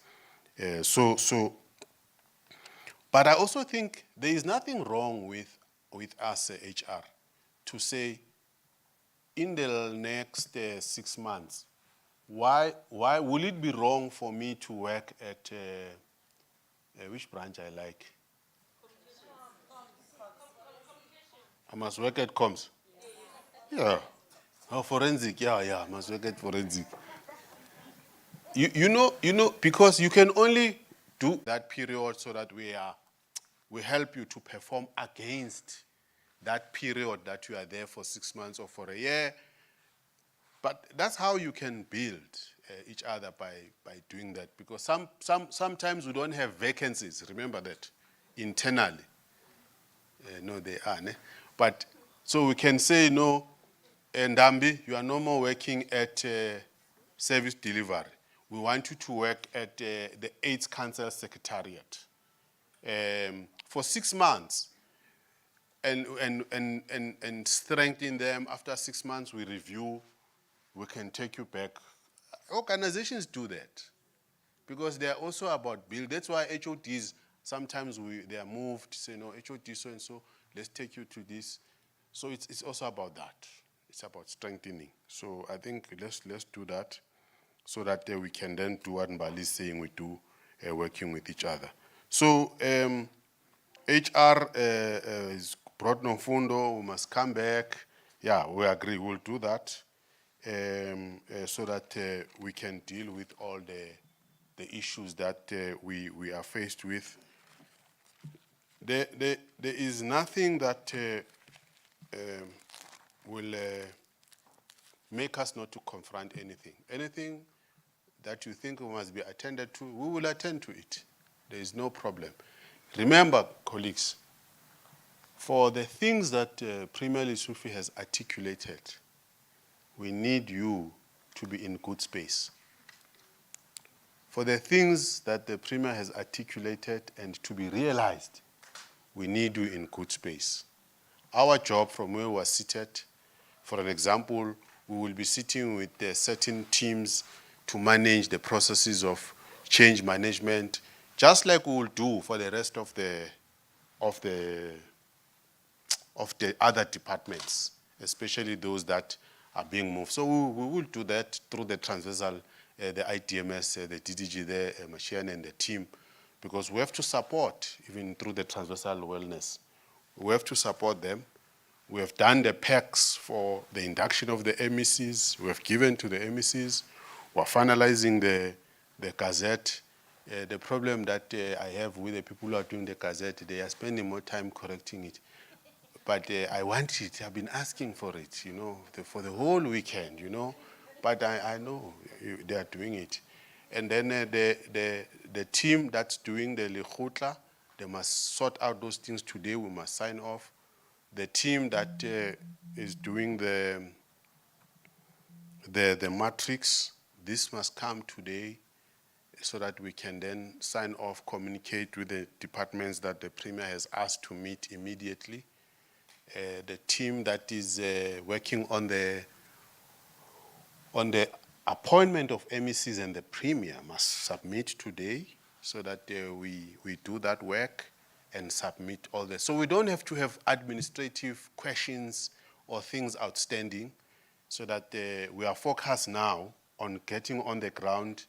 S5: But I also think there is nothing wrong with us, HR, to say, in the next 6 months, why will it be wrong for me to work at which branch I like? I must work at comms. Yeah. Oh, forensic. Yeah, I must work at forensic. You know, because you can only do that period so that we help you to perform against that period that you are there for 6 months or for a year. But that's how you can build each other by doing that. Because sometimes we don't have vacancies. Remember that internally. No, they are. Ne? But so we can say, no, Ndambi, you are no more working at service delivery. We want you to work at the AIDS Council Secretariat for 6 months, and strengthen them. After 6 months, we review. We can take you back. Organizations do that because they are also about build. That's why HODs sometimes they are moved. Say no, HOD so and so. Let's take you to this. So it's also about that. It's about strengthening. So I think let's do that, so that we can then do what Mbali is saying we do, working with each other. So HR is brought Nomfundo, we must come back. Yeah, we agree, we'll do that, so that we can deal with all the issues that we are faced with. There is nothing that will make us not to confront anything. Anything that you think must be attended to, we will attend to it. There is no problem. Remember, colleagues, for the things that Premier Lesotho has articulated, we need you to be in good space. For the things that the Premier has articulated and to be realized, we need you in good space. Our job from where we are seated, for an example, we will be sitting with certain teams to manage the processes of change management, just like we will do for the rest of the other departments, especially those that are being moved. So we will do that through the transversal, the ITMS, the DDG there, Mashiane and the team, because we have to support, even through the transversal wellness. We have to support them. We have done the packs for the induction of the MECs. We have given to the MECs. We're finalizing the gazette. The problem that I have with the people who are doing the gazette, they are spending more time correcting it. But I want it. I've been asking for it, for the whole weekend, But I know they are doing it. And then the team that's doing the Lekgotla, they must sort out those things today. We must sign off. The team that is doing the matrix, this must come today so that we can then sign off, communicate with the departments that the Premier has asked to meet immediately. The team that is working on the appointment of MECs and the Premier must submit today so that we do that work and submit all this. So we don't have to have administrative questions or things outstanding, so that we are focused now on getting on the ground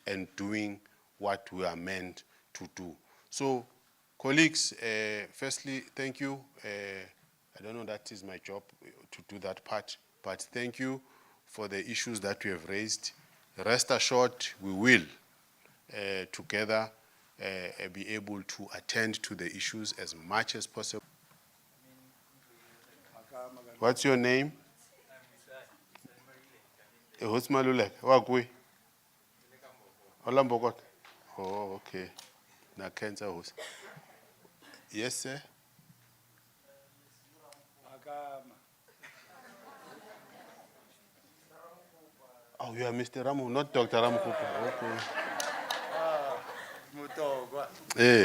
S5: and doing what we are meant to do. So, colleagues, firstly, thank you. I don't know, that is my job to do that part, but thank you for the issues that you have raised. Rest assured, we will together be able to attend to the issues as much as possible. What's your name? Who's Malulek? Wagwe? Olambokot? Oh, okay. Na cancer house. Yes, sir. Oh, you are Mr. Ramu, not Dr. Ramu. Okay.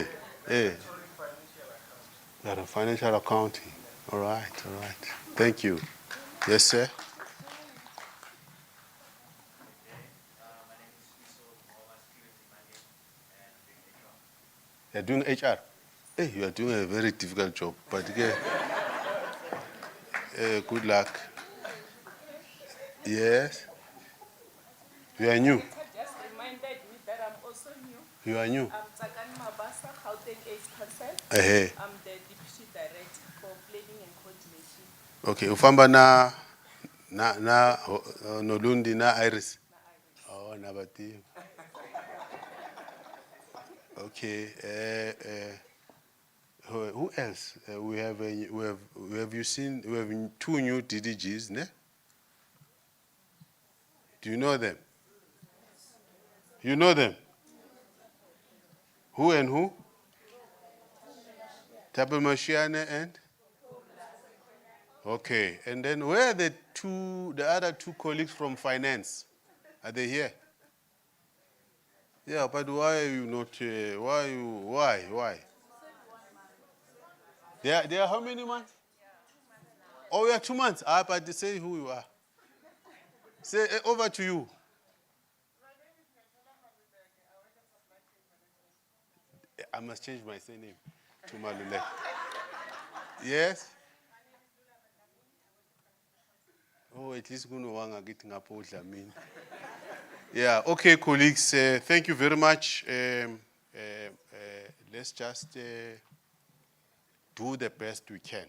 S5: You are a financial accounting. All right. Thank you. Yes, sir. You're doing HR. Hey, you are doing a very difficult job, but good luck. Yes. You are new.
S8: Just reminded me that I'm also new.
S5: You are new.
S8: I'm Tsakani Mabasa, Gauteng AIDS Council. I'm the Deputy Director for Planning and Coordination.
S5: Okay, ufamba na Nolundi na Iris. Oh, nabati. Okay. Who else? We have two new DDGs, ne? Do you know them? You know them? Who and who? Tabel Mashiane and? Okay, and then where are the other two colleagues from finance? Are they here? Yeah, but why are you not? Why? They are how many months? Oh, we are 2 months. But say who you are. Say over to you. I must change my surname to Malulek. Yes. Oh, at least Gunawanga getting up all I mean. Yeah, okay, colleagues, thank you very much. Let's just do the best we can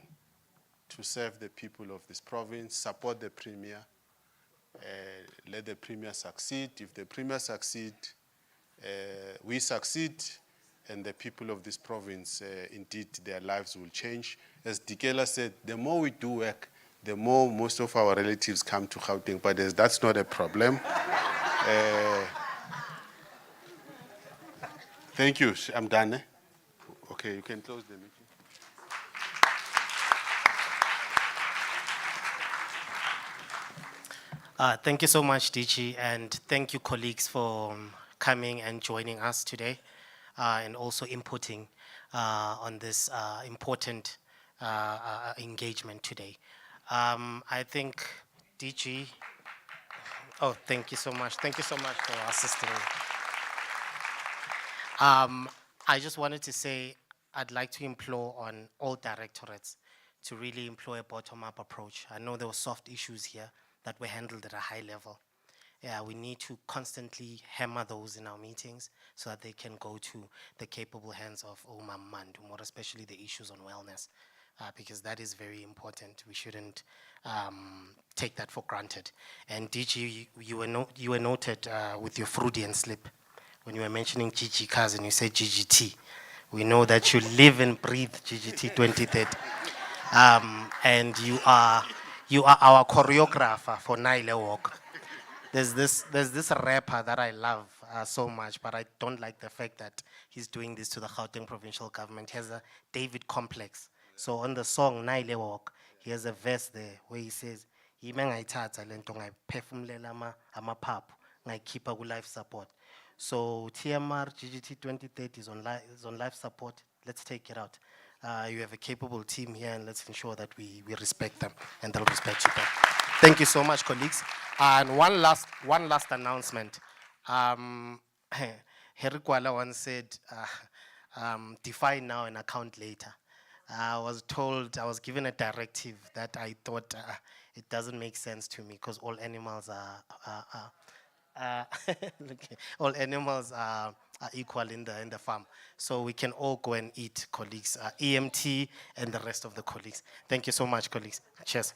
S5: to serve the people of this province, support the Premier, let the Premier succeed. If the Premier succeeds, we succeed, and the people of this province, indeed, their lives will change. As Dikela said, the more we do work, the more most of our relatives come to Gauteng, but that's not a problem. Thank you. I'm done. Okay, you can close the meeting.
S2: Thank you so much, DG, and thank you, colleagues, for coming and joining us today, and also inputting on this important engagement today. I think, DG, oh, thank you so much. Thank you so much for assisting me. I just wanted to say I'd like to implore on all directorates to really employ a bottom-up approach. I know there were soft issues here that were handled at a high level. Yeah, we need to constantly hammer those in our meetings so that they can go to the capable hands of Oma Mandu, more especially the issues on wellness, because that is very important. We shouldn't take that for granted. And DG, you were noted with your Freudian slip when you were mentioning GG cars and you said GGT. We know that you live and breathe GGT 2030. And you are our choreographer for Nile Walk. There's this rapper that I love so much, but I don't like the fact that he's doing this to the Gauteng provincial government. He has a David complex. So on the song Nile Walk, he has a verse there where he says, "Yime ngayithatha lento ngayiphefumulela amaphaphu ngayikhipha ku life support." So TMR GGT 2030 is on life support. Let's take it out. You have a capable team here, and let's ensure that we respect them and they'll respect you back. Thank you so much, colleagues. And one last announcement. Harry Kwala once said, define now and account later. I was given a directive that I thought it doesn't make sense to me because all animals all animals are equal in the farm. So we can all go and eat, colleagues, EMT and the rest of the colleagues. Thank you so much, colleagues. Cheers.